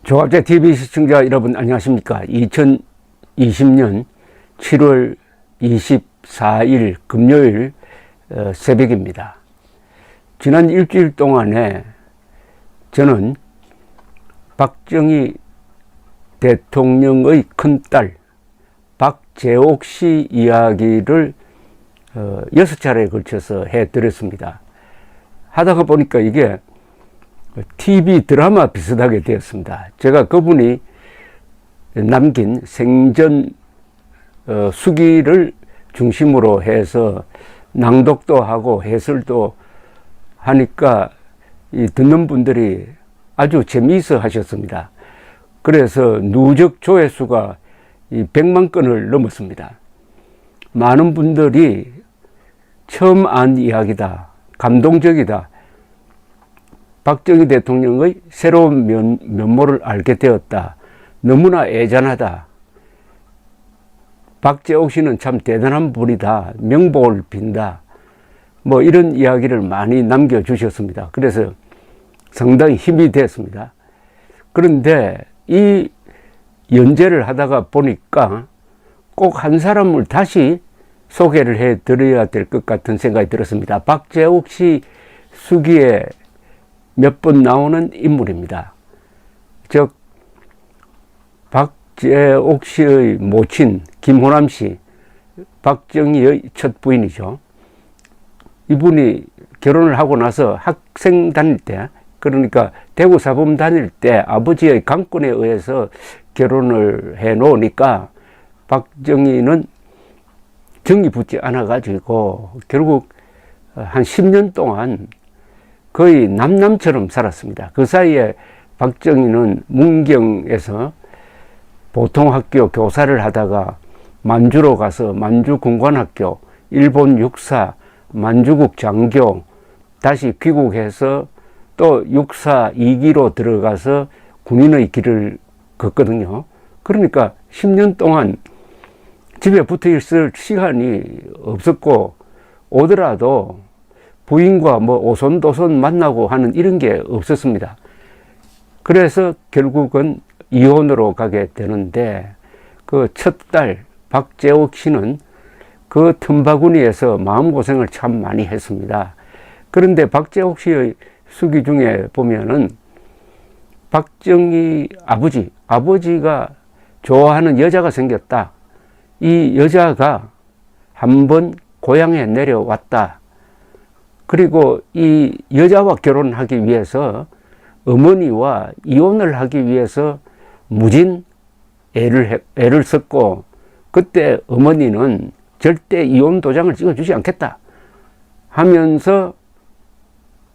조갑제 TV 시청자 여러분 안녕하십니까. 2020년 7월 24일 금요일 새벽입니다. 지난 일주일 동안에 저는 박정희 대통령의 큰딸 박재옥 씨 이야기를 6차례에 걸쳐서 해드렸습니다. 하다가 보니까 이게 TV 드라마 비슷하게 되었습니다. 제가 그분이 남긴 생전 수기를 중심으로 해서 낭독도 하고 해설도 하니까 이 듣는 분들이 아주 재미있어 하셨습니다. 그래서 누적 조회수가 100만 건을 넘었습니다. 많은 분들이 처음 안 이야기다, 감동적이다, 박정희 대통령의 새로운 면모를 알게 되었다, 너무나 애잔하다, 박재옥 씨는 참 대단한 분이다, 명복을 빈다, 뭐 이런 이야기를 많이 남겨주셨습니다. 그래서 상당히 힘이 됐습니다. 그런데 이 연재를 하다가 보니까 꼭 한 사람을 다시 소개를 해 드려야 될 것 같은 생각이 들었습니다. 박재옥 씨 수기에 몇 번 나오는 인물입니다. 즉 박재옥 씨의 모친 김호남 씨, 박정희의 첫 부인이죠. 이분이 결혼을 하고 나서 학생 다닐 때, 그러니까 대구 사범 다닐 때 아버지의 강권에 의해서 결혼을 해 놓으니까 박정희는 정이 붙지 않아 가지고 결국 한 10년 동안 거의 남남처럼 살았습니다. 그 사이에 박정희는 문경에서 보통학교 교사를 하다가 만주로 가서 만주군관학교, 일본 육사, 만주국 장교, 다시 귀국해서 또 육사 2기로 들어가서 군인의 길을 걷거든요. 그러니까 10년 동안 집에 붙어 있을 시간이 없었고, 오더라도 부인과 뭐 오손도손 만나고 하는 이런 게 없었습니다. 그래서 결국은 이혼으로 가게 되는데, 그 첫 딸 박재옥 씨는 그 틈바구니에서 마음고생을 참 많이 했습니다. 그런데 박재옥 씨의 수기 중에 보면은 박정희 아버지가 좋아하는 여자가 생겼다, 이 여자가 한번 고향에 내려왔다, 그리고 이 여자와 결혼하기 위해서 어머니와 이혼을 하기 위해서 무진 애를 썼고, 그때 어머니는 절대 이혼 도장을 찍어주지 않겠다 하면서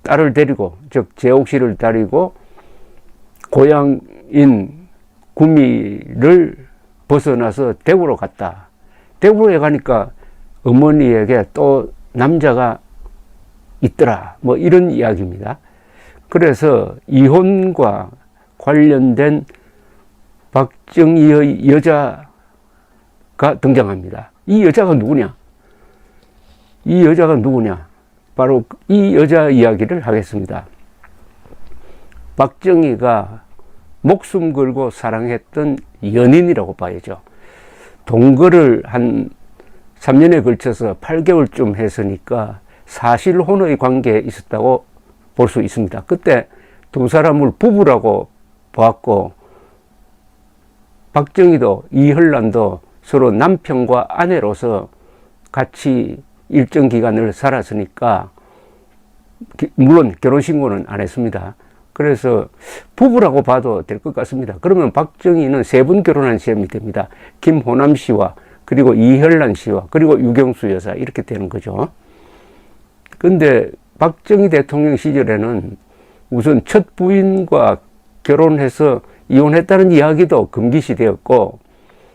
딸을 데리고, 즉 재옥 씨를 데리고 고향인 구미를 벗어나서 대구로 갔다. 대구에 가니까 어머니에게 또 남자가 있더라, 뭐 이런 이야기입니다. 그래서 이혼과 관련된 박정희의 여자가 등장합니다. 이 여자가 누구냐? 바로 이 여자 이야기를 하겠습니다. 박정희가 목숨 걸고 사랑했던 연인이라고 봐야죠. 동거를 한 3년에 걸쳐서 8개월쯤 했으니까 사실혼의 관계에 있었다고 볼 수 있습니다. 그때 두 사람을 부부라고 보았고, 박정희도 이혈란도 서로 남편과 아내로서 같이 일정 기간을 살았으니까, 물론 결혼신고는 안 했습니다. 그래서 부부라고 봐도 될 것 같습니다. 그러면 박정희는 3분 결혼한 셈이 됩니다. 김호남 씨와, 그리고 이혈란 씨와, 그리고 유경수 여사, 이렇게 되는 거죠. 근데 박정희 대통령 시절에는 우선 첫 부인과 결혼해서 이혼했다는 이야기도 금기시되었고,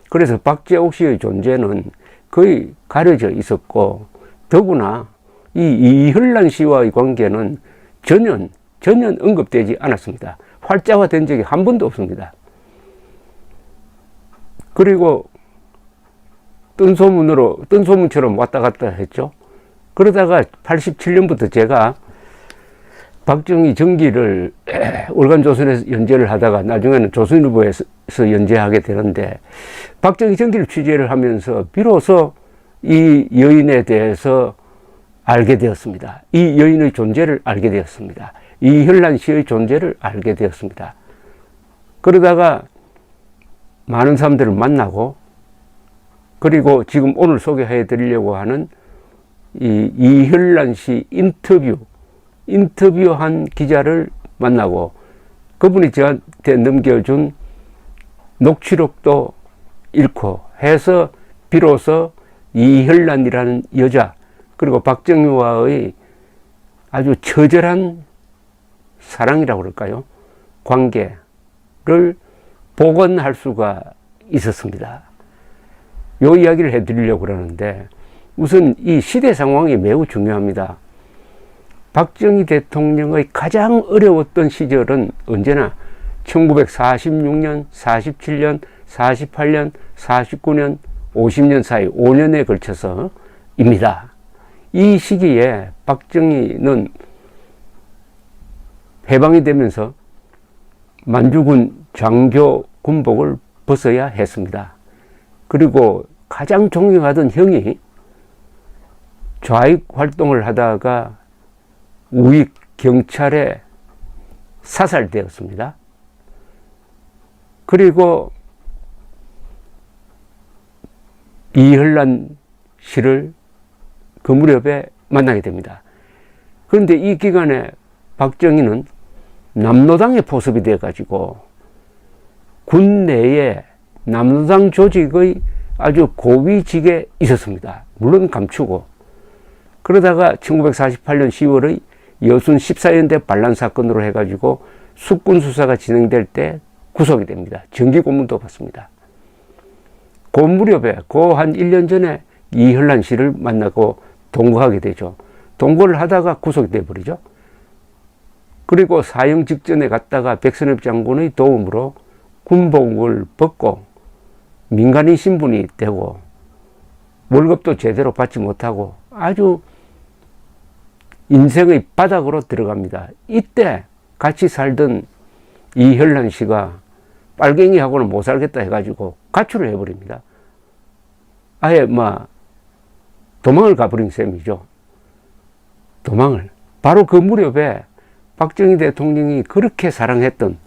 그래서 박재옥 씨의 존재는 거의 가려져 있었고, 더구나 이 이혈란 씨와의 관계는 전혀 언급되지 않았습니다. 활자화된 적이 한 번도 없습니다. 그리고 뜬소문처럼 왔다 갔다 했죠. 그러다가 87년부터 제가 박정희 전기를 월간조선에서 연재를 하다가 나중에는 조선일보에서 연재하게 되는데, 박정희 전기를 취재를 하면서 비로소 이 여인에 대해서 알게 되었습니다. 이 여인의 존재를 알게 되었습니다. 이혈란 씨의 존재를 알게 되었습니다. 그러다가 많은 사람들을 만나고, 그리고 지금 오늘 소개해 드리려고 하는 이혈란 씨 인터뷰한 기자를 만나고, 그분이 저한테 넘겨준 녹취록도 읽고 해서 비로소 이혈란이라는 여자, 그리고 박정희와의 아주 처절한 사랑이라고 그럴까요? 관계를 복원할 수가 있었습니다. 요 이야기를 해드리려고 그러는데, 우선 이 시대 상황이 매우 중요합니다. 박정희 대통령의 가장 어려웠던 시절은 언제나 1946년, 47년, 48년, 49년, 50년 사이 5년에 걸쳐서입니다. 이 시기에 박정희는 해방이 되면서 만주군 장교 군복을 벗어야 했습니다. 그리고 가장 존경하던 형이 좌익 활동을 하다가 우익 경찰에 사살되었습니다. 그리고 이혈란 씨를 그 무렵에 만나게 됩니다. 그런데 이 기간에 박정희는 남로당에 포섭이 되어 가지고 군 내에 남로당 조직의 아주 고위직에 있었습니다. 물론 감추고. 그러다가 1948년 10월의 여순 14연대 반란 사건으로 해가지고 숙군 수사가 진행될 때 구속이 됩니다. 정기 고문도 받습니다. 그 무렵에 그 한 1년 전에 이혈란 씨를 만나고 동거하게 되죠. 동거를 하다가 구속이 돼버리죠. 그리고 사형 직전에 갔다가 백선엽 장군의 도움으로 군복을 벗고 민간인 신분이 되고 월급도 제대로 받지 못하고 아주 인생의 바닥으로 들어갑니다. 이때 같이 살던 이혈란 씨가 빨갱이하고는 못 살겠다 해가지고 가출을 해버립니다. 아예 도망을 가버린 셈이죠. 도망을. 바로 그 무렵에 박정희 대통령이 그렇게 사랑했던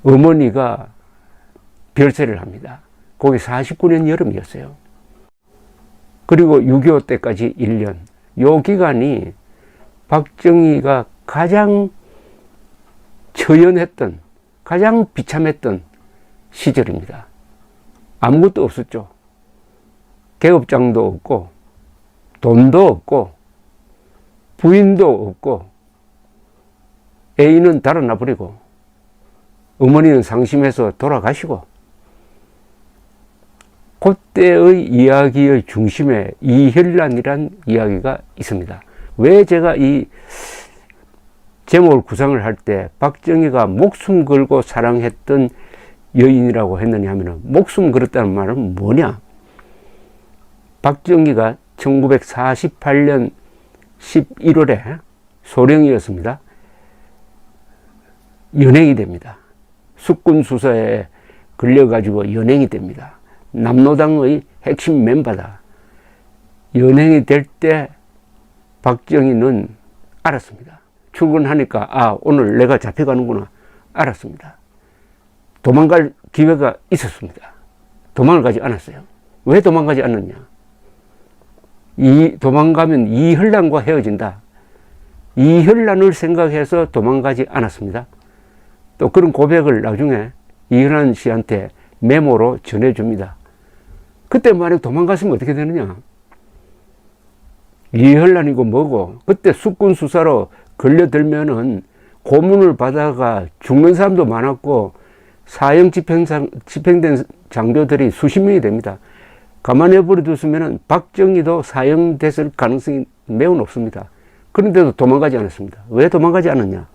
어머니가 별세를 합니다. 거기 49년 여름이었어요. 그리고 6.25 때까지 1년. 요 기간이 박정희가 가장 처연했던, 가장 비참했던 시절입니다. 아무것도 없었죠. 계급장도 없고, 돈도 없고, 부인도 없고, 애인은 달아나버리고, 어머니는 상심해서 돌아가시고, 그때의 이야기의 중심에 이혈란이란 이야기가 있습니다. 왜 제가 이 제목을 구상을 할 때 박정희가 목숨 걸고 사랑했던 여인이라고 했느냐 하면, 목숨 걸었다는 말은 뭐냐? 박정희가 1948년 11월에 소령이었습니다. 연행이 됩니다. 숙군 수사에 걸려가지고 연행이 됩니다. 남로당의 핵심 멤버다. 연행이 될 때 박정희는 알았습니다. 출근하니까 오늘 내가 잡혀가는구나 알았습니다. 도망갈 기회가 있었습니다. 도망을 가지 않았어요. 왜 도망가지 않느냐? 도망가면 이혈란과 헤어진다. 이혈란을 생각해서 도망가지 않았습니다. 또 그런 고백을 나중에 이혈란 씨한테 메모로 전해줍니다. 그때 만약 도망갔으면 어떻게 되느냐? 이혈란이고 뭐고, 그때 숙군 수사로 걸려들면은 고문을 받아가 죽는 사람도 많았고, 사형 집행된 장교들이 수십 명이 됩니다. 가만히 버려뒀으면 박정희도 사형됐을 가능성이 매우 높습니다. 그런데도 도망가지 않았습니다. 왜 도망가지 않았냐?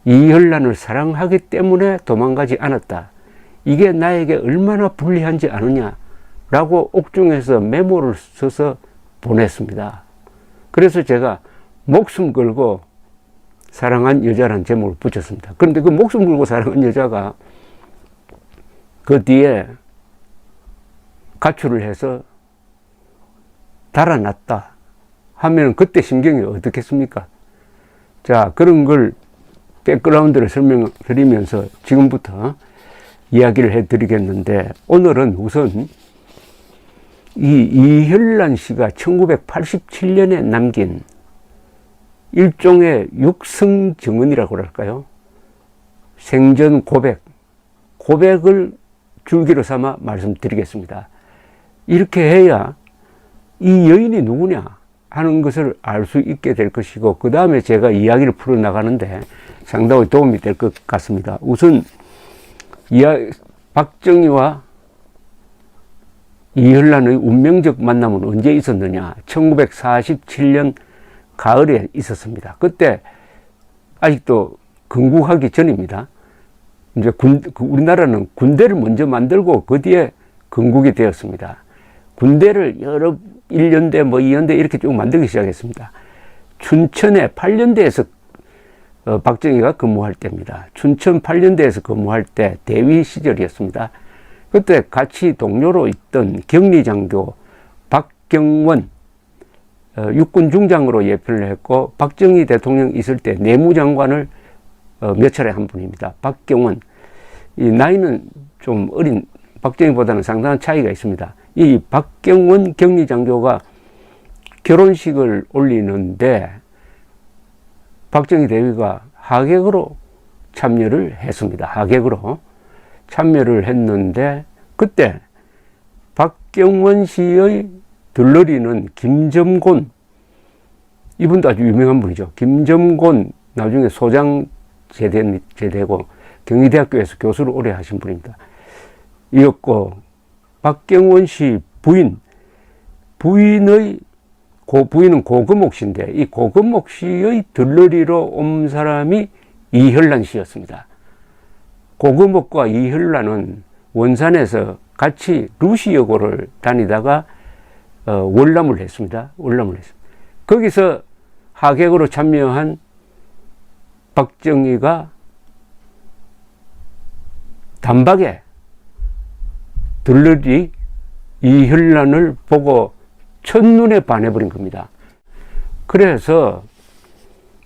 이혈란을 사랑하기 때문에 도망가지 않았다. 이게 나에게 얼마나 불리한지 아느냐라고 옥중에서 메모를 써서 보냈습니다. 그래서 제가 목숨 걸고 사랑한 여자라는 제목을 붙였습니다. 그런데 그 목숨 걸고 사랑한 여자가 그 뒤에 가출을 해서 달아났다 하면 그때 심경이 어떻겠습니까? 자, 그런 걸 백그라운드를 설명드리면서 지금부터 이야기를 해드리겠는데, 오늘은 우선 이 이혈란 씨가 1987년에 남긴 일종의 육성 증언이라고 할까요? 생전 고백을 줄기로 삼아 말씀드리겠습니다. 이렇게 해야 이 여인이 누구냐 하는 것을 알 수 있게 될 것이고, 그 다음에 제가 이야기를 풀어나가는데 상당히 도움이 될 것 같습니다. 우선 박정희와 이혈란의 운명적 만남은 언제 있었느냐? 1947년 가을에 있었습니다. 그때 아직도 건국하기 전입니다. 이제 우리나라는 군대를 먼저 만들고 그 뒤에 건국이 되었습니다. 군대를 여러 1년대 뭐 2년대 이렇게 쭉 만들기 시작했습니다. 춘천에 8년대에서 박정희가 근무할 때입니다. 춘천 8년대에서 근무할 때 대위 시절이었습니다. 그때 같이 동료로 있던 격리장교 박경원 육군 중장으로 예편을 했고, 박정희 대통령 있을 때 내무장관을 몇 차례 한 분입니다. 박경원. 이 나이는 좀 어린 박정희보다는 상당한 차이가 있습니다. 이 박경원 격리장교가 결혼식을 올리는데 박정희 대위가 하객으로 참여를 했습니다. 하객으로 참여를 했는데, 그때 박경원 씨의 들러리는 김점곤, 이분도 아주 유명한 분이죠. 김점곤, 나중에 소장 제대고 경희대학교에서 교수를 오래 하신 분입니다. 이었고, 박경원 씨 부인은 고금옥 씨인데, 이 고금옥 씨의 들러리로 온 사람이 이혈란 씨였습니다. 고금옥과 이혈란은 원산에서 같이 루시여고를 다니다가 월남을 했습니다. 거기서 하객으로 참여한 박정희가 단박에 들러리 이혈란을 보고 첫눈에 반해버린 겁니다. 그래서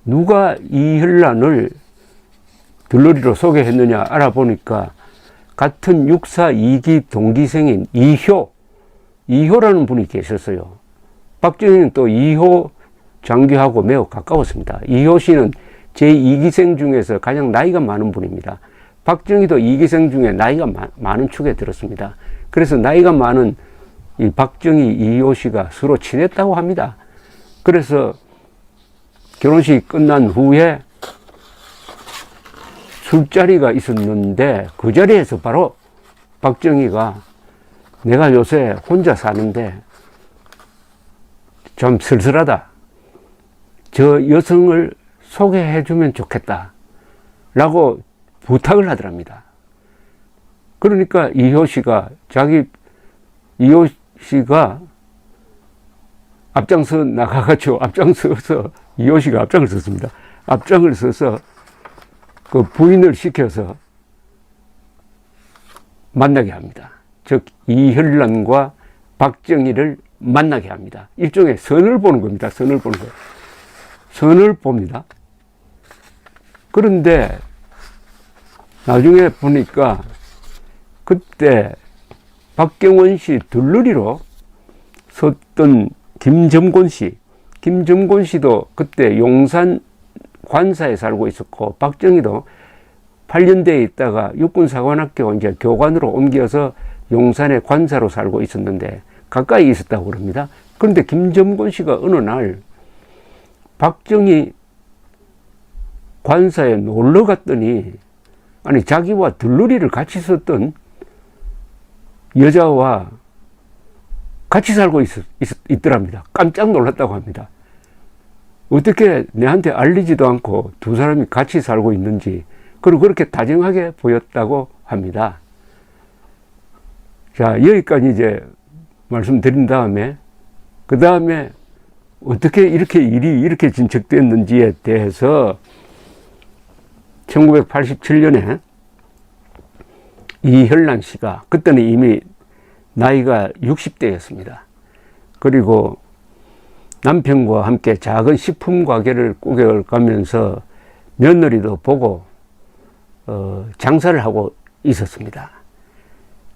누가 이혈란을 들러리로 소개했느냐 알아보니까 같은 육사 2기 동기생인 이효라는 분이 계셨어요. 박정희는 또 이효 장교하고 매우 가까웠습니다. 이효 씨는 제2기생 중에서 가장 나이가 많은 분입니다. 박정희도 2기생 중에 나이가 많은 축에 들었습니다. 그래서 나이가 많은 이 박정희, 이효 씨가 서로 친했다고 합니다. 그래서 결혼식이 끝난 후에 술자리가 있었는데, 그 자리에서 바로 박정희가 내가 요새 혼자 사는데 좀 쓸쓸하다. 저 여성을 소개해주면 좋겠다. 라고 부탁을 하더랍니다. 그러니까 이효 씨가 앞장서 나가가지고 이효 씨가 앞장을 섰습니다. 앞장을 서서 그 부인을 시켜서 만나게 합니다. 즉 이혈란과 박정희를 만나게 합니다. 일종의 선을 보는 겁니다. 선을 봅니다. 그런데 나중에 보니까 그때 박경원 씨 들러리로 섰던 김점곤 씨도 그때 용산 관사에 살고 있었고, 박정희도 8년대에 있다가 육군사관학교 이제 교관으로 옮겨서 용산의 관사로 살고 있었는데 가까이 있었다고 그럽니다. 그런데 김점곤 씨가 어느 날 박정희 관사에 놀러 갔더니, 아니, 자기와 들러리를 같이 썼던 여자와 같이 살고 있더랍니다. 깜짝 놀랐다고 합니다. 어떻게 내한테 알리지도 않고 두 사람이 같이 살고 있는지, 그리고 그렇게 다정하게 보였다고 합니다. 자, 여기까지 이제 말씀드린 다음에, 그 다음에 어떻게 이렇게 일이 이렇게 진척됐는지에 대해서 1987년에 이혈란 씨가, 그때는 이미 나이가 60대였습니다. 그리고 남편과 함께 작은 식품 가게를 꾸겨가면서 며느리도 보고 장사를 하고 있었습니다.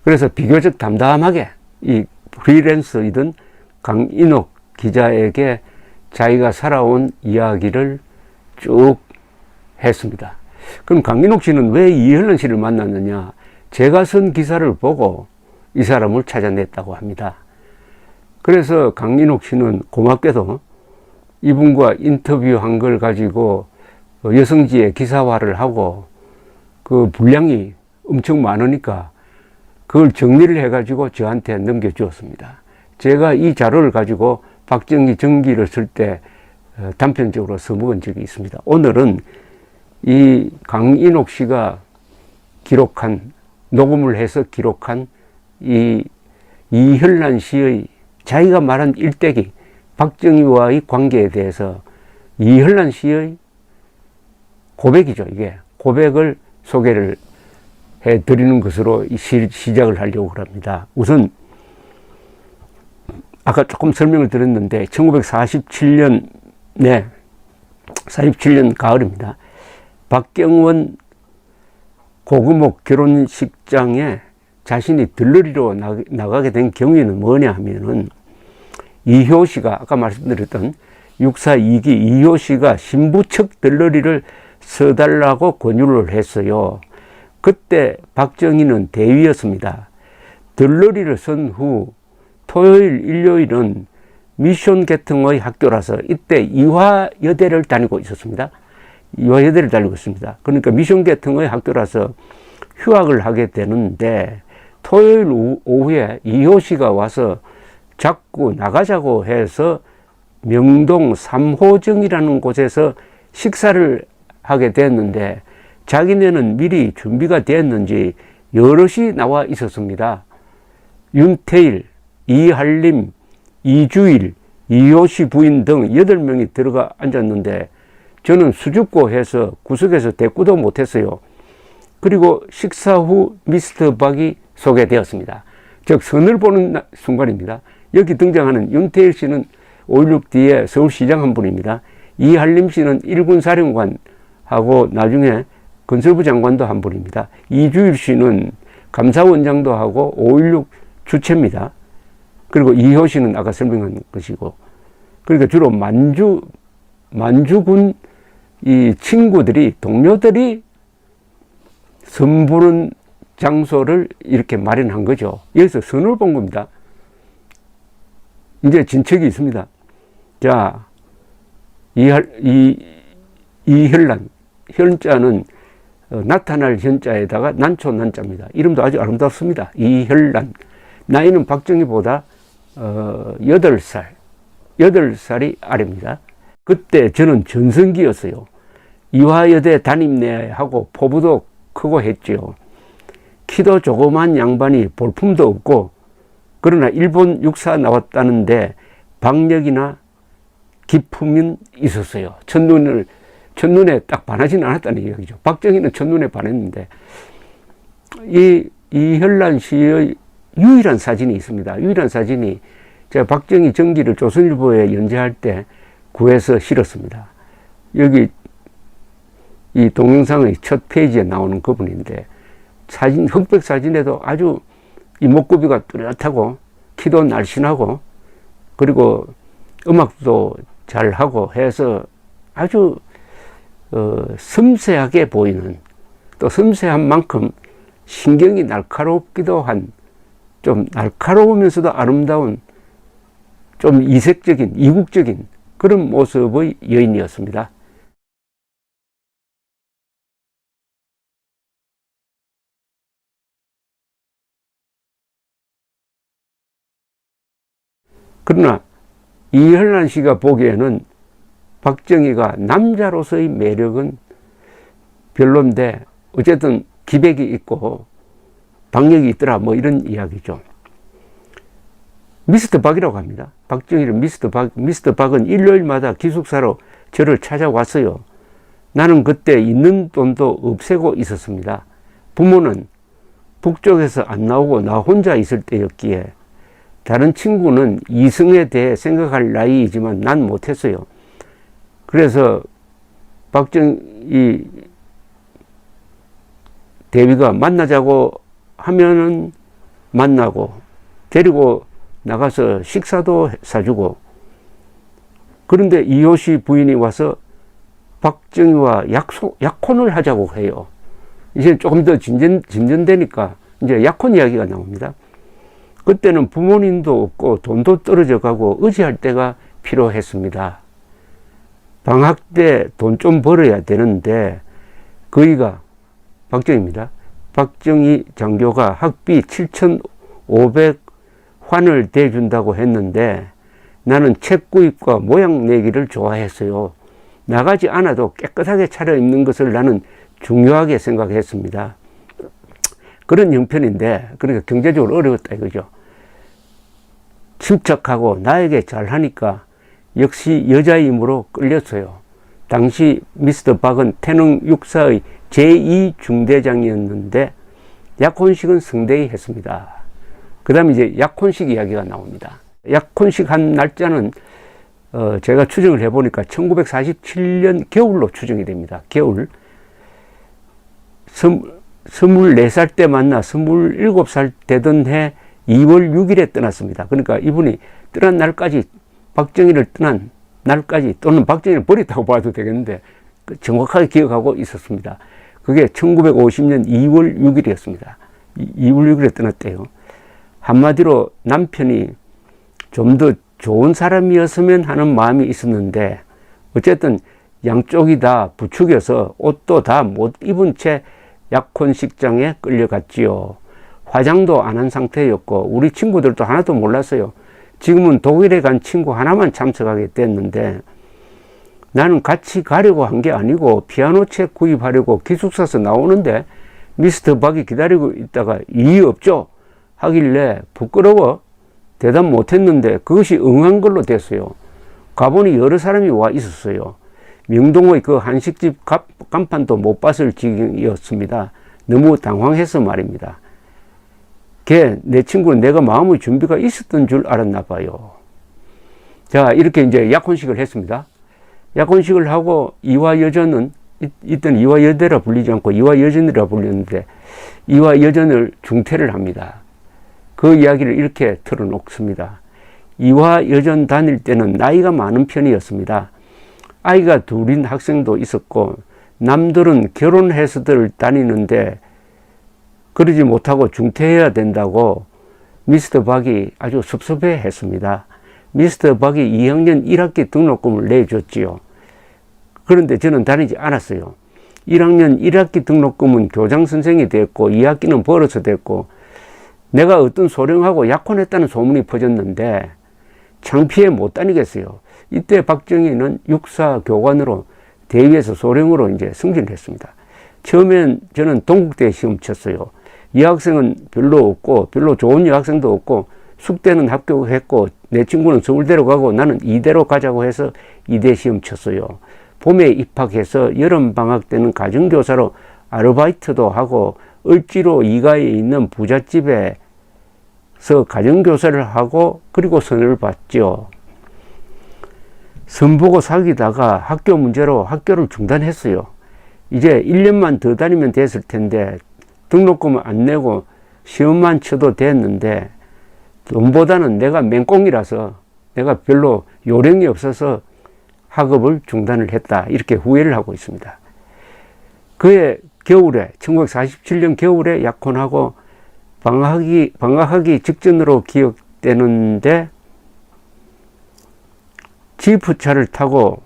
그래서 비교적 담담하게 이 프리랜서이던 강인옥 기자에게 자기가 살아온 이야기를 쭉 했습니다. 그럼 강인옥 씨는 왜 이혈란 씨를 만났느냐? 제가 쓴 기사를 보고 이 사람을 찾아냈다고 합니다. 그래서 강인옥 씨는 고맙게도 이분과 인터뷰한 걸 가지고 여성지에 기사화를 하고 그 분량이 엄청 많으니까 그걸 정리를 해가지고 저한테 넘겨주었습니다. 제가 이 자료를 가지고 박정희 전기를 쓸 때 단편적으로 써먹은 적이 있습니다. 오늘은 이 강인옥 씨가 기록한, 녹음을 해서 기록한 이 이혈란 씨의 자기가 말한 일대기, 박정희와의 관계에 대해서 이혈란 씨의 고백이죠. 이게 고백을 소개를 해드리는 것으로 시작을 하려고 합니다. 우선 아까 조금 설명을 드렸는데 1947년 47년 가을입니다. 박경원 고금옥 결혼식장에 자신이 들러리로 나가게 된 경위는 뭐냐 하면은 이효 씨가, 아까 말씀드렸던 육사 2기 이효 씨가 신부 측 들러리를 써달라고 권유를 했어요. 그때 박정희는 대위였습니다. 들러리를 쓴 후 토요일, 일요일은 미션 계통의 학교라서 이때 이화여대를 다니고 있었습니다. 이화여대를 다니고 있습니다. 그러니까 미션 계통의 학교라서 휴학을 하게 되는데 토요일 오후에 이효 씨가 와서 자꾸 나가자고 해서 명동 3호정이라는 곳에서 식사를 하게 됐는데 자기네는 미리 준비가 됐는지 여럿이 나와 있었습니다. 윤태일, 이한림, 이주일, 이효씨 부인 등 8명이 들어가 앉았는데 저는 수줍고 해서 구석에서 대꾸도 못했어요. 그리고 식사 후 미스터 박이 소개되었습니다. 즉 선을 보는 순간입니다. 여기 등장하는 윤태일 씨는 5.16 뒤에 서울시장 한 분입니다. 이한림 씨는 일군 사령관하고 나중에 건설부 장관도 한 분입니다. 이주일 씨는 감사원장도 하고 5.16 주체입니다. 그리고 이효 씨는 아까 설명한 것이고, 그러니까 주로 만주군 이 친구들이, 동료들이 선부른 장소를 이렇게 마련한 거죠. 여기서 선을 본 겁니다. 이제 진척이 있습니다. 자, 이혈란, 혈자는 나타날 현자에다가 난초 난자입니다. 이름도 아주 아름답습니다. 이혈란. 나이는 박정희보다 8살이 아래입니다. 그때 저는 전성기였어요. 이화여대 담임내하고 포부도 크고 했죠. 키도 조그만 양반이 볼품도 없고, 그러나 일본 육사 나왔다는데 박력이나 기품은 있었어요. 첫눈에 딱 반하지는 않았다는 이야기죠. 박정희는 첫눈에 반했는데, 이혈란 씨의 유일한 사진이 있습니다. 유일한 사진이 제가 박정희 전기를 조선일보에 연재할 때 구해서 실었습니다. 여기 이 동영상의 첫 페이지에 나오는 그분인데, 사진, 흑백 사진에도 아주 이목구비가 뚜렷하고 키도 날씬하고 그리고 음악도 잘하고 해서 아주 섬세하게 보이는, 또 섬세한 만큼 신경이 날카롭기도 한, 좀 날카로우면서도 아름다운, 좀 이색적인, 이국적인 그런 모습의 여인이었습니다. 그러나 이혈란 씨가 보기에는 박정희가 남자로서의 매력은 별론데 어쨌든 기백이 있고 박력이 있더라, 뭐 이런 이야기죠. 미스터 박이라고 합니다. 박정희를 미스터 박, 미스터 박은 일요일마다 기숙사로 저를 찾아왔어요. 나는 그때 있는 돈도 없애고 있었습니다. 부모는 북쪽에서 안 나오고 나 혼자 있을 때였기에 다른 친구는 이승에 대해 생각할 나이이지만 난 못했어요. 그래서 박정희 대비가 만나자고 하면은 만나고 데리고 나가서 식사도 사주고, 그런데 이효시 부인이 와서 박정희와 약혼을 하자고 해요. 이제 조금 더 진전되니까 이제 약혼 이야기가 나옵니다. 그때는 부모님도 없고 돈도 떨어져 가고 의지할 때가 필요했습니다. 방학 때 돈 좀 벌어야 되는데 그이가 박정희입니다. 박정희 장교가 학비 7,500환을 대준다고 했는데 나는 책 구입과 모양 내기를 좋아했어요. 나가지 않아도 깨끗하게 차려입는 것을 나는 중요하게 생각했습니다. 그런 형편인데, 그러니까 경제적으로 어려웠다 이거죠. 침착하고 나에게 잘하니까 역시 여자이므로 끌렸어요. 당시 미스터 박은 태능 육사의 제2중대장이었는데 약혼식은 성대히 했습니다. 그 다음에 이제 약혼식 이야기가 나옵니다. 약혼식 한 날짜는 제가 추정을 해보니까 1947년 겨울로 추정이 됩니다. 겨울. 24살 때 만나 27살 되던 해 2월 6일에 떠났습니다. 그러니까 이분이 떠난 날까지, 박정희를 떠난 날까지, 또는 박정희를 버렸다고 봐도 되겠는데 정확하게 기억하고 있었습니다. 그게 1950년 2월 6일이었습니다. 2월 6일에 떠났대요. 한마디로 남편이 좀 더 좋은 사람이었으면 하는 마음이 있었는데 어쨌든 양쪽이 다 부추겨서 옷도 다 못 입은 채 약혼식장에 끌려갔지요. 화장도 안 한 상태였고 우리 친구들도 하나도 몰랐어요. 지금은 독일에 간 친구 하나만 참석하게 됐는데 나는 같이 가려고 한 게 아니고 피아노 책 구입하려고 기숙사에서 나오는데 미스터 박이 기다리고 있다가 이의 없죠 하길래 부끄러워 대답 못했는데 그것이 응한 걸로 됐어요. 가보니 여러 사람이 와 있었어요. 명동의 그 한식집 간판도 못 봤을 지경이었습니다. 너무 당황해서 말입니다. 내 친구는 내가 마음의 준비가 있었던 줄 알았나 봐요. 자, 이렇게 이제 약혼식을 했습니다. 약혼식을 하고 이화여전은, 이때는 이화여대라 불리지 않고 이화여전이라 불렸는데 이화여전을 중퇴를 합니다. 그 이야기를 이렇게 털어놓습니다. 이화여전 다닐 때는 나이가 많은 편이었습니다. 아이가 둘인 학생도 있었고 남들은 결혼해서들 다니는데 그러지 못하고 중퇴해야 된다고 미스터 박이 아주 섭섭해 했습니다. 미스터 박이 2학년 1학기 등록금을 내줬지요. 그런데 저는 다니지 않았어요. 1학년 1학기 등록금은 교장선생이 됐고 2학기는 벌어서 됐고 내가 어떤 소령하고 약혼했다는 소문이 퍼졌는데 창피해 못 다니겠어요. 이때 박정희는 육사 교관으로 대위에서 소령으로 이제 승진을 했습니다. 처음엔 저는 동국대에 시험 쳤어요. 여학생은 별로 없고 별로 좋은 여학생도 없고 숙대는 합격했고 내 친구는 서울대로 가고 나는 이대로 가자고 해서 이대 시험 쳤어요. 봄에 입학해서 여름방학 때는 가정교사로 아르바이트도 하고 을지로 이가에 있는 부잣집에서 가정교사를 하고 그리고 선을 봤죠. 선보고 사귀다가 학교 문제로 학교를 중단했어요. 이제 1년만 더 다니면 됐을 텐데 등록금을 안 내고 시험만 쳐도 됐는데 돈보다는 내가 맹꽁이라서 내가 별로 요령이 없어서 학업을 중단을 했다. 이렇게 후회를 하고 있습니다. 그해 겨울에 1947년 겨울에 약혼하고 방학하기 직전으로 기억되는데 지프차를 타고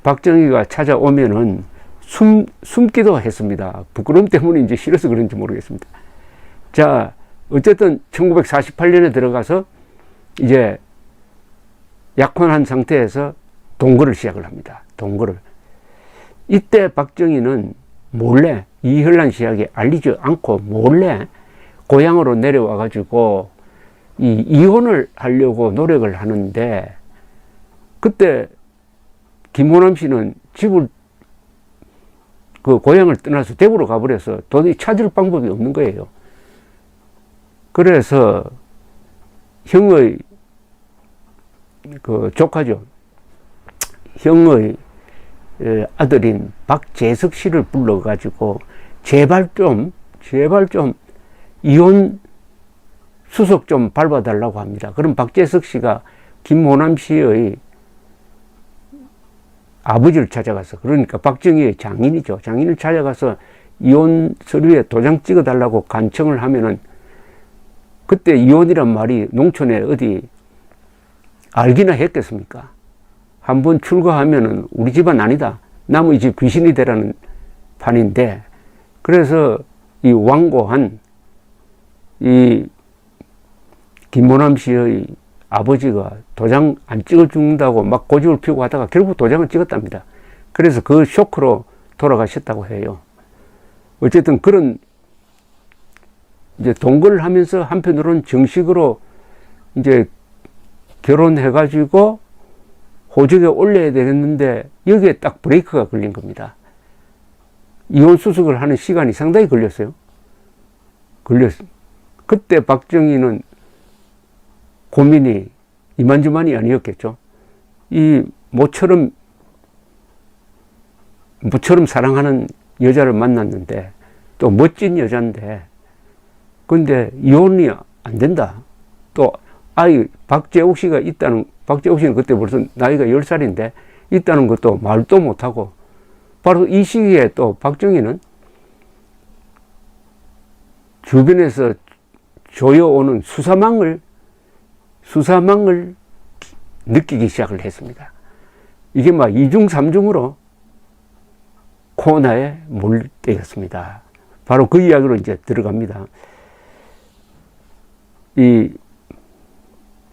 박정희가 찾아오면은 숨기도 했습니다. 부끄러움 때문인지 싫어서 그런지 모르겠습니다. 자, 어쨌든 1948년에 들어가서 이제 약혼한 상태에서 동거를 시작을 합니다. 동거를. 이때 박정희는 몰래 이현란 씨에게 알리지 않고 몰래 고향으로 내려와 가지고 이혼을 하려고 노력을 하는데, 그때 김호남 씨는 집을, 그 고향을 떠나서 대구로 가버려서 도저히 찾을 방법이 없는 거예요. 그래서 형의 그 조카죠. 형의 아들인 박재석 씨를 불러가지고 제발 좀 이혼 수속 좀 밟아달라고 합니다. 그럼 박재석 씨가 김호남 씨의 아버지를 찾아가서, 그러니까 박정희의 장인이죠. 장인을 찾아가서 이혼 서류에 도장 찍어달라고 간청을 하면은, 그때 이혼이란 말이 농촌에 어디 알기나 했겠습니까? 한번 출가하면은 우리 집안 아니다, 남의 집 귀신이 되라는 판인데, 그래서 이 완고한 이 김호남 씨의 아버지가 도장 안 찍어준다고 막 고집을 피우고 하다가 결국 도장을 찍었답니다. 그래서 그 쇼크로 돌아가셨다고 해요. 어쨌든 그런 이제 동거를 하면서 한편으로는 정식으로 이제 결혼해가지고 호적에 올려야 되겠는데 여기에 딱 브레이크가 걸린 겁니다. 이혼 수속을 하는 시간이 상당히 걸렸어요. 그때 박정희는 고민이 이만저만이 아니었겠죠. 이 모처럼 사랑하는 여자를 만났는데, 또 멋진 여자인데, 근데 이혼이 안 된다. 또 박재옥 씨가 있다는, 박재옥 씨는 그때 벌써 나이가 10살인데 있다는 것도 말도 못하고, 바로 이 시기에 또 박정희는 주변에서 조여오는 수사망을 느끼기 시작을 했습니다. 이게 막 2중 3중으로 코너에 몰릴 때였습니다. 바로 그 이야기로 이제 들어갑니다.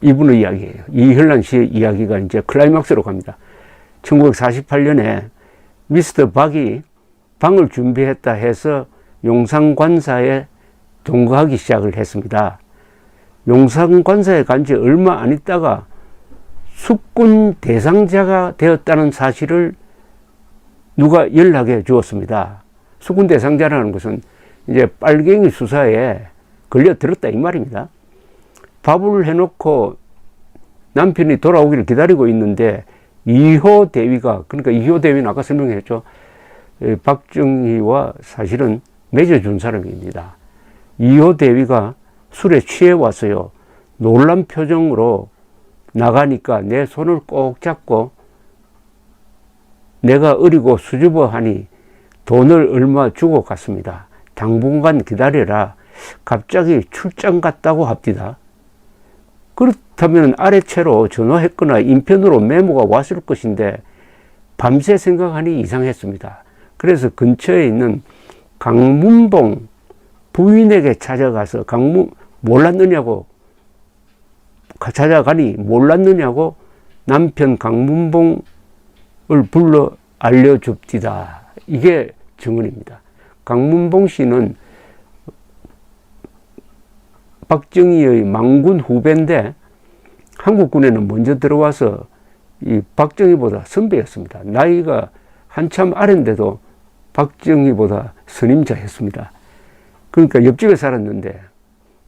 이분의 이야기예요. 이현란 씨의 이야기가 이제 클라이막스로 갑니다. 1948년에 미스터 박이 방을 준비했다 해서 용산관사에 동거하기 시작을 했습니다. 용산관사에 간 지 얼마 안 있다가 숙군 대상자가 되었다는 사실을 누가 연락해 주었습니다. 숙군 대상자라는 것은 이제 빨갱이 수사에 걸려들었다 이 말입니다. 밥을 해놓고 남편이 돌아오기를 기다리고 있는데 이효 대위가, 그러니까 이효 대위는 아까 설명했죠. 박정희와 사실은 맺어준 사람입니다. 이효 대위가 술에 취해 왔어요. 놀란 표정으로 나가니까 내 손을 꼭 잡고 내가 어리고 수줍어하니 돈을 얼마 주고 갔습니다. 당분간 기다려라. 갑자기 출장 갔다고 합디다. 그렇다면 아래채로 전화했거나 인편으로 메모가 왔을 것인데 밤새 생각하니 이상했습니다. 그래서 근처에 있는 강문봉 부인에게 찾아가서 찾아가니 몰랐느냐고 남편 강문봉을 불러 알려줍디다. 이게 증언입니다. 강문봉 씨는 박정희의 망군 후배인데 한국군에는 먼저 들어와서 이 박정희보다 선배였습니다. 나이가 한참 아래인데도 박정희보다 선임자였습니다. 그러니까 옆집에 살았는데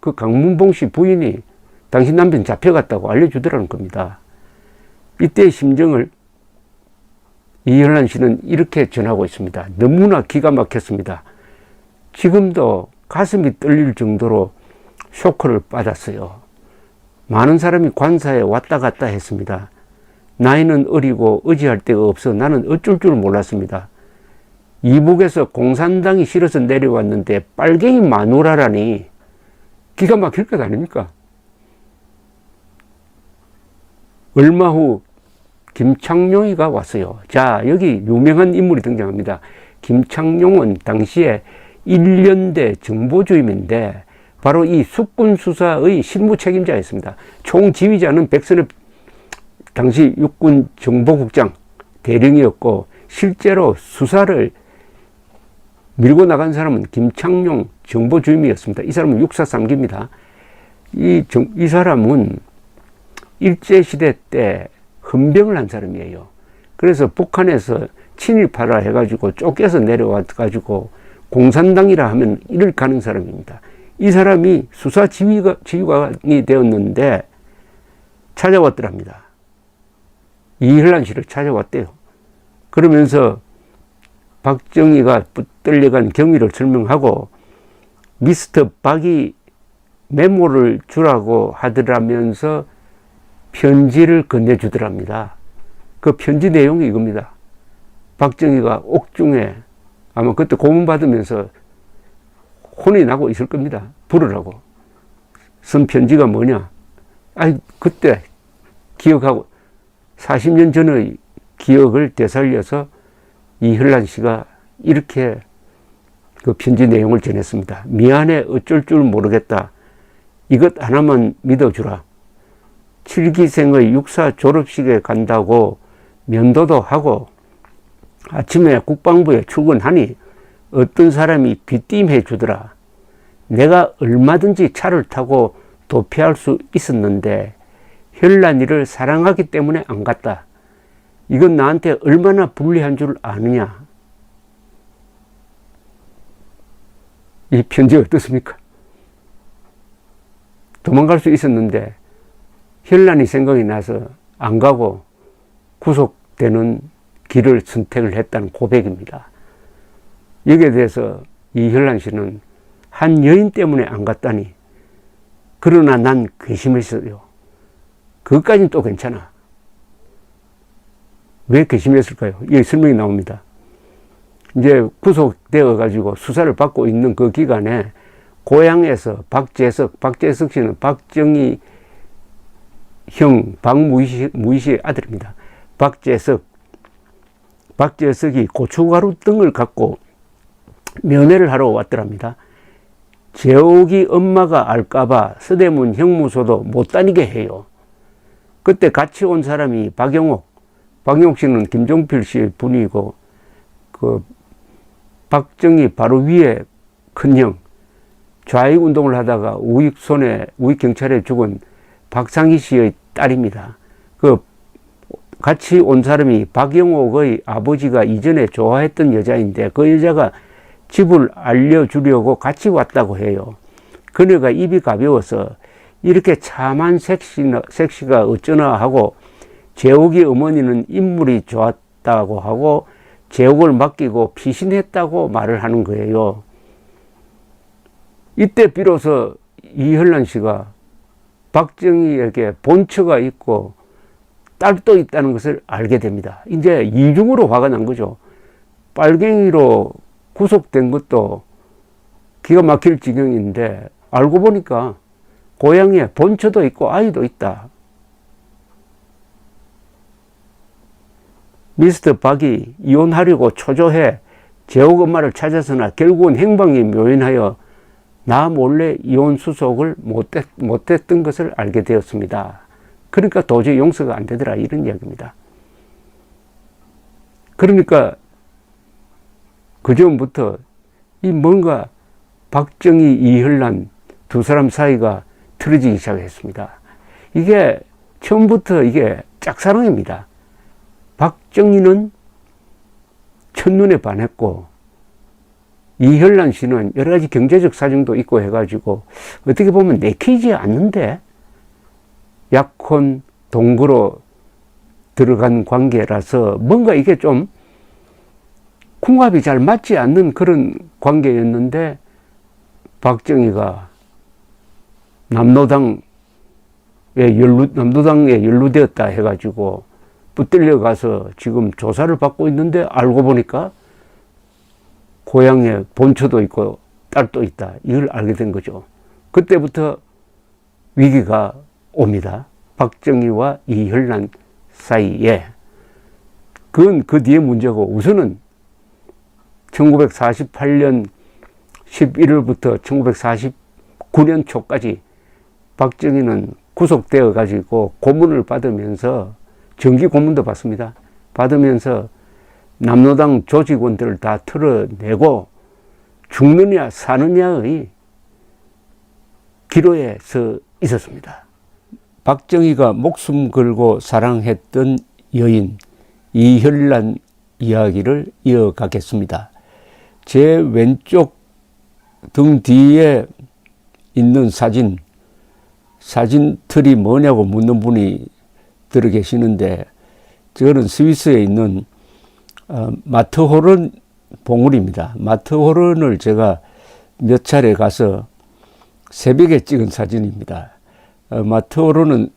그 강문봉 씨 부인이 당신 남편 잡혀갔다고 알려주더라는 겁니다. 이때의 심정을 이현란 씨는 이렇게 전하고 있습니다. 너무나 기가 막혔습니다. 지금도 가슴이 떨릴 정도로 쇼크를 받았어요. 많은 사람이 관사에 왔다 갔다 했습니다. 나이는 어리고 의지할 데가 없어 나는 어쩔 줄 몰랐습니다. 이북에서 공산당이 싫어서 내려왔는데 빨갱이 마누라라니 기가 막힐 것 아닙니까? 얼마 후 김창룡이가 왔어요. 자, 여기 유명한 인물이 등장합니다. 김창룡은 당시에 1년대 정보주임인데 바로 이 숙군 수사의 실무 책임자였습니다. 총지휘자는 백선엽 당시 육군 정보국장 대령이었고 실제로 수사를 밀고 나간 사람은 김창룡 정보주임이었습니다. 이 사람은 육사 3기입니다. 이 사람은 일제시대 때 헌병을 한 사람이에요. 그래서 북한에서 친일파라 해가지고 쫓겨서 내려와가지고 공산당이라 하면 이를 가는 사람입니다. 이 사람이 수사 지휘관이 되었는데 찾아왔더랍니다. 이her란 씨를 찾아왔대요. 그러면서 박정희가 붙들려간 경위를 설명하고 미스터 박이 메모를 주라고 하더라면서 편지를 건네주더랍니다. 그 편지 내용이 이겁니다. 박정희가 옥중에 아마 그때 고문받으면서 혼이 나고 있을 겁니다. 부르라고. 쓴 편지가 뭐냐? 그때 기억하고 40년 전의 기억을 되살려서 이her란 씨가 이렇게 그 편지 내용을 전했습니다. 미안해, 어쩔 줄 모르겠다. 이것 하나만 믿어주라. 7기생의 육사 졸업식에 간다고 면도도 하고 아침에 국방부에 출근하니 어떤 사람이 귀띔해 주더라. 내가 얼마든지 차를 타고 도피할 수 있었는데 혈란이를 사랑하기 때문에 안 갔다. 이건 나한테 얼마나 불리한 줄 아느냐. 이 편지 어떻습니까? 도망갈 수 있었는데 혈란이 생각이 나서 안 가고 구속되는 길을 선택을 했다는 고백입니다. 여기에 대해서 이her란 씨는 한 여인 때문에 안 갔다니. 그러나 난 괘씸했어요. 그것까지는 또 괜찮아. 왜 괘씸했을까요? 여기 설명이 나옵니다. 이제 구속되어 가지고 수사를 받고 있는 그 기간에 고향에서 박재석 씨는 박정희 형 박무희 씨의 아들입니다. 박재석이 고춧가루 등을 갖고 면회를 하러 왔더랍니다. 재옥이 엄마가 알까봐 서대문 형무소도 못 다니게 해요. 그때 같이 온 사람이 박용옥 씨는 김종필 씨의 분이고 그 박정희 바로 위에 큰형, 좌익 운동을 하다가 우익 경찰에 죽은 박상희 씨의 딸입니다. 그 같이 온 사람이 박영옥의 아버지가 이전에 좋아했던 여자인데 그 여자가 집을 알려주려고 같이 왔다고 해요. 그녀가 입이 가벼워서 이렇게 참한 섹시가 어쩌나 하고 재옥이 어머니는 인물이 좋았다고 하고 재옥을 맡기고 피신했다고 말을 하는 거예요. 이때 비로소 이her란 씨가 박정희에게 본처가 있고 딸도 있다는 것을 알게 됩니다. 이제 이중으로 화가 난 거죠. 빨갱이로 구속된 것도 기가 막힐 지경인데 알고 보니까 고향에 본처도 있고 아이도 있다. 미스터 박이 이혼하려고 초조해 재옥 엄마를 찾아서나 결국은 행방이 묘연하여 나 몰래 이혼 수속을 못했던 것을 알게 되었습니다. 그러니까 도저히 용서가 안 되더라 이런 이야기입니다. 그러니까 그 전부터 이 뭔가 박정희, 이her란 두 사람 사이가 틀어지기 시작했습니다. 이게 처음부터 이게 짝사랑입니다. 박정희는 첫눈에 반했고 이her란 씨는 여러 가지 경제적 사정도 있고 해가지고 어떻게 보면 내키지 않는데 약혼 동거로 들어간 관계라서 뭔가 이게 좀 궁합이 잘 맞지 않는 그런 관계였는데 박정희가 남노당에 연루되었다 해가지고 붙들려 가서 지금 조사를 받고 있는데 알고 보니까 고향에 본처도 있고 딸도 있다. 이걸 알게 된 거죠. 그때부터 위기가 옵니다. 박정희와 이her란 사이에. 그건 그 뒤에 문제고 우선은 1948년 11월부터 1949년 초까지 박정희는 구속되어 가지고 고문을 받으면서 정기 고문도 받습니다. 받으면서 남노당 조직원들을 다 털어내고 죽느냐 사느냐의 기로에 서 있었습니다. 박정희가 목숨 걸고 사랑했던 여인 이혈란 이야기를 이어가겠습니다. 제 왼쪽 등 뒤에 있는 사진틀이 뭐냐고 묻는 분이 들어 계시는데, 저는 스위스에 있는 마트호른 봉우리입니다. 마트호른을 제가 몇 차례 가서 새벽에 찍은 사진입니다. 마트호른은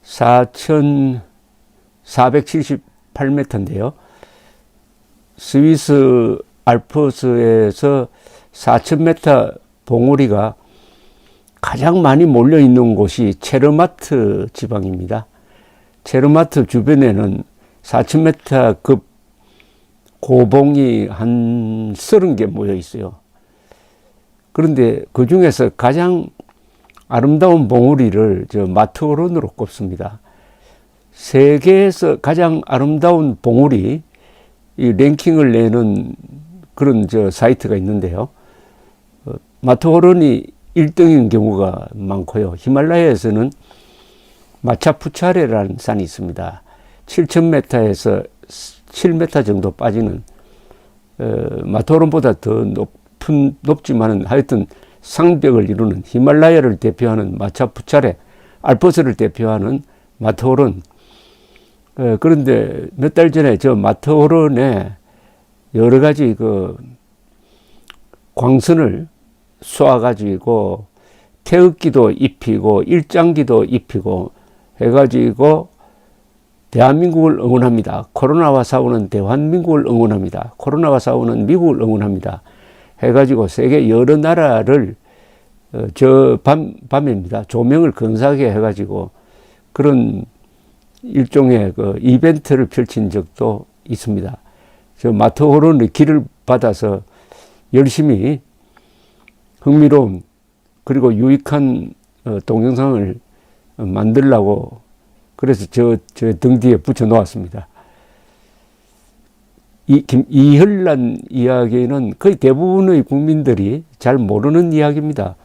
4,478m인데요. 스위스 알프스에서 4,000m 봉우리가 가장 많이 몰려 있는 곳이 체르마트 지방입니다. 체르마트 주변에는 4,000m급 고봉이 한 30개 모여 있어요. 그런데 그 중에서 가장 아름다운 봉우리를 저 마트호른으로 꼽습니다. 세계에서 가장 아름다운 봉우리 이 랭킹을 내는 그런 저 사이트가 있는데요. 마트호른이 1등인 경우가 많고요. 히말라야에서는 마차푸차레라는 산이 있습니다. 7,000m에서 7m 정도 빠지는 마트호른보다 더 높지만은 하여튼 상벽을 이루는 히말라야를 대표하는 마차푸차레, 알프스를 대표하는 마트호른. 그런데 몇 달 전에 저 마트호른에 여러 가지 그 광선을 쏘아가지고 태극기도 입히고 일장기도 입히고 해가지고 대한민국을 응원합니다. 코로나와 싸우는 대한민국을 응원합니다. 코로나와 싸우는 미국을 응원합니다. 해가지고 세계 여러 나라를 저 밤입니다. 조명을 근사하게 해가지고 그런 일종의 그 이벤트를 펼친 적도 있습니다. 저 마트호른의 길을 받아서 열심히 흥미로운 그리고 유익한 동영상을 만들려고 그래서 저 등 뒤에 붙여 놓았습니다. 이혈란 이야기는 거의 대부분의 국민들이 잘 모르는 이야기입니다.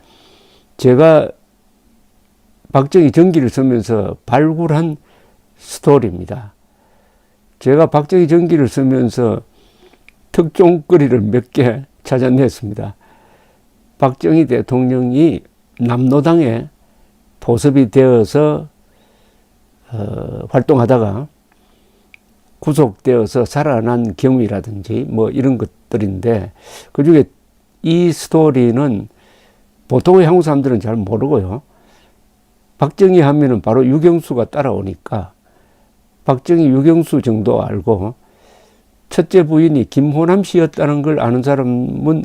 제가 박정희 전기를 쓰면서 발굴한 스토리입니다. 제가 박정희 전기를 쓰면서 특종거리를 몇 개 찾아냈습니다. 박정희 대통령이 남로당에 포섭이 되어서 활동하다가 구속되어서 살아난 경위라든지 뭐 이런 것들인데, 그 중에 이 스토리는 보통의 한국 사람들은 잘 모르고요. 박정희 하면은 바로 유경수가 따라오니까 박정희 유경수 정도 알고, 첫째 부인이 김호남 씨였다는 걸 아는 사람은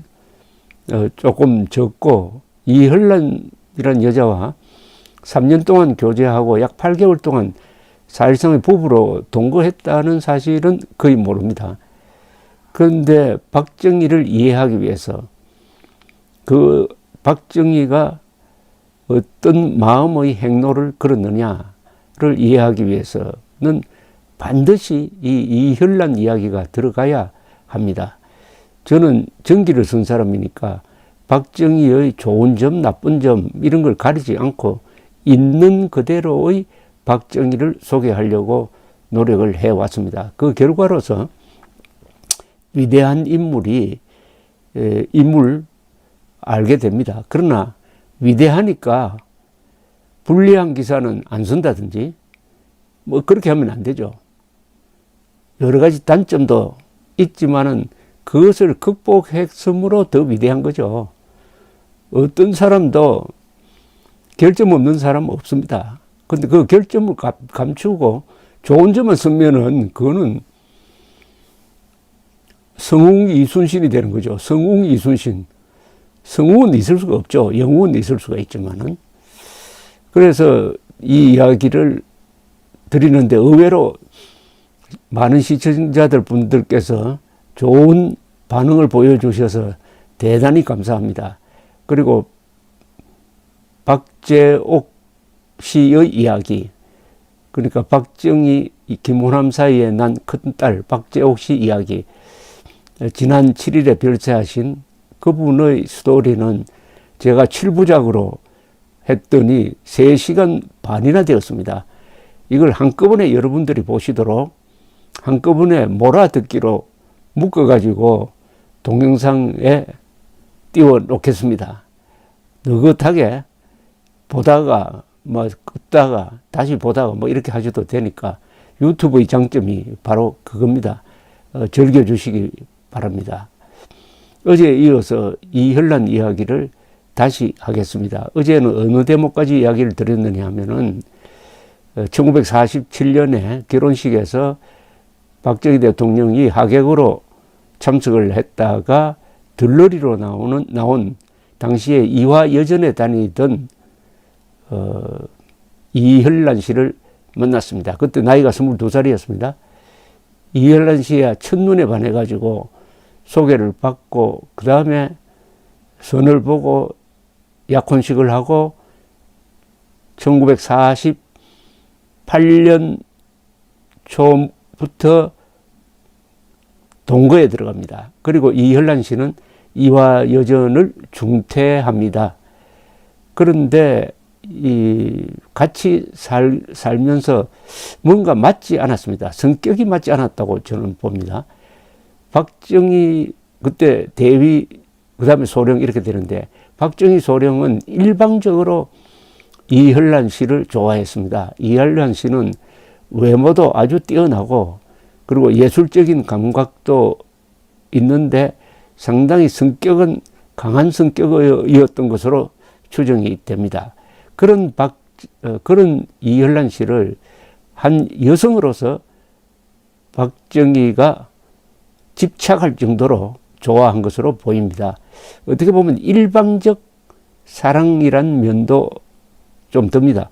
조금 적고, 이혈란이라는 여자와 3년 동안 교제하고 약 8개월 동안 사실상의 부부로 동거했다는 사실은 거의 모릅니다. 그런데 박정희를 이해하기 위해서 그 박정희가 어떤 마음의 행로를 걸었느냐를 이해하기 위해서는 반드시 이 이혈란 이야기가 들어가야 합니다. 저는 전기를 쓴 사람이니까 박정희의 좋은 점, 나쁜 점 이런 걸 가리지 않고 있는 그대로의 박정희를 소개하려고 노력을 해왔습니다. 그 결과로서 위대한 인물을 알게 됩니다. 그러나 위대하니까 불리한 기사는 안 쓴다든지 뭐 그렇게 하면 안 되죠. 여러 가지 단점도 있지만은 그것을 극복했으므로 더 위대한 거죠. 어떤 사람도 결점 없는 사람은 없습니다. 근데 그 결점을 감추고 좋은 점을 쓰면은 그거는 성웅이순신이 되는 거죠. 성웅이순신. 성웅은 있을 수가 없죠. 영웅은 있을 수가 있지만은. 그래서 이 이야기를 드리는데 의외로 많은 시청자들 분들께서 좋은 반응을 보여주셔서 대단히 감사합니다. 그리고 박재옥 씨의 이야기, 그러니까 박정희, 김호남 사이에 난 큰딸 박재옥 씨 이야기, 지난 7일에 별세하신 그분의 스토리는 제가 7부작으로 했더니 3시간 반이나 되었습니다. 이걸 한꺼번에 여러분들이 보시도록 한꺼번에 몰아듣기로 묶어가지고 동영상에 띄워 놓겠습니다. 느긋하게 보다가 뭐 끄다가 다시 보다가 뭐 이렇게 하셔도 되니까 유튜브의 장점이 바로 그겁니다. 즐겨주시기 바랍니다. 어제에 이어서 이혈란 이야기를 다시 하겠습니다. 어제는 어느 대목까지 이야기를 드렸느냐 하면은 1947년에 결혼식에서 박정희 대통령이 하객으로 참석을 했다가 들러리로 나온 당시에 이화여전에 다니던 이혈란 씨를 만났습니다. 그때 나이가 22살이었습니다. 이혈란 씨야 첫눈에 반해가지고 소개를 받고 그 다음에 선을 보고 약혼식을 하고 1948년 초부터 동거에 들어갑니다. 그리고 이혈란 씨는 이화여전을 중퇴합니다. 그런데 같이 살면서 뭔가 맞지 않았습니다. 성격이 맞지 않았다고 저는 봅니다. 박정희 그때 대위 그 다음에 소령 이렇게 되는데 박정희 소령은 일방적으로 이혈란 씨를 좋아했습니다. 이혈란 씨는 외모도 아주 뛰어나고 그리고 예술적인 감각도 있는데 상당히 성격은 강한 성격이었던 것으로 추정이 됩니다. 그런 이혈란 씨를 한 여성으로서 박정희가 집착할 정도로 좋아한 것으로 보입니다. 어떻게 보면 일방적 사랑이란 면도 좀 듭니다.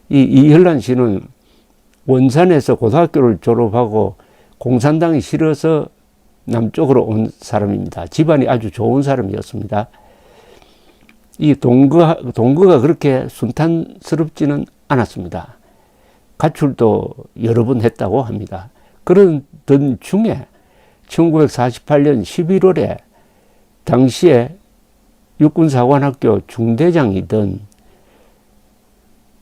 이혈란 씨는 원산에서 고등학교를 졸업하고 공산당이 싫어서 남쪽으로 온 사람입니다. 집안이 아주 좋은 사람이었습니다. 이 동거가 그렇게 순탄스럽지는 않았습니다. 가출도 여러 번 했다고 합니다. 그러던 중에 1948년 11월에 당시에 육군사관학교 중대장이던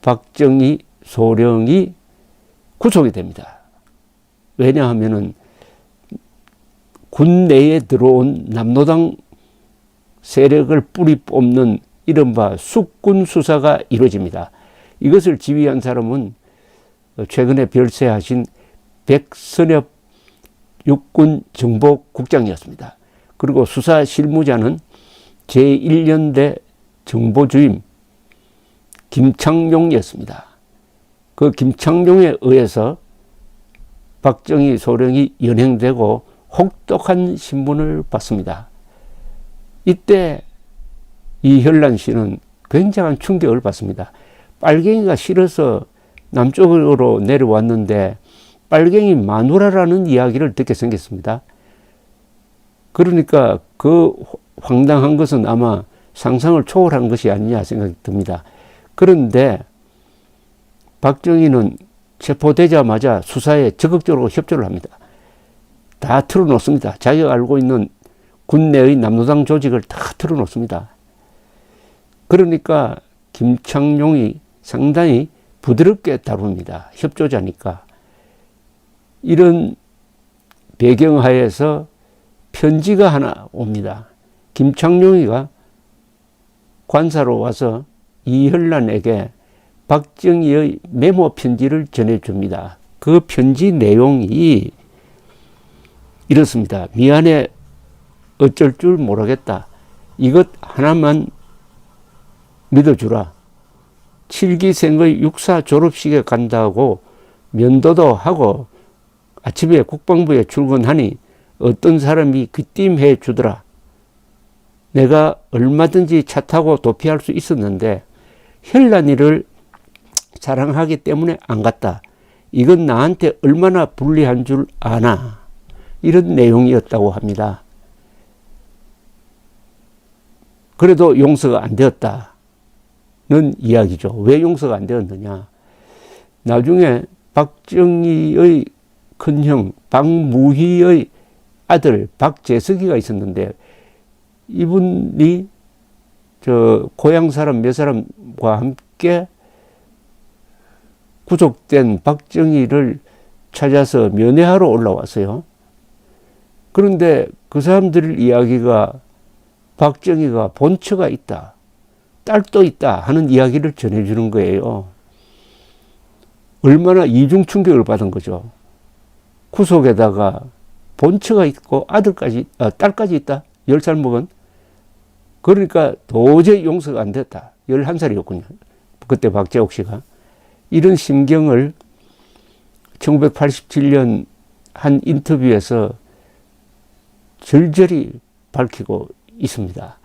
박정희 소령이 구속이 됩니다. 왜냐하면은 군 내에 들어온 남노당 세력을 뿌리 뽑는 이른바 숙군 수사가 이루어집니다. 이것을 지휘한 사람은 최근에 별세하신 백선엽 육군 정보국장이었습니다. 그리고 수사 실무자는 제1연대 정보주임 김창룡이었습니다. 그 김창룡에 의해서 박정희 소령이 연행되고 혹독한 신문을 받습니다. 이때 이혈란 씨는 굉장한 충격을 받습니다. 빨갱이가 싫어서 남쪽으로 내려왔는데 빨갱이 마누라라는 이야기를 듣게 생겼습니다. 그러니까 그 황당한 것은 아마 상상을 초월한 것이 아니냐 생각이 듭니다. 그런데 박정희는 체포되자마자 수사에 적극적으로 협조를 합니다. 다 틀어놓습니다. 자기가 알고 있는 군내의 남노당 조직을 다 틀어놓습니다. 그러니까 김창룡이 상당히 부드럽게 다룹니다. 협조자니까. 이런 배경하에서 편지가 하나 옵니다. 김창룡이가 관사로 와서 이혈란에게 박정희의 메모 편지를 전해줍니다. 그 편지 내용이 이렇습니다. 미안해, 어쩔 줄 모르겠다. 이것 하나만 믿어주라. 7기생의 육사 졸업식에 간다고 면도도 하고 아침에 국방부에 출근하니 어떤 사람이 귀띔해 주더라. 내가 얼마든지 차 타고 도피할 수 있었는데 혈란이를 사랑하기 때문에 안 갔다. 이건 나한테 얼마나 불리한 줄 아나. 이런 내용이었다고 합니다. 그래도 용서가 안 되었다는 이야기죠. 왜 용서가 안 되었느냐. 나중에 박정희의 큰형 박무희의 아들 박재석이가 있었는데 이분이 고향 사람 몇 사람과 함께 구속된 박정희를 찾아서 면회하러 올라왔어요. 그런데 그 사람들 이야기가 박정희가 본처가 있다, 딸도 있다 하는 이야기를 전해주는 거예요. 얼마나 이중 충격을 받은 거죠. 구속에다가 본처가 있고 딸까지 있다. 10살 먹은. 그러니까 도저히 용서가 안 됐다. 11살이었군요. 그때 박재옥 씨가. 이런 심경을 1987년 한 인터뷰에서 절절히 밝히고 있습니다.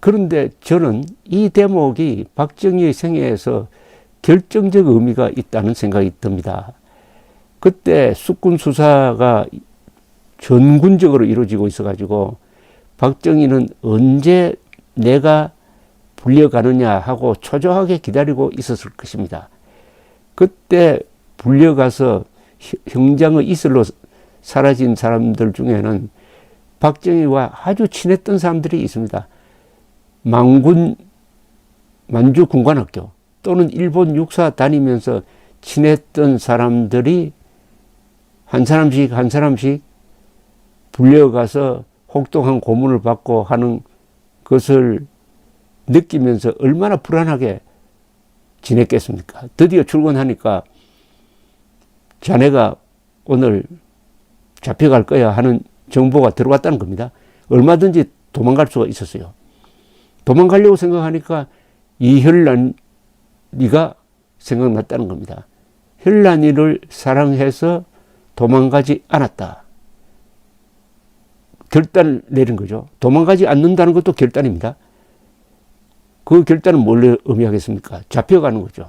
그런데 저는 이 대목이 박정희의 생애에서 결정적 의미가 있다는 생각이 듭니다. 그때 숙군 수사가 전군적으로 이루어지고 있어가지고 박정희는 언제 내가 불려가느냐 하고 초조하게 기다리고 있었을 것입니다. 그때 불려가서 형장의 이슬로 사라진 사람들 중에는 박정희와 아주 친했던 사람들이 있습니다. 만주 군관학교 또는 일본 육사 다니면서 친했던 사람들이 한 사람씩 불려가서 혹독한 고문을 받고 하는 것을 느끼면서 얼마나 불안하게 지냈겠습니까? 드디어 출근하니까 자네가 오늘 잡혀갈 거야 하는 정보가 들어왔다는 겁니다. 얼마든지 도망갈 수가 있었어요. 도망가려고 생각하니까 이혈란이가 생각났다는 겁니다. 혈란이를 사랑해서 도망가지 않았다. 결단을 내린 거죠. 도망가지 않는다는 것도 결단입니다. 그 결단은 뭘 의미하겠습니까? 잡혀가는 거죠.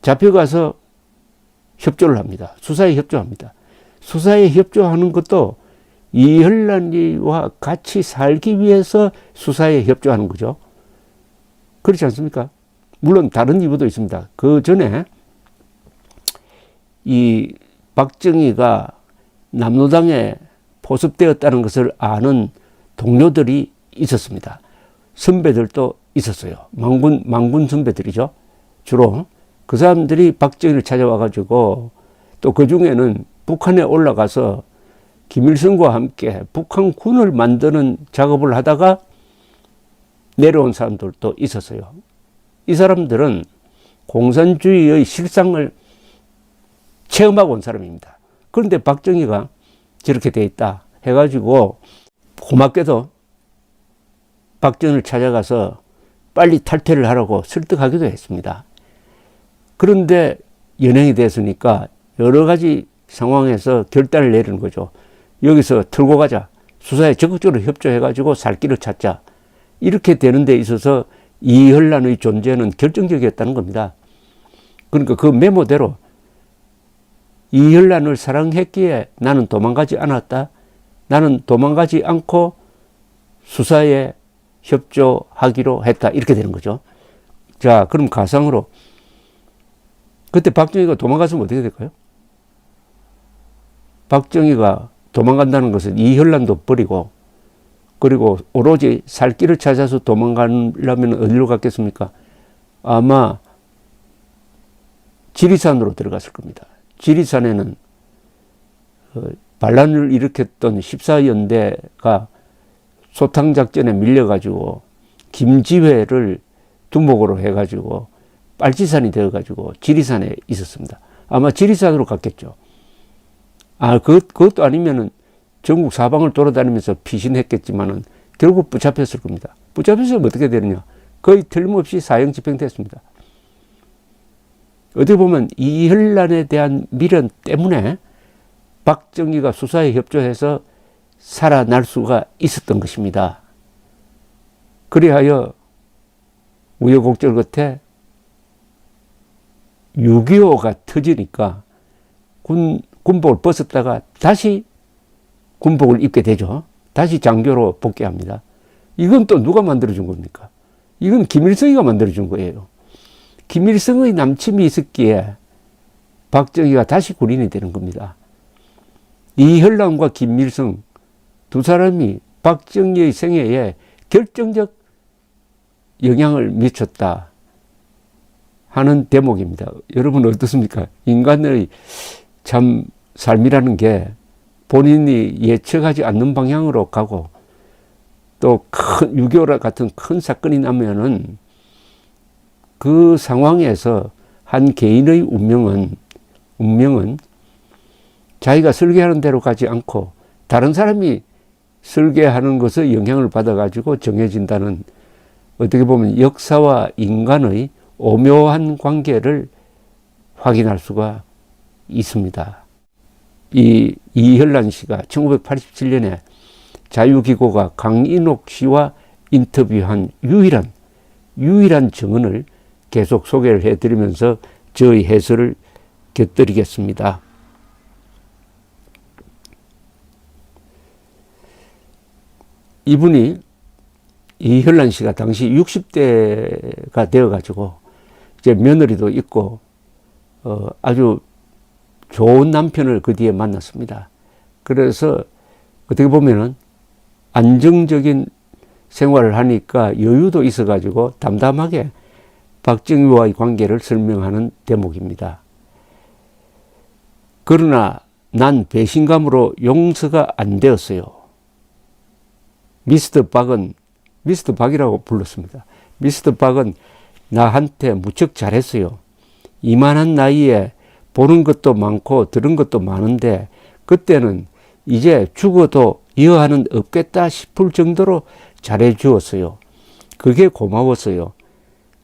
잡혀가서 협조를 합니다. 수사에 협조합니다. 수사에 협조하는 것도 이혈란이와 같이 살기 위해서 수사에 협조하는 거죠. 그렇지 않습니까? 물론 다른 이유도 있습니다. 그 전에 이 박정희가 남로당에 포섭되었다는 것을 아는 동료들이 있었습니다. 선배들도 있었어요. 망군 선배들이죠. 주로 그 사람들이 박정희를 찾아와가지고 또 그 중에는 북한에 올라가서 김일성과 함께 북한군을 만드는 작업을 하다가 내려온 사람들도 있었어요. 이 사람들은 공산주의의 실상을 체험하고 온 사람입니다. 그런데 박정희가 저렇게 돼 있다 해가지고 고맙게도 박정희를 찾아가서 빨리 탈퇴를 하라고 설득하기도 했습니다. 그런데 연행이 됐으니까 여러 가지 상황에서 결단을 내리는 거죠. 여기서 틀고 가자. 수사에 적극적으로 협조해가지고 살 길을 찾자. 이렇게 되는 데 있어서 이혈란의 존재는 결정적이었다는 겁니다. 그러니까 그 메모대로 이혈란을 사랑했기에 나는 도망가지 않았다. 나는 도망가지 않고 수사에 협조하기로 했다. 이렇게 되는 거죠. 자, 그럼 가상으로 그때 박정희가 도망갔으면 어떻게 될까요? 박정희가 도망간다는 것은 이혈란도 버리고 그리고 오로지 살 길을 찾아서 도망가려면 어디로 갔겠습니까? 아마 지리산으로 들어갔을 겁니다. 지리산에는 반란을 일으켰던 14연대가 소탕작전에 밀려가지고 김지회를 두목으로 해가지고 빨치산이 되어가지고 지리산에 있었습니다. 아마 지리산으로 갔겠죠. 그것도 아니면은 전국 사방을 돌아다니면서 피신했겠지만은 결국 붙잡혔을 겁니다. 붙잡혔으면 어떻게 되느냐? 거의 틀림없이 사형 집행됐습니다. 어떻게 보면 이혈란에 대한 미련 때문에 박정희가 수사에 협조해서 살아날 수가 있었던 것입니다. 그리하여 우여곡절 끝에 6.25가 터지니까 군복을 벗었다가 다시 군복을 입게 되죠. 다시 장교로 복귀합니다. 이건 또 누가 만들어준 겁니까? 이건 김일성이가 만들어준 거예요. 김일성의 남침이 있었기에 박정희가 다시 군인이 되는 겁니다. 이혈란과 김일성 두 사람이 박정희의 생애에 결정적 영향을 미쳤다. 하는 대목입니다. 여러분 어떻습니까? 인간의 참 삶이라는 게 본인이 예측하지 않는 방향으로 가고 또 큰 6.25 같은 큰 사건이 나면은 그 상황에서 한 개인의 운명은 자기가 설계하는 대로 가지 않고 다른 사람이 설계하는 것에 영향을 받아가지고 정해진다는, 어떻게 보면 역사와 인간의 오묘한 관계를 확인할 수가 있습니다. 이 이혈란 씨가 1987년에 자유기고가 강인옥 씨와 인터뷰한 유일한 증언을 계속 소개를 해드리면서 저의 해설을 곁들이겠습니다. 이분이, 이혈란 씨가 당시 60대가 되어가지고 이제 며느리도 있고 아주 좋은 남편을 그 뒤에 만났습니다. 그래서 어떻게 보면은 안정적인 생활을 하니까 여유도 있어가지고 담담하게 박정희와의 관계를 설명하는 대목입니다. 그러나 난 배신감으로 용서가 안 되었어요. 미스터 박이라고 불렀습니다. 미스터 박은 나한테 무척 잘했어요. 이만한 나이에 보는 것도 많고 들은 것도 많은데 그때는 이제 죽어도 이어하는 없겠다 싶을 정도로 잘해 주었어요. 그게 고마웠어요.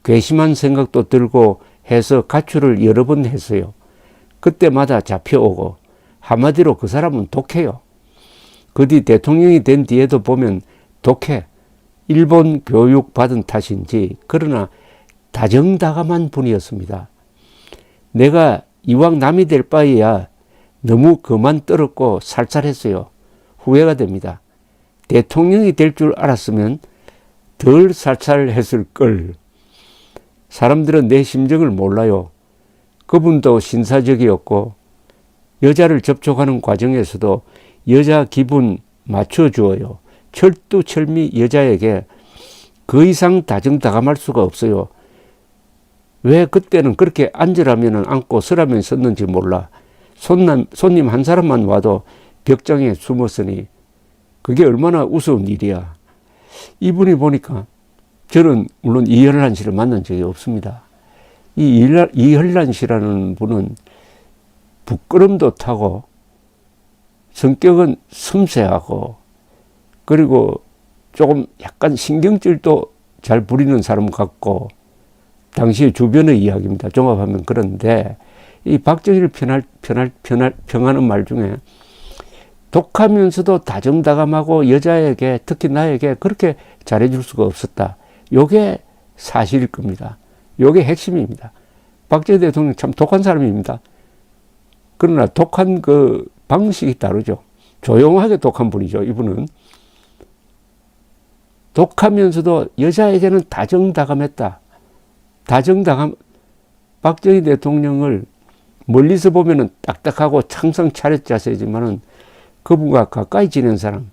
괘씸한 생각도 들고 해서 가출을 여러 번 했어요. 그때마다 잡혀오고, 한마디로 그 사람은 독해요. 그 뒤 대통령이 된 뒤에도 보면 독해. 일본 교육 받은 탓인지 그러나 다정다감한 분이었습니다. 내가 이왕 남이 될 바에야 너무 그만 떨었고 살살했어요. 후회가 됩니다. 대통령이 될 줄 알았으면 덜 살살했을 걸. 사람들은 내 심정을 몰라요. 그분도 신사적이었고 여자를 접촉하는 과정에서도 여자 기분 맞춰주어요. 철두철미 여자에게 그 이상 다정다감할 수가 없어요. 왜 그때는 그렇게 앉으라면 앉고 서라면 섰는지 몰라. 손님 한 사람만 와도 벽장에 숨었으니 그게 얼마나 우스운 일이야. 이분이 보니까 저는 물론 이혈란 씨를 만난 적이 없습니다. 이 이혈란 씨라는 분은 부끄럼도 타고 성격은 섬세하고 그리고 조금 약간 신경질도 잘 부리는 사람 같고, 당시의 주변의 이야기입니다. 종합하면. 그런데 이 박정희를 평하는 말 중에 독하면서도 다정다감하고 여자에게, 특히 나에게 그렇게 잘해줄 수가 없었다. 요게 사실일 겁니다. 요게 핵심입니다. 박정희 대통령 참 독한 사람입니다. 그러나 독한 그 방식이 다르죠. 조용하게 독한 분이죠. 이분은 독하면서도 여자에게는 다정다감했다. 박정희 대통령을 멀리서 보면은 딱딱하고 창성 차렷 자세지만은 그분과 가까이 지낸 사람,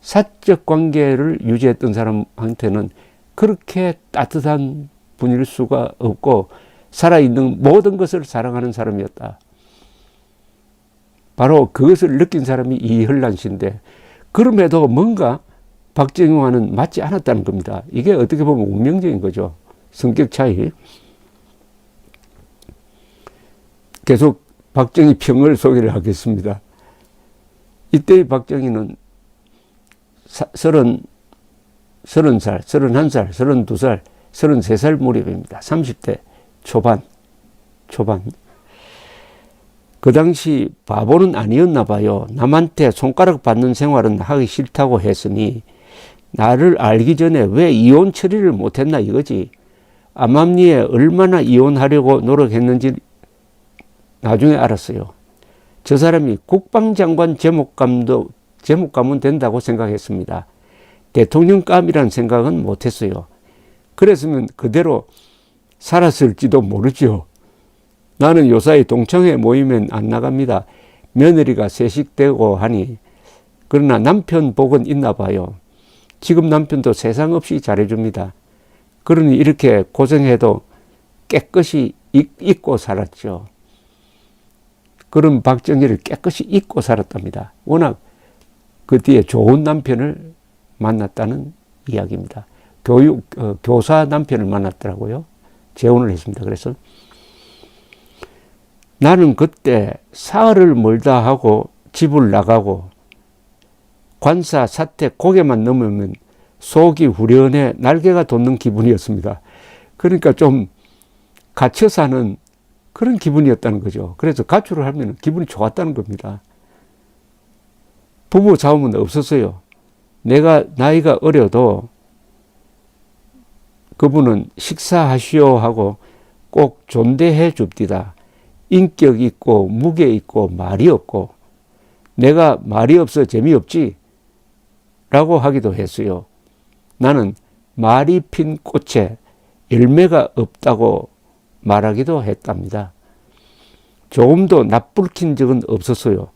사적 관계를 유지했던 사람한테는 그렇게 따뜻한 분일 수가 없고 살아있는 모든 것을 사랑하는 사람이었다. 바로 그것을 느낀 사람이 이혈란 씨인데, 그럼에도 뭔가 박정희와는 맞지 않았다는 겁니다. 이게 어떻게 보면 운명적인 거죠. 성격 차이. 계속 박정희 평을 소개를 하겠습니다. 이때의 박정희는 30살, 31살, 32살, 33살 무렵입니다. 30대 초반. 그 당시 바보는 아니었나 봐요. 남한테 손가락 받는 생활은 하기 싫다고 했으니 나를 알기 전에 왜 이혼 처리를 못했나 이거지. 암암리에 얼마나 이혼하려고 노력했는지 나중에 알았어요. 저 사람이 국방장관 제목감은 된다고 생각했습니다. 대통령감이란 생각은 못했어요. 그랬으면 그대로 살았을지도 모르죠. 나는 요사이 동창회 모이면 안 나갑니다. 며느리가 세식되고 하니. 그러나 남편 복은 있나 봐요. 지금 남편도 세상 없이 잘해줍니다. 그러니 이렇게 고생해도 깨끗이 잊고 살았죠. 그런 박정희를 깨끗이 잊고 살았답니다. 워낙 그 뒤에 좋은 남편을 만났다는 이야기입니다. 교사 남편을 만났더라고요. 재혼을 했습니다. 그래서 나는 그때 사흘을 멀다 하고 집을 나가고 관사 사태 고개만 넘으면 속이 후련해 날개가 돋는 기분이었습니다. 그러니까 좀 갇혀 사는 그런 기분이었다는 거죠. 그래서 가출을 하면 기분이 좋았다는 겁니다. 부부 싸움은 없었어요. 내가 나이가 어려도 그분은 식사하시오 하고 꼭 존대해 줍디다. 인격 있고 무게 있고 말이 없고 내가 말이 없어 재미없지 라고 하기도 했어요. 나는 말이 핀 꽃에 열매가 없다고 말하기도 했답니다. 조금도 나불킨 적은 없었어요.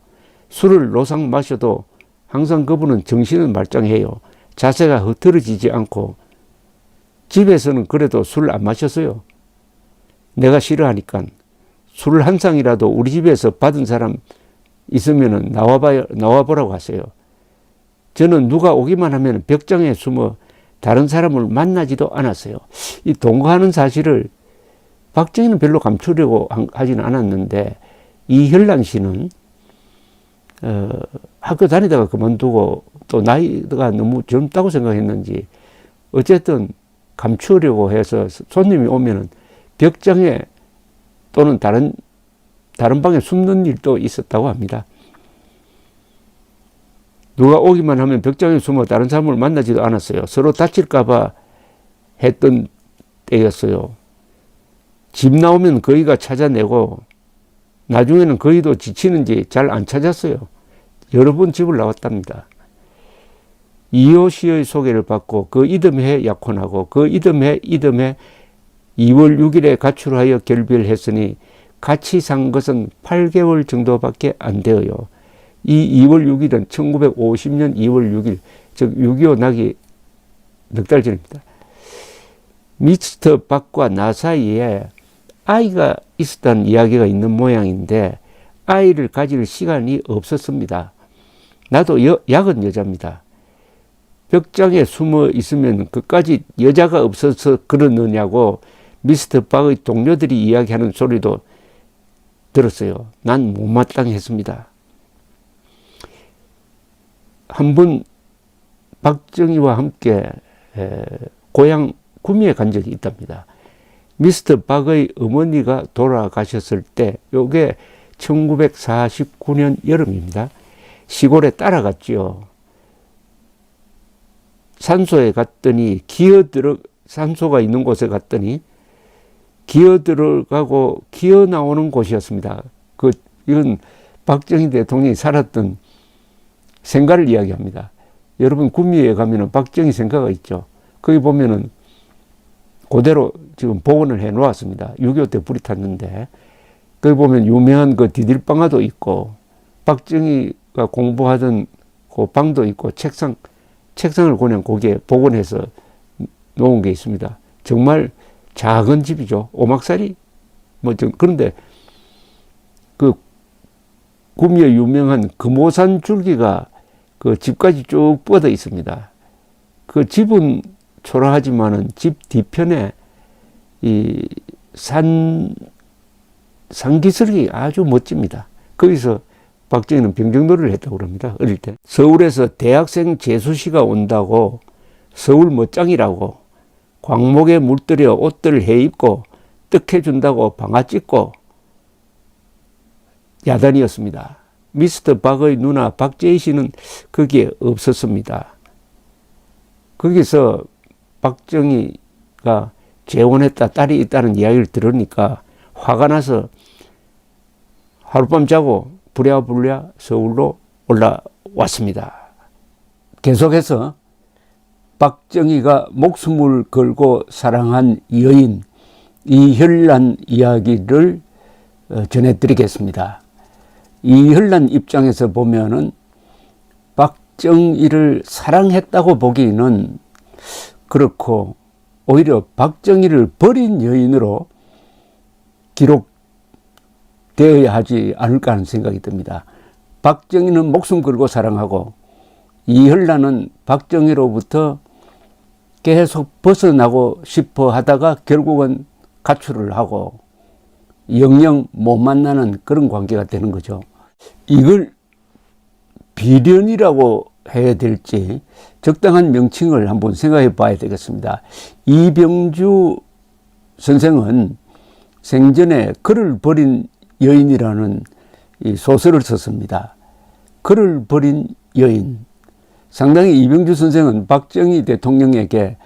술을 노상 마셔도 항상 그분은 정신은 말짱해요. 자세가 흐트러지지 않고 집에서는 그래도 술을 안 마셨어요. 내가 싫어하니까 술 한 상이라도 우리 집에서 받은 사람 있으면 나와보라고 하세요. 저는 누가 오기만 하면 벽장에 숨어 다른 사람을 만나지도 않았어요. 이 동거하는 사실을 박정희는 별로 감추려고 하지는 않았는데 이현란 씨는 학교 다니다가 그만두고 또 나이가 너무 젊다고 생각했는지 어쨌든 감추려고 해서 손님이 오면은 벽장에 또는 다른 방에 숨는 일도 있었다고 합니다. 누가 오기만 하면 벽장에 숨어 다른 사람을 만나지도 않았어요. 서로 다칠까봐 했던 때였어요. 집 나오면 거의가 찾아내고 나중에는 거의도 지치는지 잘 안 찾았어요. 여러 번 집을 나왔답니다. 이호 씨의 소개를 받고 그 이듬해 약혼하고 그 이듬해 2월 6일에 가출하여 결별했으니 같이 산 것은 8개월 정도밖에 안 되어요. 이 2월 6일은 1950년 2월 6일, 즉 6.25 나기 넉 달 전입니다. 미스터 박과 나 사이에 아이가 있었다는 이야기가 있는 모양인데 아이를 가질 시간이 없었습니다. 나도 야근 여자입니다. 벽장에 숨어 있으면 그까지 여자가 없어서 그러느냐고 미스터 박의 동료들이 이야기하는 소리도 들었어요. 난 못마땅했습니다. 한번 박정희와 함께 고향 구미에 간 적이 있답니다. 미스터 박의 어머니가 돌아가셨을 때 이게 1949년 여름입니다. 시골에 따라갔죠. 산소에 갔더니 산소가 있는 곳에 갔더니 기어 들어가고 기어 나오는 곳이었습니다. 이건 박정희 대통령이 살았던 생가를 이야기합니다. 여러분 구미에 가면은 박정희 생가가 있죠. 거기 보면은 그대로 지금 복원을 해 놓았습니다. 6.25 때 불이 탔는데 거기 보면 유명한 그 디딜방아도 있고 박정희가 공부하던 그 방도 있고 책상을 그냥 거기에 복원해서 놓은 게 있습니다. 정말 작은 집이죠. 오막살이 그런데 그 구미에 유명한 금오산 줄기가 그 집까지 쭉 뻗어 있습니다. 그 집은 초라하지만은 집 뒤편에 이 산기슭이 아주 멋집니다. 거기서 박정희는 병정놀이를 했다고 합니다. 어릴 때. 서울에서 대학생 재수씨가 온다고 서울 멋장이라고 광목에 물들여 옷들을 해 입고 떡해준다고 방아 찍고 야단이었습니다. 미스터 박의 누나 박재희 씨는 거기에 없었습니다. 거기서 박정희가 재혼했다, 딸이 있다는 이야기를 들으니까 화가 나서 하룻밤 자고 부랴부랴 서울로 올라왔습니다. 계속해서 박정희가 목숨을 걸고 사랑한 여인 이현란 이야기를 전해드리겠습니다. 이현란 입장에서 보면은 박정희를 사랑했다고 보기는 그렇고 오히려 박정희를 버린 여인으로 기록되어야 하지 않을까 하는 생각이 듭니다. 박정희는 목숨 걸고 사랑하고 이혈란은 박정희로부터 계속 벗어나고 싶어 하다가 결국은 가출을 하고 영영 못 만나는 그런 관계가 되는 거죠. 이걸 비련이라고 해야 될지 적당한 명칭을 한번 생각해 봐야 되겠습니다. 이병주 선생은 생전에 그를 버린 여인이라는 이 소설을 썼습니다. 그를 버린 여인. 상당히 이병주 선생은 박정희 대통령에게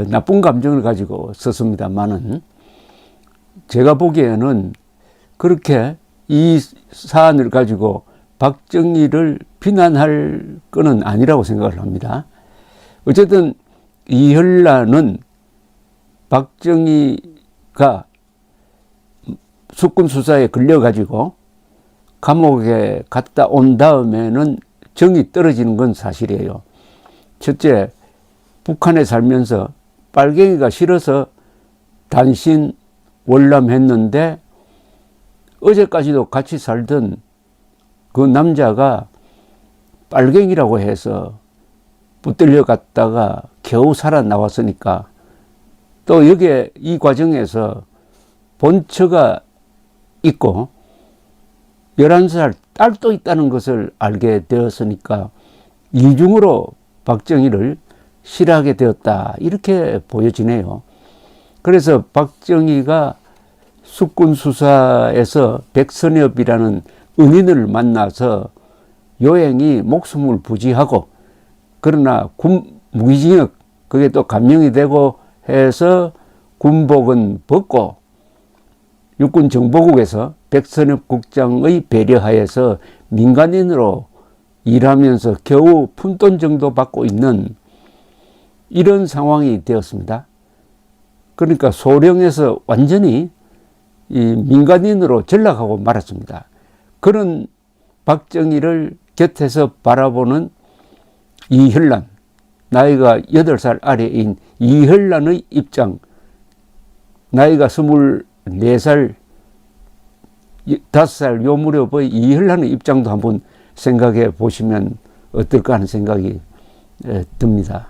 나쁜 감정을 가지고 썼습니다만은 제가 보기에는 그렇게 이 사안을 가지고 박정희를 비난할 것은 아니라고 생각을 합니다. 어쨌든 이혈란은 박정희가 수군 수사에 걸려가지고 감옥에 갔다 온 다음에는 정이 떨어지는 건 사실이에요. 첫째, 북한에 살면서 빨갱이가 싫어서 단신 월남했는데 어제까지도 같이 살던 그 남자가 빨갱이라고 해서 붙들려 갔다가 겨우 살아나왔으니까 또 여기에 이 과정에서 본처가 있고 11살 딸도 있다는 것을 알게 되었으니까 이중으로 박정희를 싫어하게 되었다 이렇게 보여지네요. 그래서 박정희가 숙군 수사에서 백선엽이라는 은인을 만나서 요행이 목숨을 부지하고 그러나 무기징역 그게 또 감형이 되고 해서 군복은 벗고 육군 정보국에서 백선엽 국장의 배려하에서 민간인으로 일하면서 겨우 푼돈 정도 받고 있는 이런 상황이 되었습니다. 그러니까 소령에서 완전히 이 민간인으로 전락하고 말았습니다. 그런 박정희를 곁에서 바라보는 이혈란, 나이가 8살 아래인 이혈란의 입장, 나이가 24살, 5살 요 무렵의 이혈란의 입장도 한번 생각해 보시면 어떨까 하는 생각이 듭니다.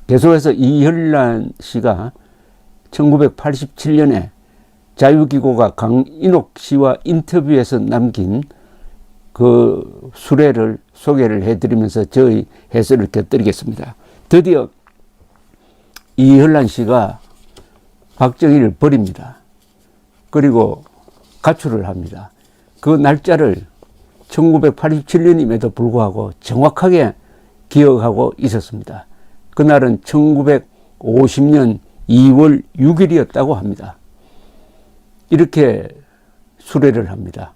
계속해서 이혈란 씨가 1987년에 자유기고가 강인옥 씨와 인터뷰에서 남긴 그 수레를 소개를 해드리면서 저희 해설을 곁들이겠습니다. 드디어 이혈란 씨가 박정희를 버립니다. 그리고 가출을 합니다. 그 날짜를 1987년임에도 불구하고 정확하게 기억하고 있었습니다. 그날은 1950년 2월 6일이었다고 합니다. 이렇게 수레를 합니다.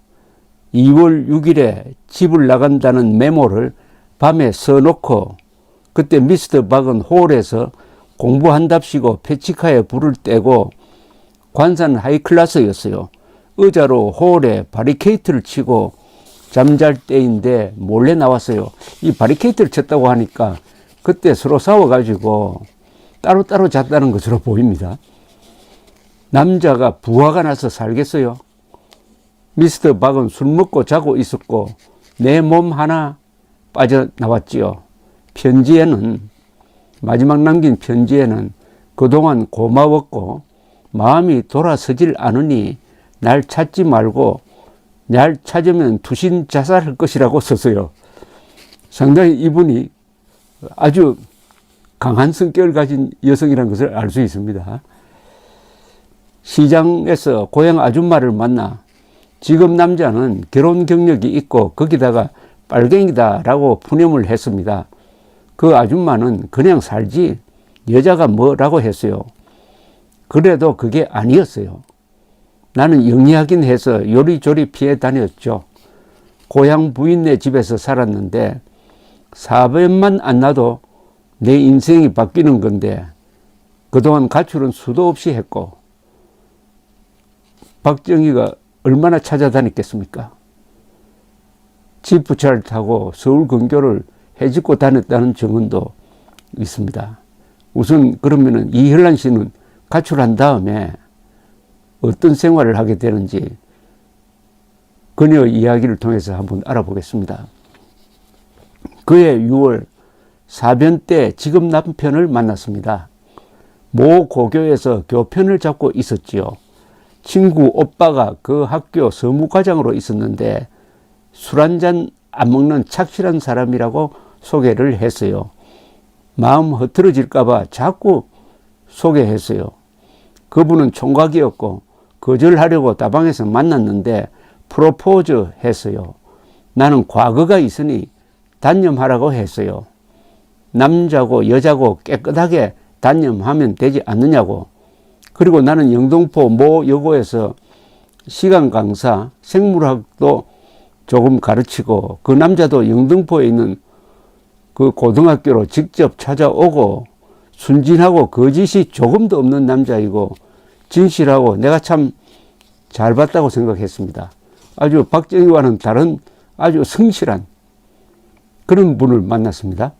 2월 6일에 집을 나간다는 메모를 밤에 써놓고 그때 미스터 박은 홀에서 공부한답시고 패치카에 불을 떼고 관산 하이클래스였어요. 의자로 홀에 바리케이트를 치고 잠잘 때인데 몰래 나왔어요. 이 바리케이트를 쳤다고 하니까 그때 서로 싸워가지고 따로따로 잤다는 것으로 보입니다. 남자가 부하가 나서 살겠어요. 미스터 박은 술 먹고 자고 있었고 내 몸 하나 빠져나왔지요. 편지에는 마지막 남긴 편지에는 그동안 고마웠고 마음이 돌아서질 않으니 날 찾지 말고 날 찾으면 투신 자살할 것이라고 썼어요. 상당히 이분이 아주 강한 성격을 가진 여성이라는 것을 알 수 있습니다. 시장에서 고향 아줌마를 만나 지금 남자는 결혼 경력이 있고 거기다가 빨갱이다라고 푸념을 했습니다. 그 아줌마는 그냥 살지 여자가 뭐라고 했어요. 그래도 그게 아니었어요. 나는 영리하긴 해서 요리조리 피해 다녔죠. 고향 부인네 집에서 살았는데 사변만 안 나도 내 인생이 바뀌는 건데 그동안 가출은 수도 없이 했고 박정희가 얼마나 찾아다녔겠습니까? 지프차를 타고 서울 근교를 헤집고 다녔다는 증언도 있습니다. 우선 그러면은 이혈란 씨는 가출한 다음에 어떤 생활을 하게 되는지 그녀의 이야기를 통해서 한번 알아보겠습니다. 그해 6월 사변 때 지금 남편을 만났습니다. 모 고교에서 교편을 잡고 있었지요. 친구 오빠가 그 학교 서무과장으로 있었는데 술 한잔 안 먹는 착실한 사람이라고 소개를 했어요. 마음 흐트러질까봐 자꾸 소개했어요. 그분은 총각이었고 거절하려고 다방에서 만났는데 프로포즈 했어요. 나는 과거가 있으니 단념하라고 했어요. 남자고 여자고 깨끗하게 단념하면 되지 않느냐고. 그리고 나는 영등포 모 여고에서 시간 강사, 생물학도 조금 가르치고 그 남자도 영등포에 있는 그 고등학교로 직접 찾아오고 순진하고 거짓이 조금도 없는 남자이고 진실하고 내가 참 잘 봤다고 생각했습니다. 아주 박정희와는 다른 아주 성실한 그런 분을 만났습니다.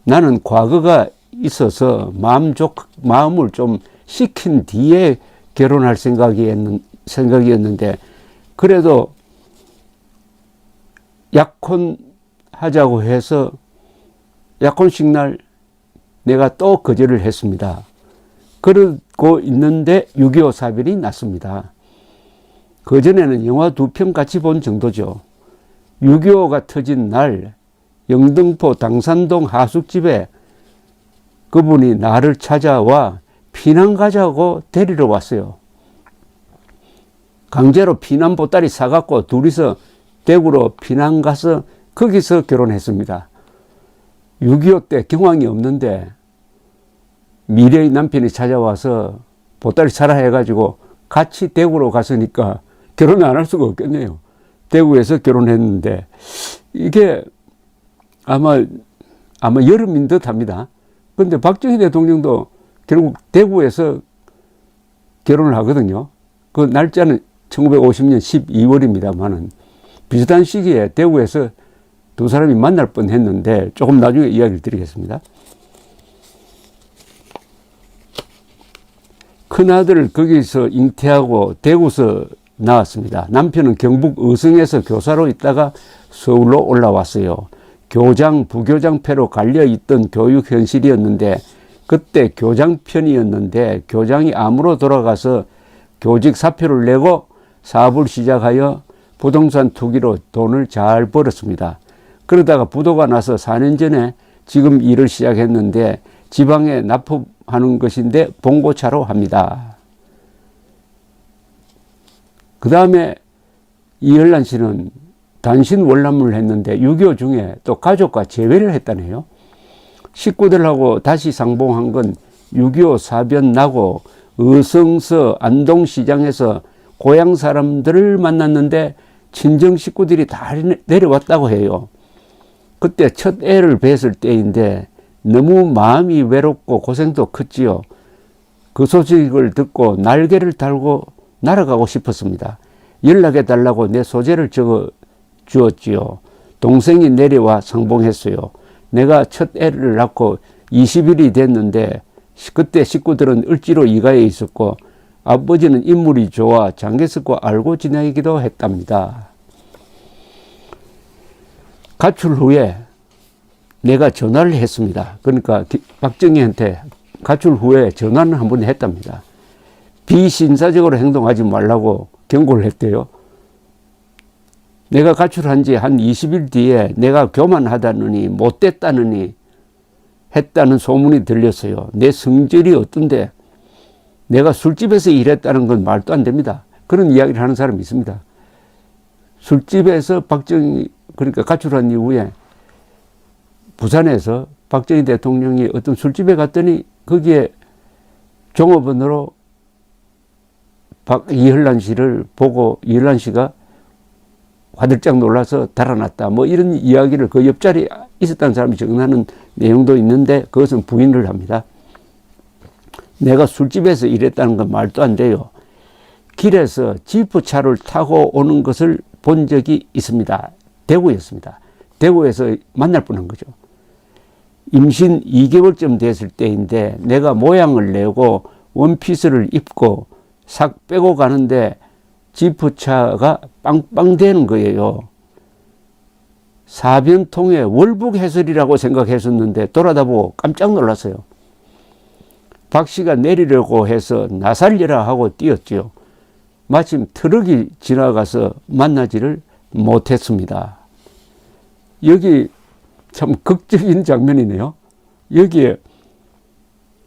나는 과거가 있어서 마음을 좀 식힌 뒤에 결혼할 생각이었는데 그래도 약혼하자고 해서 약혼식 날 내가 또 거절을 했습니다. 그러고 있는데 6.25 사변이 났습니다. 그전에는 영화 2편 같이 본 정도죠. 6.25가 터진 날 영등포 당산동 하숙집에 그분이 나를 찾아와 피난 가자고 데리러 왔어요. 강제로 피난 보따리 사갖고 둘이서 대구로 피난 가서 거기서 결혼했습니다. 6.25 때 경황이 없는데 미래의 남편이 찾아와서 보따리 사라 해가지고 같이 대구로 갔으니까 결혼 안 할 수가 없겠네요. 대구에서 결혼했는데 이게 아마 여름인 듯 합니다. 그런데 박정희 대통령도 결국 대구에서 결혼을 하거든요. 그 날짜는 1950년 12월입니다만은 비슷한 시기에 대구에서 두 사람이 만날 뻔 했는데 조금 나중에 이야기를 드리겠습니다. 큰아들을 거기서 잉태하고 대구서 나왔습니다. 남편은 경북 의성에서 교사로 있다가 서울로 올라왔어요. 교장, 부교장패로 갈려있던 교육 현실이었는데 그때 교장 편이었는데 교장이 암으로 돌아가서 교직 사표를 내고 사업을 시작하여 부동산 투기로 돈을 잘 벌었습니다. 그러다가 부도가 나서 4년 전에 지금 일을 시작했는데 지방에 납품하는 것인데 봉고차로 합니다. 그 다음에 이열란 씨는 단신 월남을 했는데 6.25 중에 또 가족과 재회를 했다네요. 식구들하고 다시 상봉한 건 6.25 사변 나고 의성서 안동시장에서 고향 사람들을 만났는데 친정 식구들이 다 내려왔다고 해요. 그때 첫 애를 뵀을 때인데 너무 마음이 외롭고 고생도 컸지요. 그 소식을 듣고 날개를 달고 날아가고 싶었습니다. 연락해 달라고 내 소재를 적어 주었지요. 동생이 내려와 상봉했어요. 내가 첫 애를 낳고 20일이 됐는데 그때 식구들은 을지로 이가에 있었고 아버지는 인물이 좋아 장개석과 알고 지내기도 했답니다. 가출 후에 내가 전화를 했습니다. 그러니까 박정희한테 가출 후에 전화를 한번 했답니다. 비신사적으로 행동하지 말라고 경고를 했대요. 내가 가출한 지 한 20일 뒤에 내가 교만하다느니 못됐다느니 했다는 소문이 들렸어요. 내 성질이 어떤데 내가 술집에서 일했다는 건 말도 안 됩니다. 그런 이야기를 하는 사람이 있습니다. 술집에서 박정희 그러니까 가출한 이후에 부산에서 박정희 대통령이 어떤 술집에 갔더니 거기에 종업원으로 이열란 씨를 보고 이열란 씨가 화들짝 놀라서 달아났다. 뭐 이런 이야기를 그 옆자리에 있었다는 사람이 증언하는 내용도 있는데 그것은 부인을 합니다. 내가 술집에서 일했다는 건 말도 안 돼요. 길에서 지프차를 타고 오는 것을 본 적이 있습니다. 대구였습니다. 대구에서 만날 뻔한 거죠. 임신 2개월쯤 됐을 때인데 내가 모양을 내고 원피스를 입고 싹 빼고 가는데 지프차가 빵빵 되는 거예요. 사변통의 월북 해설이라고 생각했었는데 돌아다 보고 깜짝 놀랐어요. 박 씨가 내리려고 해서 나살려라 하고 뛰었죠. 마침 트럭이 지나가서 만나지를 못했습니다. 여기 참 극적인 장면이네요. 여기에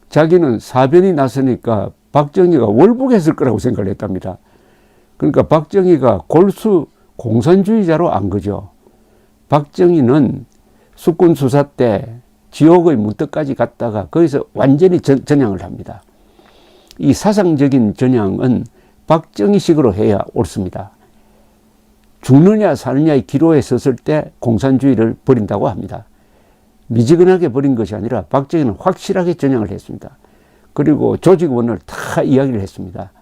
자기는 사변이 났으니까 박정희가 월북했을 거라고 생각을 했답니다. 그러니까 박정희가 골수 공산주의자로 안 거죠. 박정희는 숙군 수사 때 지옥의 문턱까지 갔다가 거기서 완전히 전향을 합니다. 이 사상적인 전향은 박정희식으로 해야 옳습니다. 죽느냐 사느냐의 기로에 섰을 때 공산주의를 버린다고 합니다. 미지근하게 버린 것이 아니라 박정희는 확실하게 전향을 했습니다. 그리고 조직원을 다 이야기를 했습니다.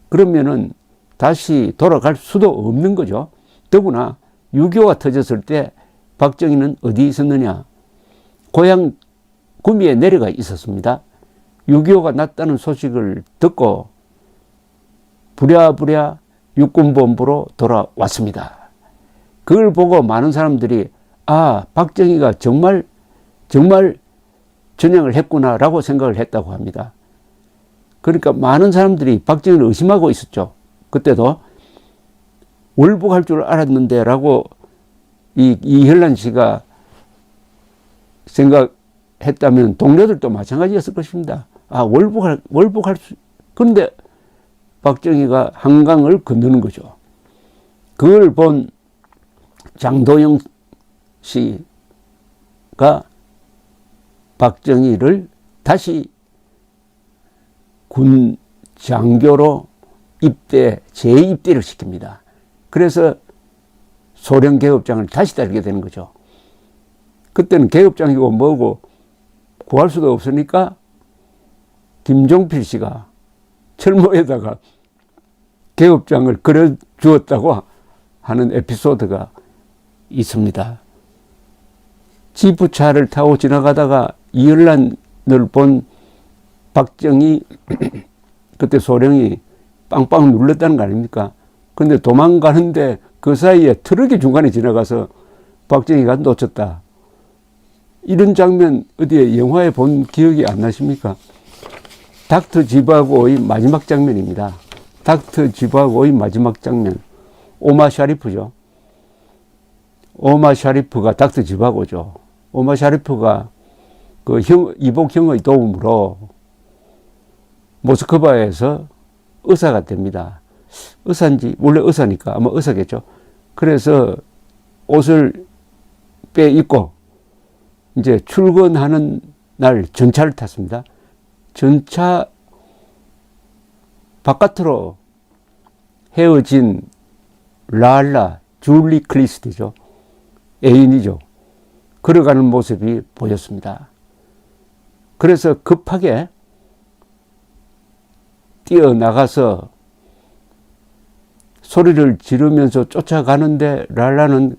그러면은 다시 돌아갈 수도 없는 거죠. 더구나 6.25가 터졌을 때 박정희는 어디 있었느냐? 고향 구미에 내려가 있었습니다. 6.25가 났다는 소식을 듣고 부랴부랴 육군본부로 돌아왔습니다. 그걸 보고 많은 사람들이 박정희가 정말 전향을 했구나라고 생각을 했다고 합니다. 그러니까 많은 사람들이 박정희를 의심하고 있었죠. 그때도 월북할 줄 알았는데 라고 이현란 씨가 생각했다면 동료들도 마찬가지였을 것입니다. 월북할 수, 그런데 박정희가 한강을 건너는 거죠. 그걸 본 장도영 씨가 박정희를 다시 군 장교로 재입대를 시킵니다. 그래서 소련 계급장을 다시 달게 되는 거죠. 그때는 계급장이고 뭐고 구할 수도 없으니까 김종필 씨가 철모에다가 계급장을 그려주었다고 하는 에피소드가 있습니다. 지프차를 타고 지나가다가 이열란을 본 박정희 그때 소령이 빵빵 눌렀다는 거 아닙니까? 근데 도망가는데 그 사이에 트럭이 중간에 지나가서 박정희가 놓쳤다. 이런 장면 어디에 영화에 본 기억이 안 나십니까? 닥터 지바고의 마지막 장면입니다. 닥터 지바고의 마지막 장면. 오마 샤리프죠. 오마 샤리프가 닥터 지바고죠. 오마 샤리프가 그 이복 형의 도움으로 모스크바에서 의사가 됩니다. 의사인지, 원래 의사니까 아마 의사겠죠. 그래서 옷을 빼입고 이제 출근하는 날 전차를 탔습니다. 전차 바깥으로 헤어진 랄라, 줄리 클리스티죠. 애인이죠. 걸어가는 모습이 보였습니다. 그래서 급하게 뛰어나가서 소리를 지르면서 쫓아가는데 라라는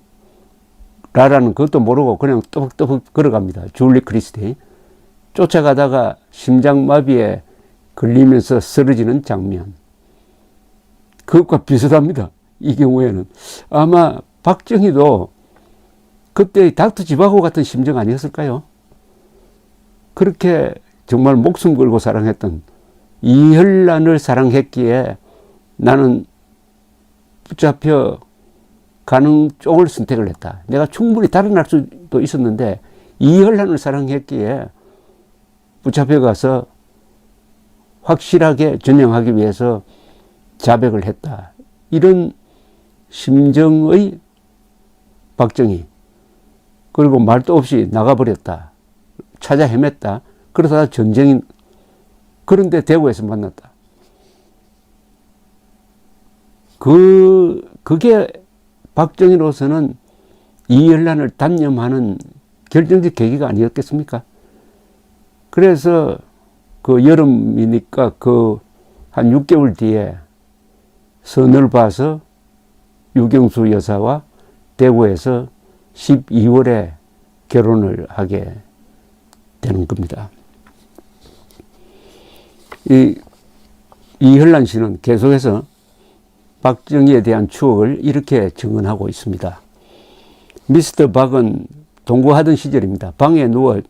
그것도 모르고 그냥 떠벅떠벅 걸어갑니다. 줄리 크리스티. 쫓아가다가 심장마비에 걸리면서 쓰러지는 장면. 그것과 비슷합니다. 이 경우에는. 아마 박정희도 그때 닥터 지바고 같은 심정 아니었을까요? 그렇게 정말 목숨 걸고 사랑했던 이현란을 사랑했기에 나는 붙잡혀 가는 쪽을 선택을 했다. 내가 충분히 다른 날 수도 있었는데 이현란을 사랑했기에 붙잡혀 가서 확실하게 전향하기 위해서 자백을 했다. 이런 심정의 박정희. 그리고 말도 없이 나가버렸다. 찾아 헤맸다. 그러다가 전쟁이 그런데 대구에서 만났다. 그게 박정희로서는 이현란을 단념하는 결정적 계기가 아니었겠습니까? 그래서 그 여름이니까 그 한 6개월 뒤에 선을 봐서 유경수 여사와 대구에서 12월에 결혼을 하게 되는 겁니다. 이 이현란 씨는 계속해서 박정희에 대한 추억을 이렇게 증언하고 있습니다. 미스터 박은 동거하던 시절입니다. 방에 누워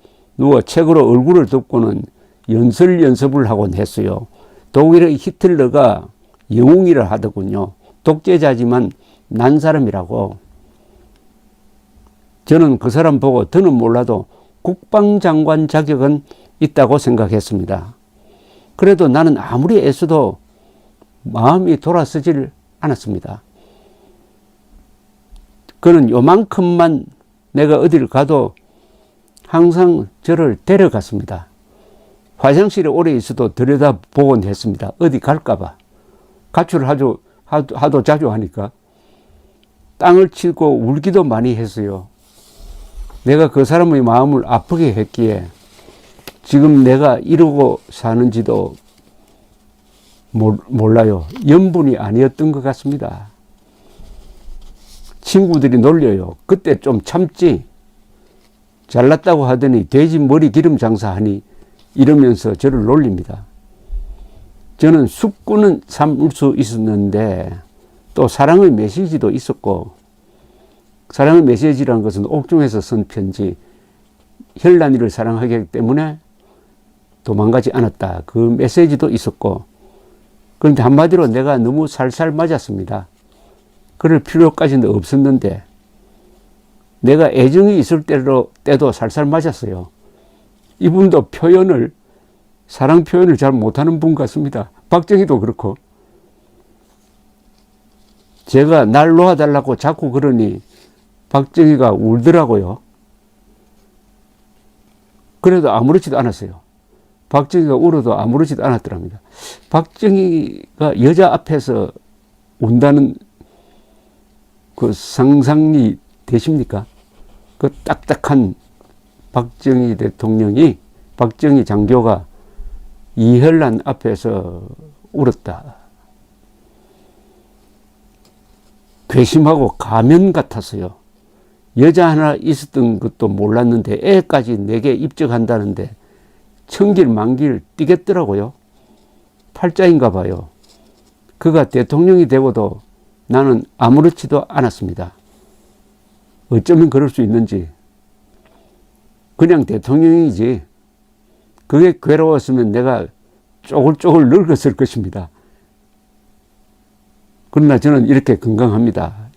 책으로 얼굴을 덮고는 연습을 하곤 했어요. 독일의 히틀러가 영웅이라 하더군요. 독재자지만 난 사람이라고. 저는 그 사람 보고 더는 몰라도 국방장관 자격은 있다고 생각했습니다. 그래도 나는 아무리 애써도 마음이 돌아서질 않았습니다. 그는 요만큼만 내가 어디를 가도 항상 저를 데려갔습니다. 화장실에 오래 있어도 들여다보곤 했습니다. 어디 갈까봐. 가출을 하도 자주 하니까. 땅을 치고 울기도 많이 했어요. 내가 그 사람의 마음을 아프게 했기에 지금 내가 이러고 사는지도 몰라요. 연분이 아니었던 것 같습니다. 친구들이 놀려요. 그때 좀 참지. 잘났다고 하더니 돼지 머리 기름 장사하니 이러면서 저를 놀립니다. 저는 숙구는 삼을 수 있었는데 또 사랑의 메시지도 있었고, 사랑의 메시지라는 것은 옥중에서 쓴 편지, 혈란이를 사랑하기 때문에 도망가지 않았다. 그 메시지도 있었고, 그런데 한마디로 내가 너무 살살 맞았습니다. 그럴 필요까지는 없었는데 내가 애정이 있을 때도 살살 맞았어요. 이분도 사랑 표현을 잘 못하는 분 같습니다. 박정희도 그렇고. 제가 날 놓아달라고 자꾸 그러니 박정희가 울더라고요. 그래도 아무렇지도 않았어요. 박정희가 울어도 아무렇지도 않았더랍니다. 박정희가 여자 앞에서 운다는 그 상상이 되십니까? 그 딱딱한 박정희 대통령이, 박정희 장교가 이현란 앞에서 울었다. 괘씸하고 가면 같았어요. 여자 하나 있었던 것도 몰랐는데 애까지 내게 입적한다는데 천길만길 뛰겠더라고요. 팔자인가 봐요. 그가 대통령이 되고도 나는 아무렇지도 않았습니다. 어쩌면 그럴 수 있는지. 그냥 대통령이지. 그게 괴로웠으면 내가 쪼글쪼글 늙었을 것입니다. 그러나 저는 이렇게 건강합니다.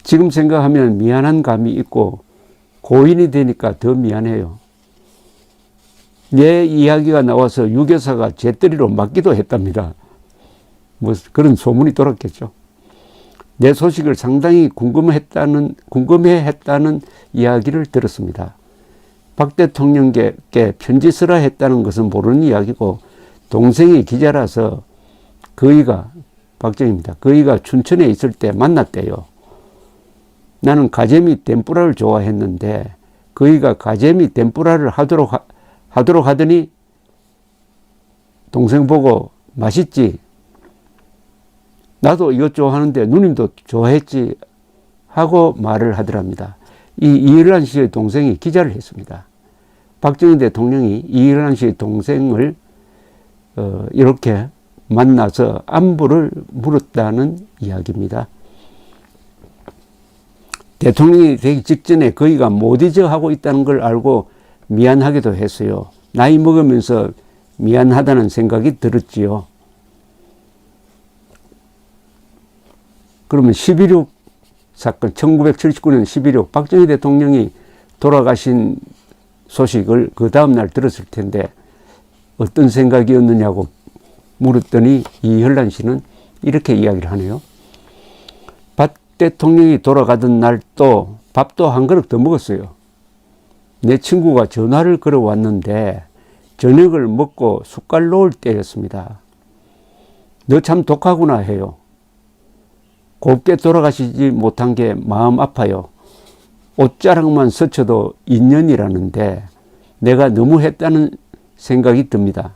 지금 생각하면 미안한 감이 있고 고인이 되니까 더 미안해요. 내 이야기가 나와서 유교사가 재떨이로 맞기도 했답니다. 뭐 그런 소문이 돌았겠죠. 내 소식을 상당히 궁금해했다는 이야기를 들었습니다. 박 대통령께 편지 쓰라 했다는 것은 모르는 이야기고, 동생이 기자라서 박정희입니다. 그이가 춘천에 있을 때 만났대요. 나는 가재미 덴뿌라를 좋아했는데 그이가 가재미 덴뿌라를 하도록 하더니 동생 보고 맛있지? 나도 이것 좋아하는데 누님도 좋아했지? 하고 말을 하더랍니다. 이 이현란 씨의 동생이 기자를 했습니다. 박정희 대통령이 이현란 씨의 동생을 이렇게 만나서 안부를 물었다는 이야기입니다. 대통령이 되기 직전에 그이가 못 잊어 하고 있다는 걸 알고 미안하기도 했어요. 나이 먹으면서 미안하다는 생각이 들었지요. 그러면 11.6 사건, 1979년 11.6 박정희 대통령이 돌아가신 소식을 그 다음날 들었을 텐데 어떤 생각이었느냐고 물었더니 이현란 씨는 이렇게 이야기를 하네요. 박 대통령이 돌아가던 날도 밥도 한 그릇 더 먹었어요. 내 친구가 전화를 걸어왔는데 저녁을 먹고 숟갈 놓을 때였습니다. 너 참 독하구나 해요. 곱게 돌아가시지 못한 게 마음 아파요. 옷자락만 스쳐도 인연이라는데 내가 너무 했다는 생각이 듭니다.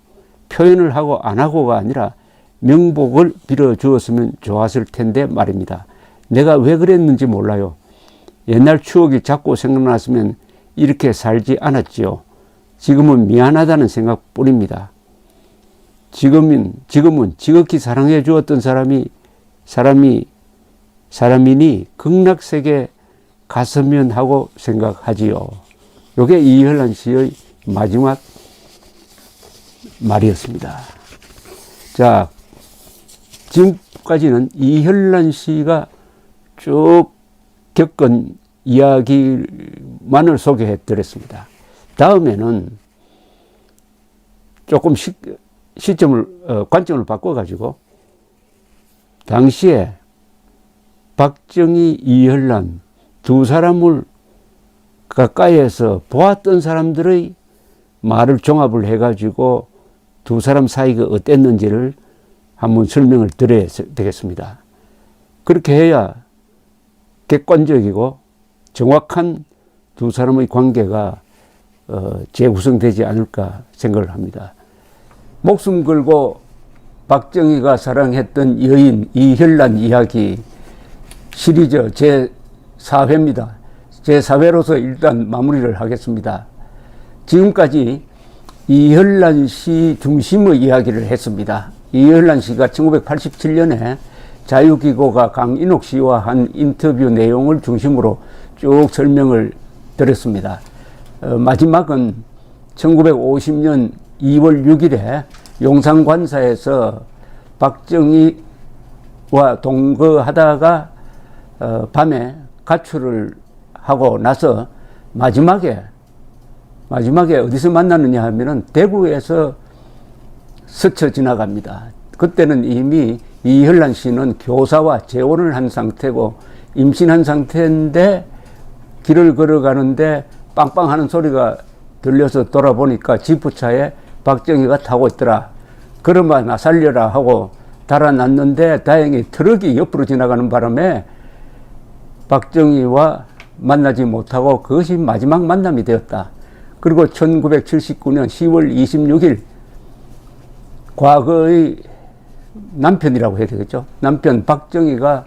표현을 하고 안 하고가 아니라 명복을 빌어주었으면 좋았을 텐데 말입니다. 내가 왜 그랬는지 몰라요. 옛날 추억이 자꾸 생각났으면 이렇게 살지 않았지요. 지금은 미안하다는 생각뿐입니다. 지금은 지극히 사랑해 주었던 사람이니 극락세계 갔으면 하고 생각하지요. 요게 이현란 씨의 마지막 말이었습니다. 자, 지금까지는 이현란 씨가 쭉 겪은 이야기만을 소개해 드렸습니다. 다음에는 조금 관점을 바꿔가지고 당시에 박정희, 이현란 두 사람을 가까이에서 보았던 사람들의 말을 종합을 해가지고 두 사람 사이가 어땠는지를 한번 설명을 드려야 되겠습니다. 그렇게 해야 객관적이고 정확한 두 사람의 관계가 재구성되지 않을까 생각을 합니다. 목숨 걸고 박정희가 사랑했던 여인 이현란 이야기 시리즈 제4회입니다. 제4회로서 일단 마무리를 하겠습니다. 지금까지 이현란 씨 중심의 이야기를 했습니다. 이현란 씨가 1987년에 자유기고가 강인옥 씨와 한 인터뷰 내용을 중심으로 쭉 설명을 드렸습니다. 마지막은 1950년 2월 6일에 용산관사에서 박정희와 동거하다가 밤에 가출을 하고 나서 마지막에 어디서 만났느냐 하면은 대구에서 스쳐 지나갑니다. 그때는 이미 이현란 씨는 교사와 재혼을 한 상태고 임신한 상태인데 길을 걸어가는데 빵빵 하는 소리가 들려서 돌아보니까 지프차에 박정희가 타고 있더라. 그러마 나 살려라 하고 달아났는데 다행히 트럭이 옆으로 지나가는 바람에 박정희와 만나지 못하고 그것이 마지막 만남이 되었다. 그리고 1979년 10월 26일 과거의 남편이라고 해야 되겠죠. 남편 박정희가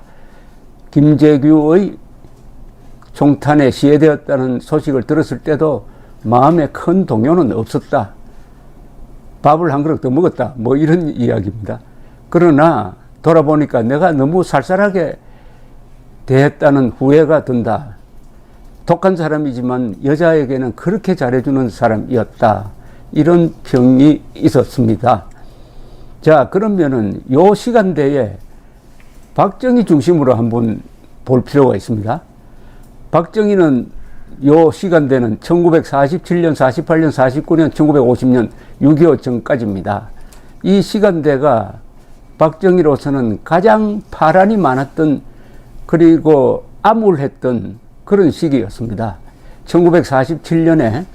김재규의 총탄에 시해되었다는 소식을 들었을 때도 마음에 큰 동요는 없었다. 밥을 한 그릇 더 먹었다. 뭐 이런 이야기입니다. 그러나 돌아보니까 내가 너무 쌀쌀하게 대했다는 후회가 든다. 독한 사람이지만 여자에게는 그렇게 잘해주는 사람이었다. 이런 평이 있었습니다. 자, 그러면은 요 시간대에 박정희 중심으로 한번 볼 필요가 있습니다. 박정희는 요 시간대는 1947년, 48년, 49년, 1950년 6.25 전까지입니다. 이 시간대가 박정희로서는 가장 파란이 많았던 그리고 암울했던 그런 시기였습니다. 1947년에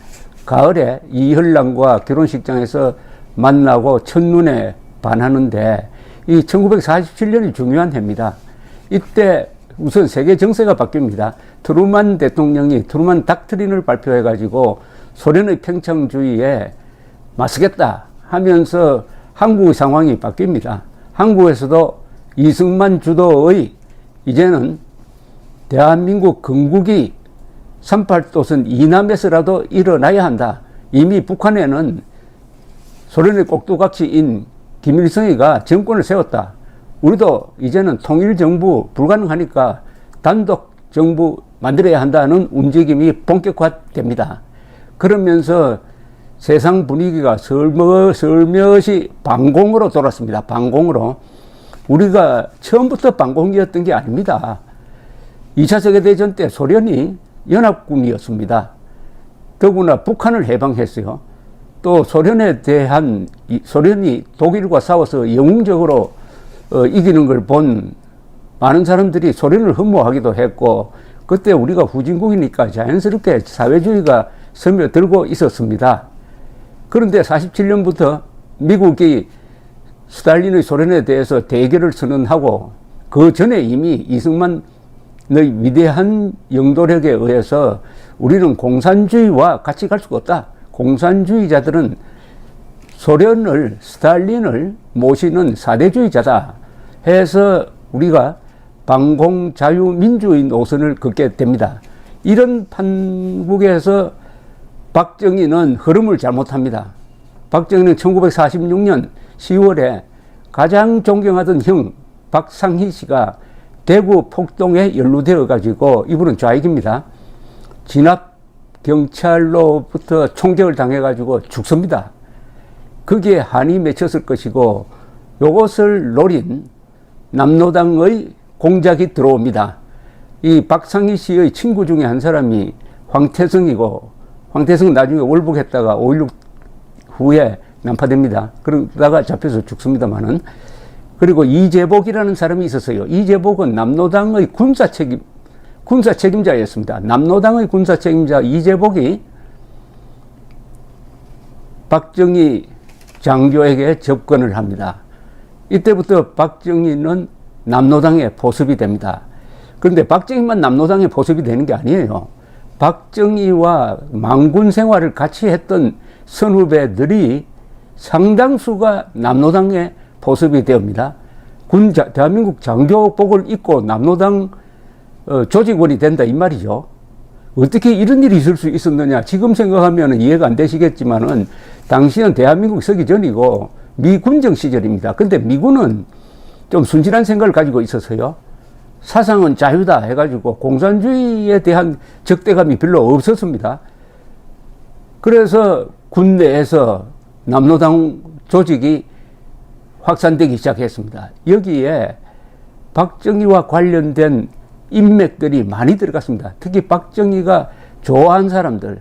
가을에 이현란과 결혼식장에서 만나고 첫눈에 반하는데 이 1947년이 중요한 해입니다. 이때 우선 세계 정세가 바뀝니다. 트루만 대통령이 트루만 닥트린을 발표해가지고 소련의 평창주의에 맞서겠다 하면서 한국의 상황이 바뀝니다. 한국에서도 이승만 주도의 이제는 대한민국 건국이 38도선 이남에서라도 일어나야 한다. 이미 북한에는 소련의 꼭두각시인 김일성이가 정권을 세웠다. 우리도 이제는 통일정부 불가능하니까 단독정부 만들어야 한다는 움직임이 본격화됩니다. 그러면서 세상 분위기가 슬며시 반공으로 돌았습니다. 반공으로. 우리가 처음부터 반공이었던 게 아닙니다. 2차 세계대전 때 소련이 연합군이었습니다. 더구나 북한을 해방했어요. 또 소련에 대한 소련이 독일과 싸워서 영웅적으로 이기는 걸 본 많은 사람들이 소련을 흠모하기도 했고 그때 우리가 후진국이니까 자연스럽게 사회주의가 스며들고 있었습니다. 그런데 47년부터 미국이 스탈린의 소련에 대해서 대결을 선언하고 그 전에 이미 이승만의 위대한 영도력에 의해서 우리는 공산주의와 같이 갈 수가 없다. 공산주의자들은 소련을 스탈린을 모시는 사대주의자다 해서 우리가 반공자유민주의 노선을 걷게 됩니다. 이런 판국에서 박정희는 흐름을 잘못합니다. 박정희는 1946년 10월에 가장 존경하던 형 박상희 씨가 대구 폭동에 연루되어 가지고, 이분은 좌익입니다. 진압 경찰로부터 총격을 당해 가지고 죽습니다. 거기에 한이 맺혔을 것이고, 요것을 노린 남로당의 공작이 들어옵니다. 이 박상희 씨의 친구 중에 한 사람이 황태성이고, 황태성은 나중에 월북했다가 5.16 후에 난파됩니다. 그러다가 잡혀서 죽습니다만은. 그리고 이재복이라는 사람이 있었어요. 이재복은 남로당의 군사 책임자였습니다. 남로당의 군사 책임자 이재복이 박정희 장교에게 접근을 합니다. 이때부터 박정희는 남로당의 보습이 됩니다. 그런데 박정희만 남로당의 보습이 되는 게 아니에요. 박정희와 망군 생활을 같이 했던 선후배들이 상당수가 남로당의 보습이 되옵니다. 대한민국 장교복을 입고 남로당 조직원이 된다 이 말이죠. 어떻게 이런 일이 있을 수 있었느냐. 지금 생각하면 이해가 안 되시겠지만은 당시는 대한민국 서기 전이고 미군정 시절입니다. 근데 미군은 좀 순진한 생각을 가지고 있었어요. 사상은 자유다 해가지고 공산주의에 대한 적대감이 별로 없었습니다. 그래서 군내에서 남로당 조직이 확산되기 시작했습니다. 여기에 박정희와 관련된 인맥들이 많이 들어갔습니다. 특히 박정희가 좋아하는 사람들이,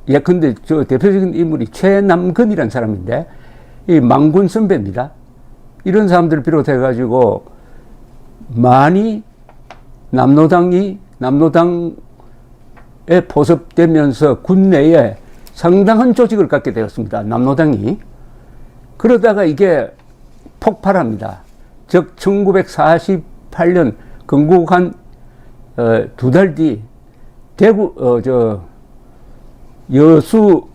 예컨대 저 대표적인 인물이 최남근이라는 사람인데, 이 망군 선배입니다. 이런 사람들을 비롯해 가지고 많이 남로당에 포섭되면서 군내에 상당한 조직을 갖게 되었습니다. 남로당이. 그러다가 이게 폭발합니다. 즉 1948년 건국한 2달 뒤 대구 여수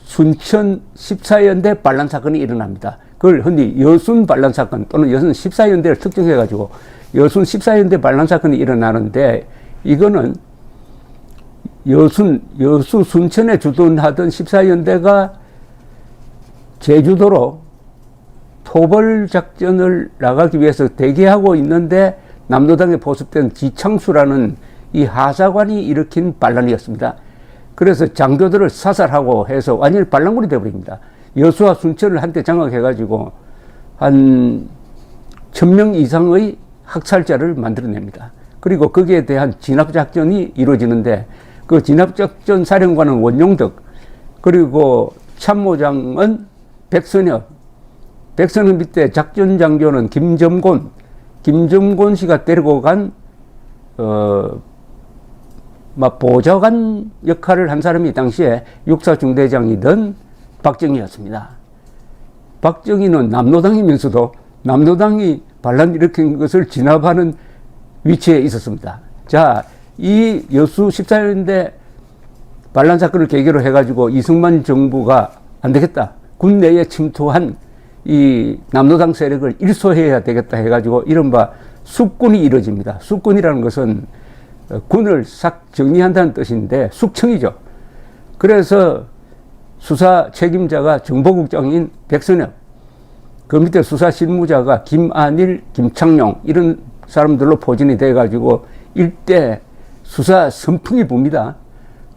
순천 14연대 반란 사건이 일어납니다. 그걸 흔히 여순 반란 사건 또는 여순 14연대를 특정해 가지고 여순 14연대 반란 사건이 일어나는데, 이거는 여수 순천에 주둔하던 14연대가 제주도로 토벌 작전을 나가기 위해서 대기하고 있는데 남로당에 포섭된 지창수라는 이 하사관이 일으킨 반란이었습니다. 그래서 장교들을 사살하고 해서 완전히 반란군이 되어버립니다. 여수와 순천을 한때 장악해가지고 한 1000명 이상의 학살자를 만들어냅니다. 그리고 거기에 대한 진압작전이 이루어지는데, 그 진압작전 사령관은 원용덕, 그리고 참모장은 백선엽 밑에 작전장교는 김점곤 씨가 데리고 간 보좌관 역할을 한 사람이 당시에 육사중대장이던 박정희였습니다. 박정희는 남로당이면서도 남로당이 반란 일으킨 것을 진압하는 위치에 있었습니다. 자, 이 여수 14년대 반란 사건을 계기로 해가지고 이승만 정부가 안 되겠다, 군내에 침투한 이 남로당 세력을 일소해야 되겠다 해가지고 이른바 숙군이 이루어집니다. 숙군이라는 것은 군을 싹 정리한다는 뜻인데 숙청이죠. 그래서 수사 책임자가 정보국장인 백선엽, 그 밑에 수사 실무자가 김안일, 김창룡 이런 사람들로 포진이 돼가지고 일대 수사 선풍이 붑니다.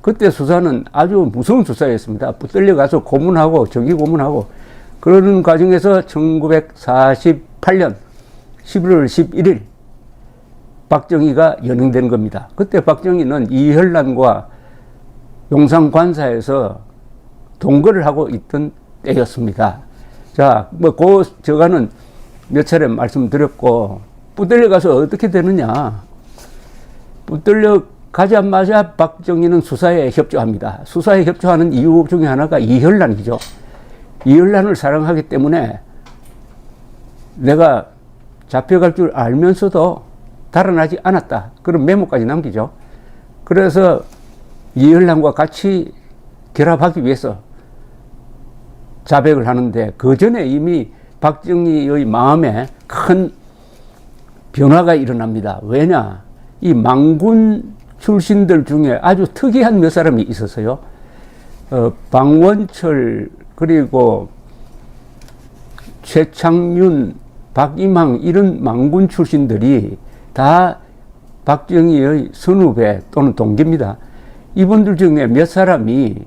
그때 수사는 아주 무서운 수사였습니다. 붙들려 가서 고문하고 정기 고문하고 그러는 과정에서 1948년 11월 11일 박정희가 연행된 겁니다. 그때 박정희는 이혈란과 용산관사에서 동거를 하고 있던 때였습니다. 자, 그 저가는 몇 차례 말씀드렸고, 붙들려 가서 어떻게 되느냐. 붙들려 가자마자 박정희는 수사에 협조합니다. 수사에 협조하는 이유 중에 하나가 이혈란이죠. 이혈란을 사랑하기 때문에 내가 잡혀갈 줄 알면서도 달아나지 않았다, 그런 메모까지 남기죠. 그래서 이혈란과 같이 결합하기 위해서 자백을 하는데, 그 전에 이미 박정희의 마음에 큰 변화가 일어납니다. 왜냐, 이 망군 출신들 중에 아주 특이한 몇 사람이 있었어요. 방원철, 그리고 최창윤, 박임항 이런 망군 출신들이 다 박정희의 선후배 또는 동기입니다. 이분들 중에 몇 사람이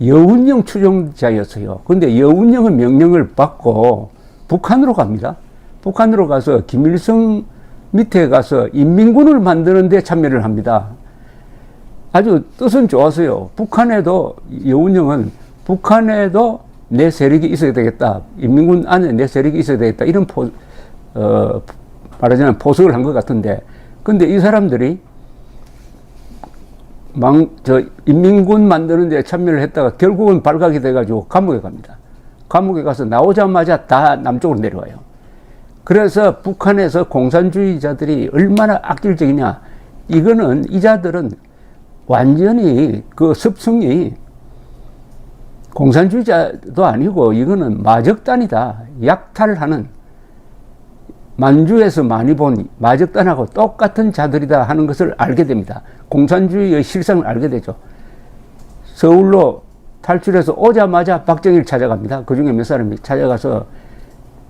여운형 추종자였어요. 그런데 여운형의 명령을 받고 북한으로 갑니다. 북한으로 가서 김일성 밑에 가서 인민군을 만드는 데 참여를 합니다. 아주 뜻은 좋았어요. 북한에도 여운형은 북한에도 내 세력이 있어야 되겠다. 인민군 안에 내 세력이 있어야 되겠다. 이런 말하자면 포석을 한 것 같은데, 근데 이 사람들이 인민군 만드는 데 참여를 했다가 결국은 발각이 돼가지고 감옥에 갑니다. 감옥에 가서 나오자마자 다 남쪽으로 내려와요. 그래서 북한에서 공산주의자들이 얼마나 악질적이냐. 이거는, 이자들은 완전히 그 습성이 공산주의자도 아니고 이거는 마적단이다. 약탈하는, 만주에서 많이 본 마적단하고 똑같은 자들이다 하는 것을 알게 됩니다. 공산주의의 실상을 알게 되죠. 서울로 탈출해서 오자마자 박정희를 찾아갑니다. 그 중에 몇 사람이 찾아가서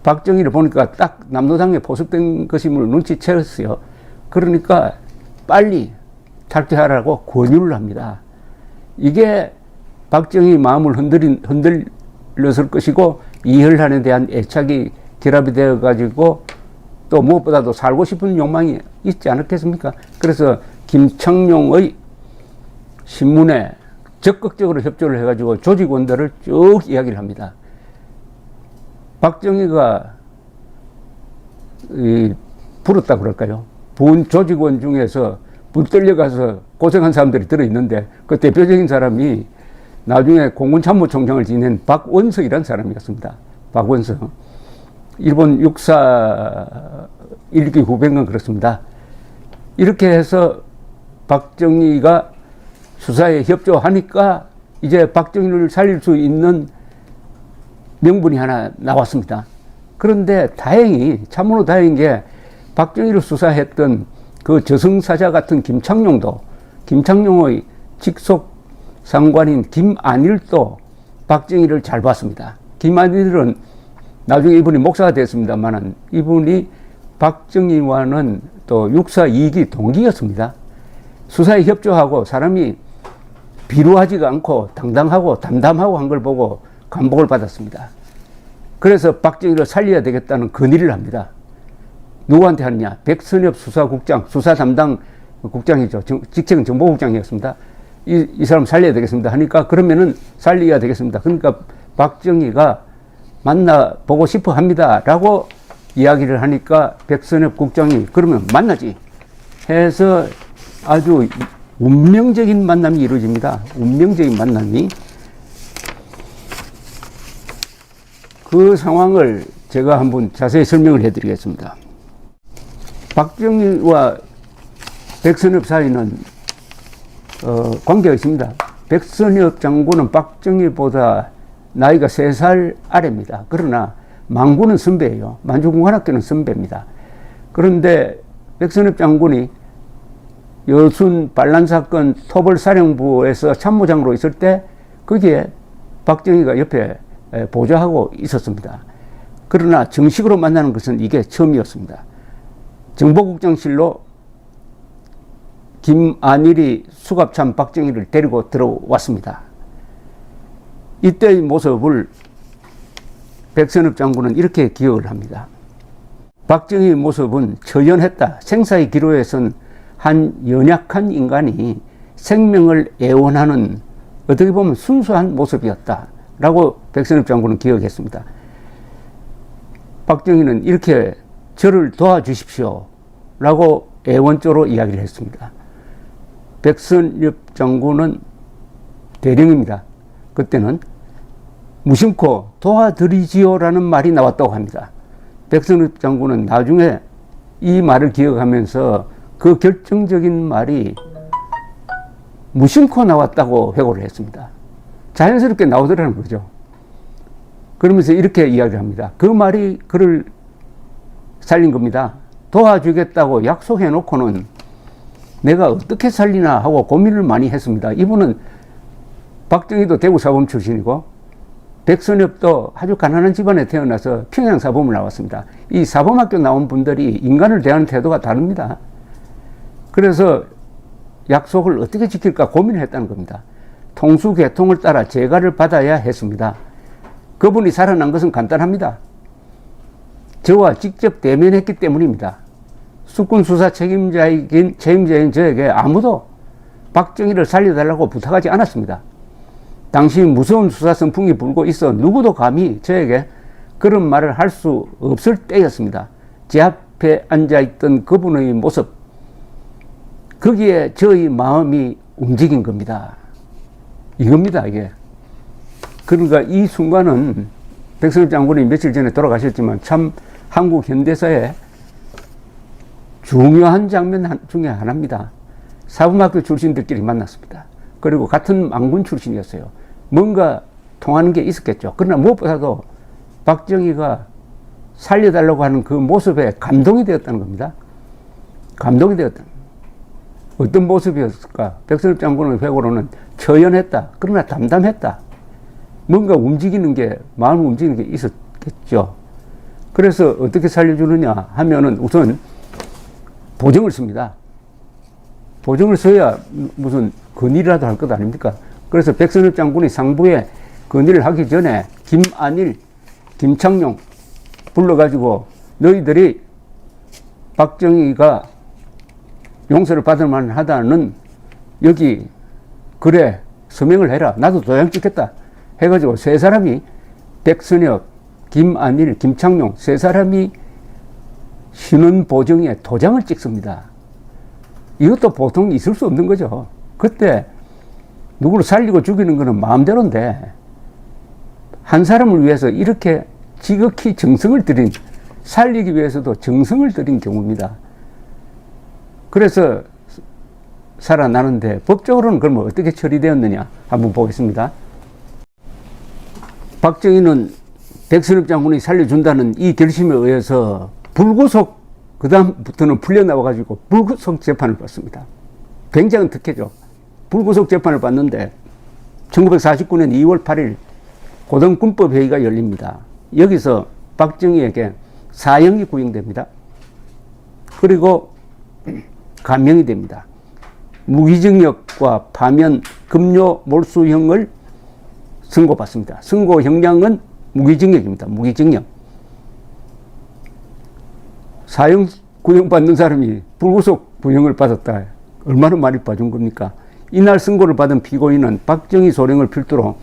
박정희를 보니까 딱 남로당에 포섭된 것임을 눈치챘어요. 그러니까 빨리 탈퇴하라고 권유를 합니다. 이게 박정희 마음을 흔들렸을 것이고, 이혈란에 대한 애착이 결합이 되어가지고 또 무엇보다도 살고 싶은 욕망이 있지 않았겠습니까? 그래서 김창룡의 신문에 적극적으로 협조를 해가지고 조직원들을 쭉 이야기를 합니다. 박정희가 부렸다 그럴까요? 본 조직원 중에서 붙들려가서 고생한 사람들이 들어있는데, 그 대표적인 사람이 나중에 공군참모총장을 지낸 박원석이라는 사람이었습니다. 박원석. 일본 육사 1기 후배인건 그렇습니다. 이렇게 해서 박정희가 수사에 협조하니까 이제 박정희를 살릴 수 있는 명분이 하나 나왔습니다. 그런데 다행히, 참으로 다행인 게, 박정희를 수사했던 그 저승사자 같은 김창룡의 직속 상관인 김안일도 박정희를 잘 봤습니다. 김안일은 나중에 이분이 목사가 됐습니다만, 이분이 박정희와는 또 육사 2기 동기였습니다. 수사에 협조하고 사람이 비루하지가 않고 당당하고 담담하고 한 걸 보고 감복을 받았습니다. 그래서 박정희를 살려야 되겠다는 건의를 합니다. 누구한테 하느냐? 백선엽 수사국장, 수사 담당 국장이죠. 직책은 정보국장이었습니다. 이 사람 살려야 되겠습니다 하니까, 그러면은 살려야 되겠습니다. 그러니까 박정희가 만나보고 싶어 합니다 라고 이야기를 하니까 백선엽 국장이 그러면 만나지 해서 아주 운명적인 만남이 이루어집니다. 운명적인 만남이. 그 상황을 제가 한번 자세히 설명을 해드리겠습니다. 박정희와 백선엽 사이는 관계가 있습니다. 백선엽 장군은 박정희보다 나이가 3살 아래입니다. 그러나 만군은 선배예요. 만주공관학교는 선배입니다. 그런데 백선엽 장군이 여순 반란사건 토벌사령부에서 참모장으로 있을 때 거기에 박정희가 옆에 보좌하고 있었습니다. 그러나 정식으로 만나는 것은 이게 처음이었습니다. 정보국장실로 김안일이 수갑찬 박정희를 데리고 들어왔습니다. 이때의 모습을 백선엽 장군은 이렇게 기억을 합니다. 박정희의 모습은 처연했다. 생사의 기로에 선 한 연약한 인간이 생명을 애원하는, 어떻게 보면 순수한 모습이었다 라고 백선엽 장군은 기억했습니다. 박정희는 이렇게 저를 도와주십시오 라고 애원조로 이야기를 했습니다. 백선엽 장군은 대령입니다. 그때는 무심코 도와드리지요라는 말이 나왔다고 합니다. 백선엽 장군은 나중에 이 말을 기억하면서 그 결정적인 말이 무심코 나왔다고 회고를 했습니다. 자연스럽게 나오더라는 거죠. 그러면서 이렇게 이야기를 합니다. 그 말이 그를 살린 겁니다. 도와주겠다고 약속해 놓고는 내가 어떻게 살리나 하고 고민을 많이 했습니다. 이분은 박정희도 대구사범 출신이고 백선엽도 아주 가난한 집안에 태어나서 평양사범을 나왔습니다. 이 사범학교 나온 분들이 인간을 대하는 태도가 다릅니다. 그래서 약속을 어떻게 지킬까 고민을 했다는 겁니다. 통수계통을 따라 재가를 받아야 했습니다. 그분이 살아난 것은 간단합니다. 저와 직접 대면했기 때문입니다. 수군 수사 책임자인 저에게 아무도 박정희를 살려달라고 부탁하지 않았습니다. 당시 무서운 수사 선풍이 불고 있어 누구도 감히 저에게 그런 말을 할 수 없을 때였습니다. 제 앞에 앉아있던 그분의 모습, 거기에 저의 마음이 움직인 겁니다. 이겁니다, 이게. 그러니까 이 순간은 백선엽 장군이 며칠 전에 돌아가셨지만 참 한국 현대사의 중요한 장면 중에 하나입니다. 사범학교 출신들끼리 만났습니다. 그리고 같은 망군 출신이었어요. 뭔가 통하는 게 있었겠죠. 그러나 무엇보다도 박정희가 살려달라고 하는 그 모습에 감동이 되었다는 겁니다. 감동이 되었다. 어떤 모습이었을까? 백선엽 장군의 회고로는 처연했다. 그러나 담담했다. 뭔가 움직이는 게, 마음 움직이는 게 있었겠죠. 그래서 어떻게 살려주느냐 하면은 우선 보정을 씁니다. 보정을 써야 무슨 건의라도 할 것 아닙니까? 그래서 백선엽 장군이 상부에 건의를 하기 전에 김안일, 김창룡 불러가지고 너희들이 박정희가 용서를 받을 만하다는 여기 글에 서명을 해라. 나도 도장 찍겠다. 해가지고 세 사람이 백선엽, 김안일, 김창룡 세 사람이 신원 보정에 도장을 찍습니다. 이것도 보통 있을 수 없는 거죠. 그때 누구를 살리고 죽이는 것은 마음대로인데 한 사람을 위해서 이렇게 지극히 정성을 들인, 살리기 위해서도 정성을 들인 경우입니다. 그래서 살아나는데 법적으로는 그러면 어떻게 처리되었느냐 한번 보겠습니다. 박정희는 백선엽 장군이 살려준다는 이 결심에 의해서 불구속, 그 다음부터는 풀려나와가지고 불구속 재판을 받습니다. 굉장한 특혜죠. 불구속 재판을 받는데 1949년 2월 8일 고등군법회의가 열립니다. 여기서 박정희에게 사형이 구형됩니다. 그리고 감형이 됩니다. 무기징역과 파면, 급료 몰수형을 선고받습니다. 선고 형량은 무기징역입니다. 무기징역. 사형 구형받는 사람이 불구속 구형을 받았다. 얼마나 많이 봐준 겁니까? 이날 선고를 받은 피고인은 박정희 소령을 필두로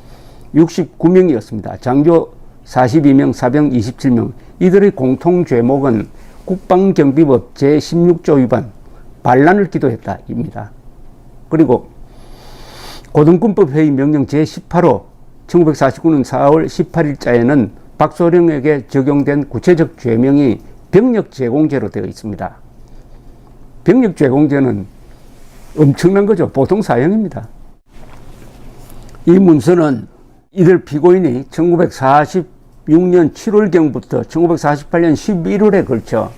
69명이었습니다. 장교 42명, 사병 27명. 이들의 공통 죄목은 국방경비법 제16조 위반, 반란을 기도했다입니다. 그리고 고등군법회의 명령 제18호 1949년 4월 18일자에는 박소령에게 적용된 구체적 죄명이 병력제공죄로 되어 있습니다. 병력제공죄는 엄청난 거죠. 보통 사형입니다. 이 문서는 이들 피고인이 1946년 7월경부터 1948년 11월에 걸쳐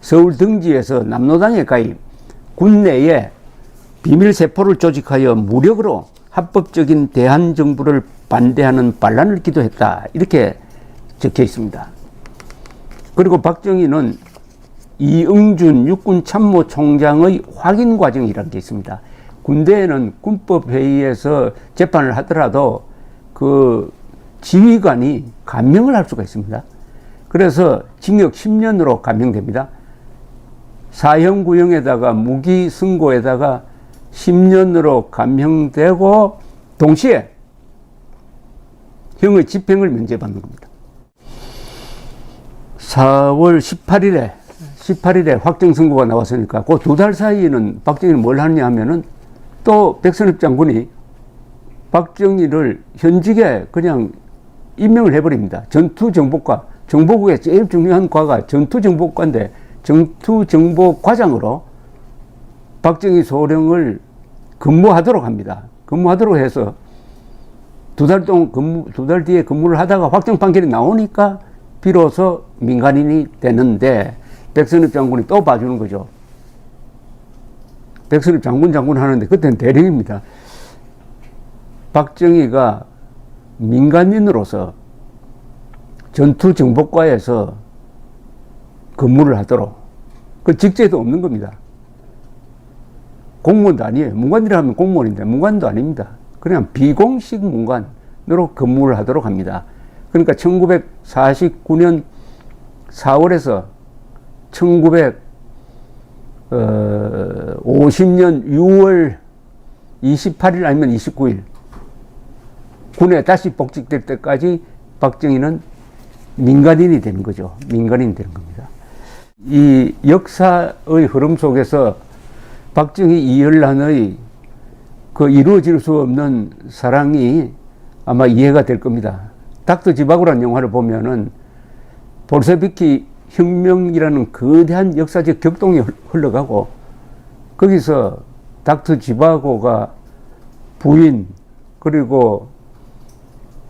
서울 등지에서 남로당에 가입, 군내에 비밀세포를 조직하여 무력으로 합법적인 대한정부를 반대하는 반란을 기도했다. 이렇게 적혀 있습니다. 그리고 박정희는 이응준 육군참모총장의 확인 과정이라는 게 있습니다. 군대에는 군법회의에서 재판을 하더라도 그 지휘관이 감명을 할 수가 있습니다. 그래서 징역 10년으로 감형됩니다. 사형 구형에다가 무기 선고에다가 10년으로 감형되고 동시에 형의 집행을 면제받는 겁니다. 4월 18일에 확정 선고가 나왔으니까 그 두 달 사이에는 박정희는 뭘 하느냐 하면은 또 백선엽 장군이 박정희를 현직에 그냥 임명을 해버립니다. 전투정보과, 정보국의 제일 중요한 과가 전투정보과인데 전투정보과장으로 박정희 소령을 근무하도록 합니다. 근무하도록 해서 두 달 뒤에 근무를 하다가 확정 판결이 나오니까 비로소 민간인이 되는데 백선엽 장군이 또 봐주는 거죠. 백선엽 장군 하는데 그때는 대령입니다. 박정희가 민간인으로서 전투정보과에서 근무를 하도록, 그 직제도 없는 겁니다. 공무원도 아니에요. 문관이라 하면 공무원인데 문관도 아닙니다. 그냥 비공식 문관으로 근무를 하도록 합니다. 그러니까 1949년 4월에서 1950년 6월 28일 아니면 29일 군에 다시 복직될 때까지 박정희는 민간인이 되는 거죠. 민간인이 되는 겁니다. 이 역사의 흐름 속에서 박정희 이열란의 그 이루어질 수 없는 사랑이 아마 이해가 될 겁니다. 닥터 지바고라는 영화를 보면은 볼셰비키 혁명이라는 거대한 역사적 격동이 흘러가고, 거기서 닥터 지바고가 부인, 그리고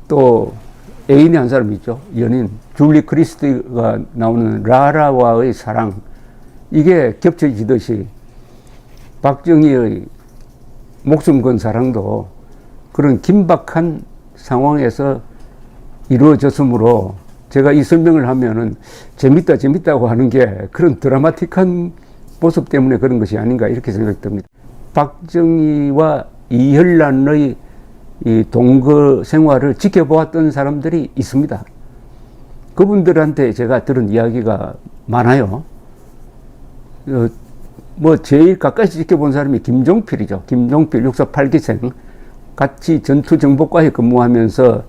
또 애인이 한 사람 있죠. 연인. 줄리 크리스티가 나오는 라라와의 사랑. 이게 겹쳐지듯이 박정희의 목숨 건 사랑도 그런 긴박한 상황에서 이루어졌으므로, 제가 이 설명을 하면은 재밌다고 하는 게 그런 드라마틱한 모습 때문에 그런 것이 아닌가 이렇게 생각됩니다. 박정희와 이혈란의 이 동거 생활을 지켜보았던 사람들이 있습니다. 그분들한테 제가 들은 이야기가 많아요. 뭐 제일 가까이 지켜본 사람이 김종필이죠. 김종필 육사 8기생 같이 전투정보과에 근무하면서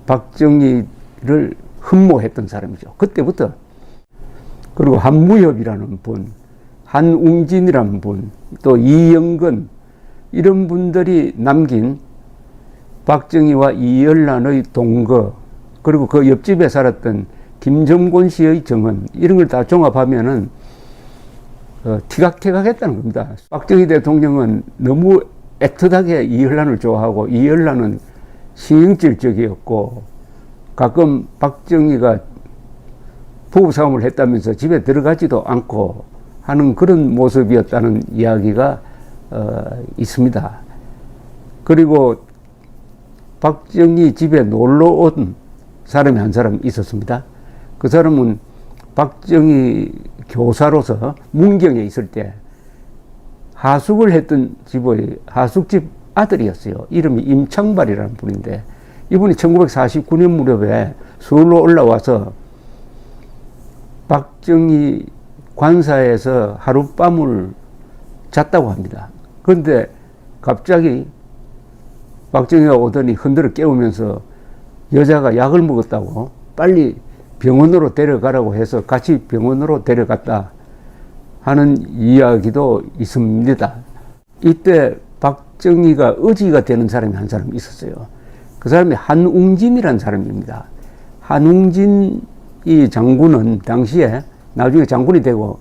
박정희를 흠모했던 사람이죠. 그때부터. 그리고 한무엽이라는 분, 한웅진이라는 분, 또 이영건, 이런 분들이 남긴 박정희와 이열란의 동거, 그리고 그 옆집에 살았던 김정곤 씨의 정언, 이런 걸 다 종합하면은 티각태각했다는 겁니다. 박정희 대통령은 너무 애틋하게 이열란을 좋아하고, 이열란은 신경질적이었고, 가끔 박정희가 부부싸움을 했다면서 집에 들어가지도 않고 하는 그런 모습이었다는 이야기가 있습니다. 그리고 박정희 집에 놀러 온 사람이 한 사람 있었습니다. 그 사람은 박정희 교사로서 문경에 있을 때 하숙을 했던 집의 하숙집 아들이었어요. 이름이 임창발이라는 분인데, 이분이 1949년 무렵에 서울로 올라와서 박정희 관사에서 하룻밤을 잤다고 합니다. 그런데 갑자기 박정희가 오더니 흔들어 깨우면서 여자가 약을 먹었다고 빨리 병원으로 데려가라고 해서 같이 병원으로 데려갔다 하는 이야기도 있습니다. 이때 박정희가 의지가 되는 사람이 한 사람 있었어요. 그 사람이 한웅진이라는 사람입니다. 한웅진 이 장군은 당시에 나중에 장군이 되고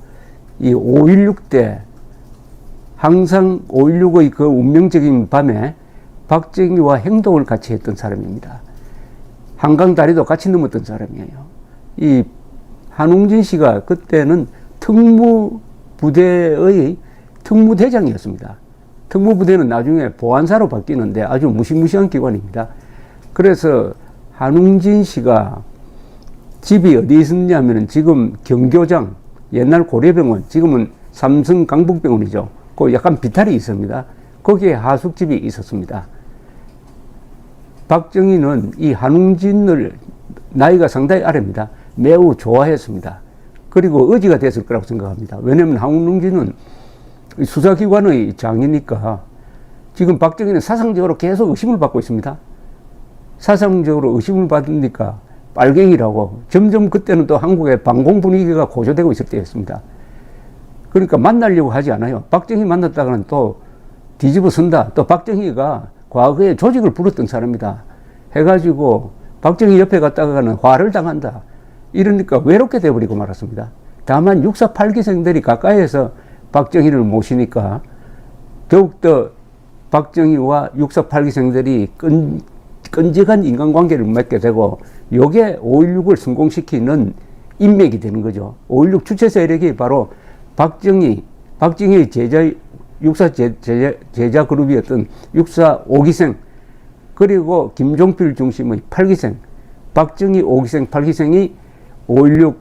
이 5.16 때 항상 5.16의 그 운명적인 밤에 박정희와 행동을 같이 했던 사람입니다. 한강 다리도 같이 넘었던 사람이에요. 이 한웅진 씨가 그때는 특무부대의 특무대장이었습니다. 특무부대는 나중에 보안사로 바뀌는데 아주 무시무시한 기관입니다. 그래서 한웅진 씨가 집이 어디 있었냐면은 지금 경교장, 옛날 고려병원, 지금은 삼성 강북병원이죠. 그 약간 비탈이 있습니다. 거기에 하숙집이 있었습니다. 박정희는 이 한웅진을 나이가 상당히 아래입니다. 매우 좋아했습니다. 그리고 의지가 됐을 거라고 생각합니다. 왜냐하면 한웅진은 수사기관의 장이니까 지금 박정희는 사상적으로 계속 의심을 받고 있습니다. 사상적으로 의심을 받으니까 빨갱이라고, 점점 그때는 또 한국의 반공 분위기가 고조되고 있을 때였습니다. 그러니까 만나려고 하지 않아요. 박정희 만났다가는 또 뒤집어 쓴다. 또 박정희가 과거에 조직을 부렸던 사람이다 해가지고 박정희 옆에 갔다가는 화를 당한다. 이러니까 외롭게 돼버리고 말았습니다. 다만 6사 8기생들이 가까이에서 박정희를 모시니까 더욱더 박정희와 6사 8기생들이 끈적한 인간관계를 맺게 되고, 요게 5.16을 성공시키는 인맥이 되는 거죠. 5.16 주체 세력이 바로 박정희의 제자 육사 제자 그룹이었던 육사 5기생, 그리고 김종필 중심의 8기생, 박정희 5기생, 8기생이 5.16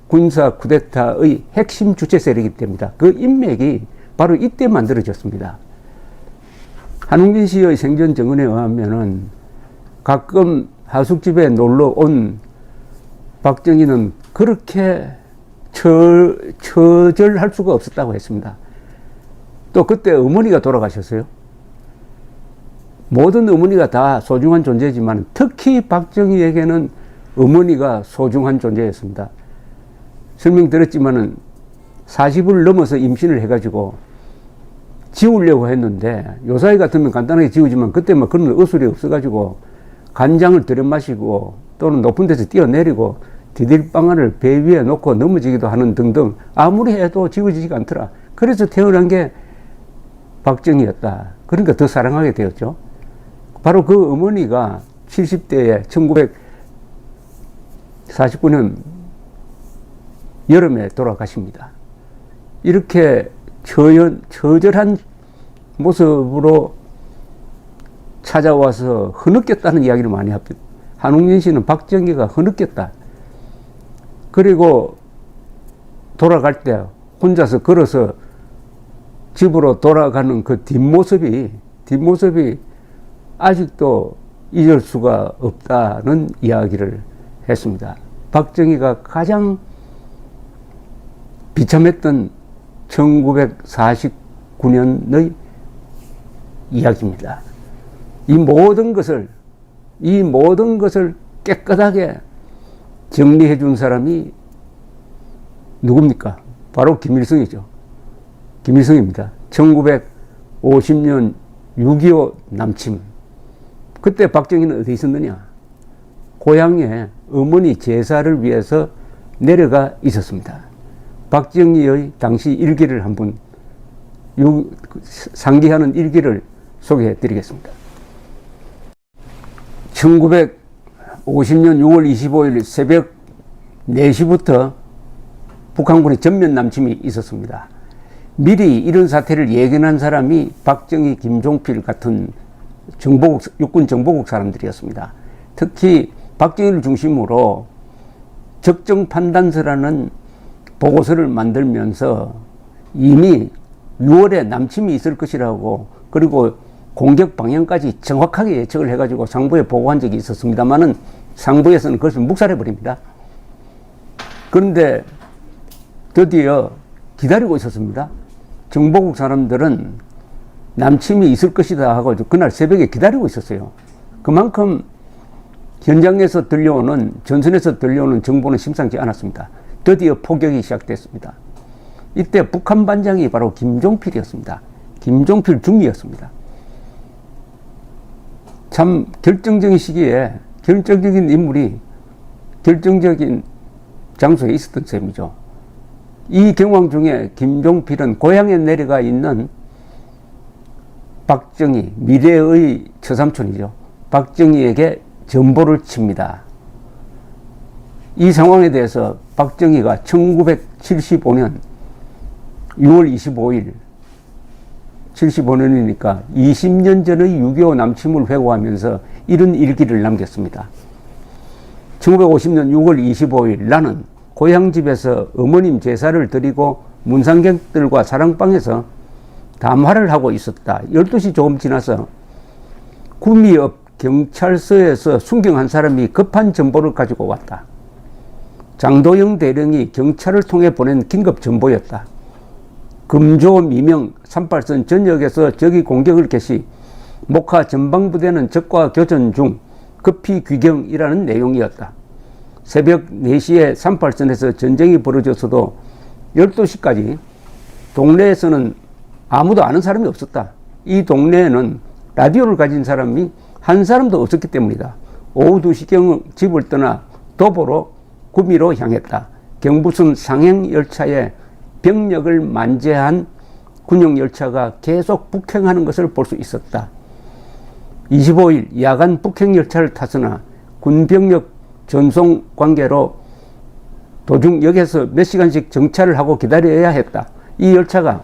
군사 쿠데타의 핵심 주체 세력이 됩니다. 그 인맥이 바로 이때 만들어졌습니다. 한웅진 씨의 생전 증언에 의하면은 가끔 하숙집에 놀러 온 박정희는 그렇게 처절할 수가 없었다고 했습니다. 또 그때 어머니가 돌아가셨어요. 모든 어머니가 다 소중한 존재지만 특히 박정희에게는 어머니가 소중한 존재였습니다. 설명드렸지만은 40을 넘어서 임신을 해가지고 지우려고 했는데 요사이 같으면 간단하게 지우지만 그때 막 그런 의술이 없어가지고 간장을 들여 마시고 또는 높은 데서 뛰어내리고 디딜방아를 배 위에 놓고 넘어지기도 하는 등등 아무리 해도 지워지지가 않더라. 그래서 태어난 게 박정희였다. 그러니까 더 사랑하게 되었죠. 바로 그 어머니가 70대에 1949년 여름에 돌아가십니다. 이렇게 처절한 모습으로 찾아와서 흐느꼈다는 이야기를 많이 합니다. 한웅진 씨는 박정희가 흐느꼈다. 그리고 돌아갈 때 혼자서 걸어서 집으로 돌아가는 그 뒷모습이 아직도 잊을 수가 없다는 이야기를 했습니다. 박정희가 가장 비참했던 1949년의 이야기입니다. 이 모든 것을 깨끗하게 정리해 준 사람이 누굽니까? 바로 김일성이죠. 김일성입니다. 1950년 6.25 남침. 그때 박정희는 어디 있었느냐? 고향에 어머니 제사를 위해서 내려가 있었습니다. 박정희의 당시 일기를 한번 상기하는 일기를 소개해 드리겠습니다. 1950년 6월 25일 새벽 4시부터 북한군의 전면 남침이 있었습니다. 미리 이런 사태를 예견한 사람이 박정희, 김종필 같은 육군 정보국 사람들이었습니다. 특히 박정희를 중심으로 적정판단서라는 보고서를 만들면서 이미 6월에 남침이 있을 것이라고, 그리고 공격 방향까지 정확하게 예측을 해가지고 상부에 보고한 적이 있었습니다만은 상부에서는 그것을 묵살해버립니다. 그런데 드디어 기다리고 있었습니다. 정보국 사람들은 남침이 있을 것이다 하고 그날 새벽에 기다리고 있었어요. 그만큼 현장에서 들려오는, 전선에서 들려오는 정보는 심상치 않았습니다. 드디어 포격이 시작됐습니다. 이때 북한 반장이 바로 김종필이었습니다. 김종필 중위였습니다. 참 결정적인 시기에 결정적인 인물이 결정적인 장소에 있었던 셈이죠. 이 경황 중에 김종필은 고향에 내려가 있는 박정희, 미래의 처삼촌이죠. 박정희에게 전보를 칩니다. 이 상황에 대해서 박정희가 1975년 6월 25일 75년이니까 20년 전의 6.25 남침을 회고하면서 이런 일기를 남겼습니다. 1950년 6월 25일 나는 고향집에서 어머님 제사를 드리고 문상객들과 사랑방에서 담화를 하고 있었다. 12시 조금 지나서 구미읍 경찰서에서 순경한 사람이 급한 정보를 가지고 왔다. 장도영 대령이 경찰을 통해 보낸 긴급 정보였다. 금조 미명 38선 전역에서 적이 공격을 개시, 목하 전방부대는 적과 교전 중 급히 귀경이라는 내용이었다. 새벽 4시에 38선에서 전쟁이 벌어졌어도 12시까지 동네에서는 아무도 아는 사람이 없었다. 이 동네에는 라디오를 가진 사람이 한 사람도 없었기 때문이다. 오후 2시경 집을 떠나 도보로 구미로 향했다. 경부선 상행열차에 병력을 만재한 군용열차가 계속 북행하는 것을 볼 수 있었다. 25일 야간 북행열차를 타서나 군병력 전송 관계로 도중 역에서 몇 시간씩 정차를 하고 기다려야 했다. 이 열차가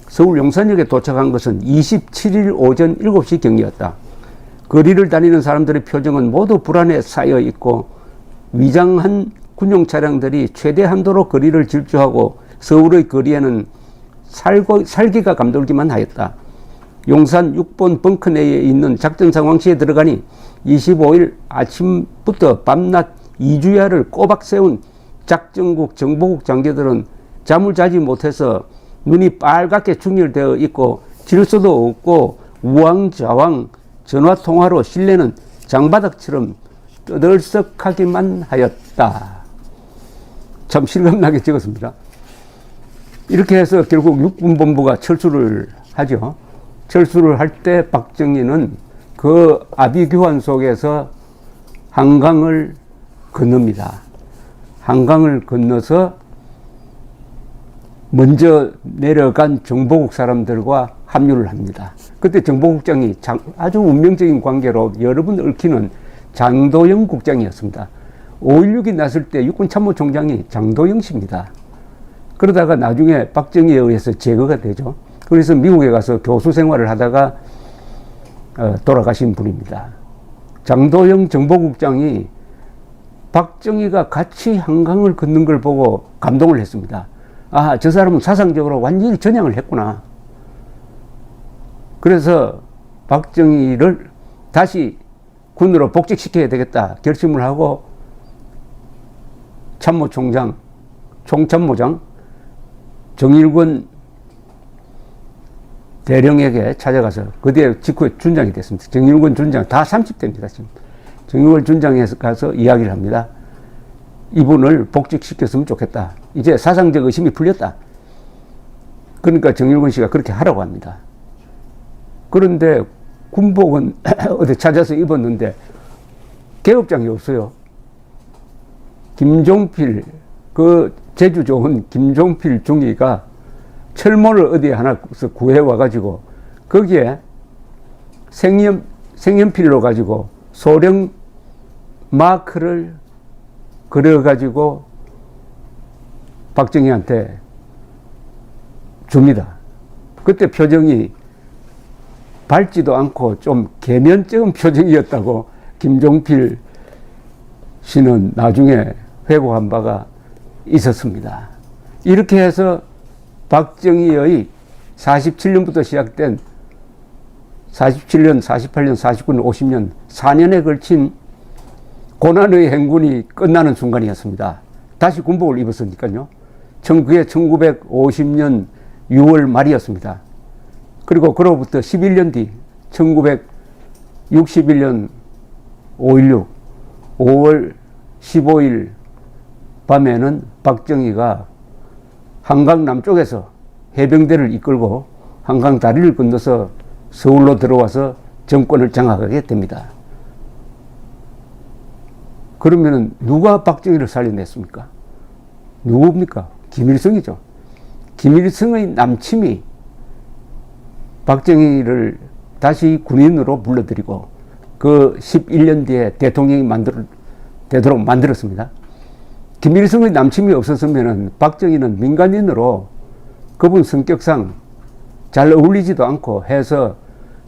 서울 용산역에 도착한 것은 27일 오전 7시경이었다. 거리를 다니는 사람들의 표정은 모두 불안에 쌓여 있고 위장한 군용 차량들이 최대 한도로 거리를 질주하고 서울의 거리에는 살기가 감돌기만 하였다. 용산 6번 벙커 내에 있는 작전 상황실에 들어가니 25일 아침부터 밤낮 2주야를 꼬박 세운 작전국 정보국 장교들은 잠을 자지 못해서 눈이 빨갛게 충혈되어 있고 질서도 없고 우왕좌왕 전화통화로 실내는 장바닥처럼 떠들썩하기만 하였다. 참 실감나게 적었습니다. 이렇게 해서 결국 육군본부가 철수를 하죠. 철수를 할 때 박정희는 그 아비규환 속에서 한강을 건넙니다. 한강을 건너서 먼저 내려간 정보국 사람들과 합류를 합니다. 그때 정보국장이 아주 운명적인 관계로 여러 번 얽히는 장도영 국장이었습니다. 5.16이 났을 때 육군참모총장이 장도영 씨입니다. 그러다가 나중에 박정희에 의해서 제거가 되죠. 그래서 미국에 가서 교수 생활을 하다가 돌아가신 분입니다. 장도영 정보국장이 박정희가 같이 한강을 걷는 걸 보고 감동을 했습니다. 아, 저 사람은 사상적으로 완전히 전향을 했구나. 그래서 박정희를 다시 군으로 복직시켜야 되겠다 결심을 하고 참모총장, 총참모장 정일권 대령에게 찾아가서 그때 직후에 준장이 됐습니다. 정일권 준장 다 30대입니다. 지금 정일권 준장에서 가서 이야기를 합니다. 이분을 복직시켰으면 좋겠다. 이제 사상적 의심이 풀렸다. 그러니까 정일권 씨가 그렇게 하라고 합니다. 그런데 군복은 어디 찾아서 입었는데 계급장이 없어요. 김종필, 그 제주 좋은 김종필 중위가 철모를 어디에 하나 구해와가지고 거기에 색연필로 가지고 소령 마크를 그려가지고 박정희한테 줍니다. 그때 표정이 밝지도 않고 좀 계면적인 표정이었다고 김종필 씨는 나중에 회고한 바가 있었습니다. 이렇게 해서 박정희의 47년부터 시작된 47년, 48년, 49년, 50년, 4년에 걸친 고난의 행군이 끝나는 순간이었습니다. 다시 군복을 입었으니까요. 그게 1950년 6월 말이었습니다. 그리고 그로부터 11년 뒤 1961년 5.16 5월 15일 밤에는 박정희가 한강 남쪽에서 해병대를 이끌고 한강 다리를 건너서 서울로 들어와서 정권을 장악하게 됩니다. 그러면은 누가 박정희를 살려냈습니까? 누굽니까? 김일성이죠. 김일성의 남침이 박정희를 다시 군인으로 불러들이고 그 11년 뒤에 대통령이 되도록 만들었습니다. 김일성의 남침이 없었으면 박정희는 민간인으로 그분 성격상 잘 어울리지도 않고 해서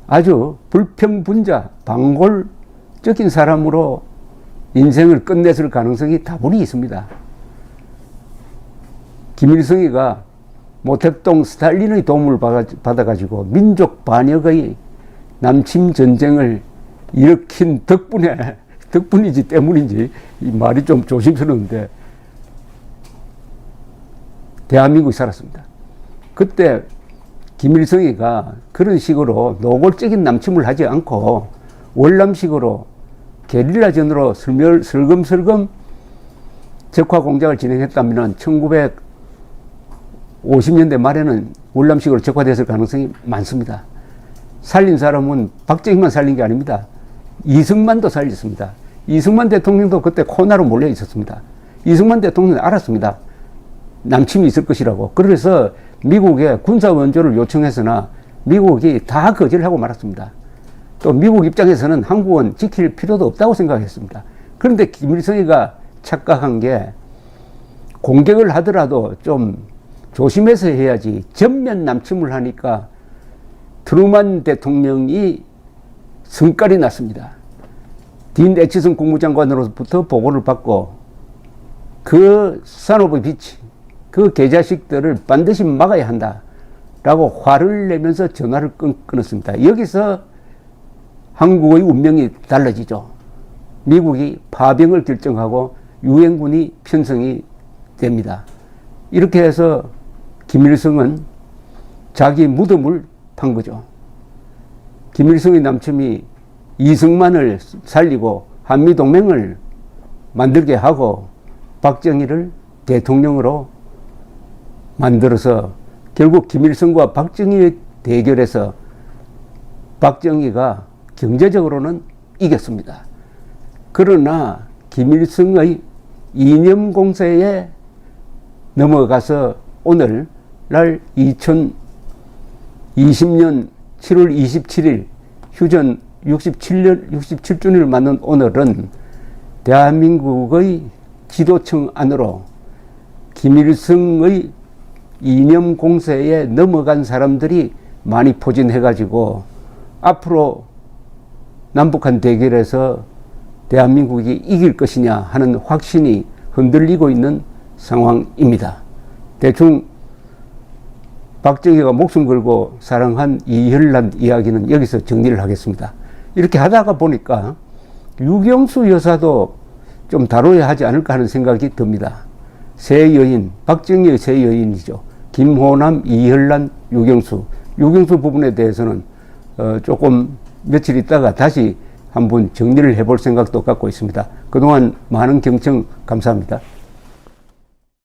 아주 불평분자, 방골적인 사람으로 인생을 끝냈을 가능성이 다분히 있습니다. 김일성이가 모택동 스탈린의 도움을 받아가지고 민족 반역의 남침 전쟁을 일으킨 덕분이지 때문인지 이 말이 좀 조심스러운데 대한민국이 살았습니다. 그때 김일성이가 그런 식으로 노골적인 남침을 하지 않고 월남식으로 게릴라전으로 슬금슬금 적화 공작을 진행했다면 1950년대 말에는 월남식으로 적화됐을 가능성이 많습니다. 살린 사람은 박정희만 살린 게 아닙니다. 이승만도 살렸습니다. 이승만 대통령도 그때 코나로 몰려 있었습니다. 이승만 대통령은 알았습니다. 남침이 있을 것이라고. 그래서 미국에 군사 원조를 요청했으나 미국이 다 거절하고 말았습니다. 또 미국 입장에서는 한국은 지킬 필요도 없다고 생각했습니다. 그런데 김일성이가 착각한 게 공격을 하더라도 좀 조심해서 해야지. 전면 남침을 하니까 트루만 대통령이 성깔이 났습니다. 딘 애치슨 국무장관으로부터 보고를 받고 그 산오브 비치, 그 개자식들을 반드시 막아야 한다라고 화를 내면서 전화를 끊었습니다. 여기서 한국의 운명이 달라지죠. 미국이 파병을 결정하고 유엔군이 편성이 됩니다. 이렇게 해서 김일성은 자기 무덤을 판 거죠. 김일성의 남침이 이승만을 살리고 한미동맹을 만들게 하고 박정희를 대통령으로 만들어서 결국 김일성과 박정희의 대결에서 박정희가 경제적으로는 이겼습니다. 그러나 김일성의 이념 공세에 넘어가서 오늘날 2020년 7월 27일 휴전 67주년을 맞는 오늘은 대한민국의 지도층 안으로 김일성의 이념 공세에 넘어간 사람들이 많이 포진해가지고 앞으로 남북한 대결에서 대한민국이 이길 것이냐 하는 확신이 흔들리고 있는 상황입니다. 대충 박정희가 목숨 걸고 사랑한 이혈란 이야기는 여기서 정리를 하겠습니다. 이렇게 하다가 보니까 유경수 여사도 좀 다뤄야 하지 않을까 하는 생각이 듭니다. 새 여인, 박정희의 새 여인이죠. 김호남, 이혈란, 유경수. 유경수 부분에 대해서는 조금 며칠 있다가 다시 한번 정리를 해볼 생각도 갖고 있습니다. 그동안 많은 경청 감사합니다.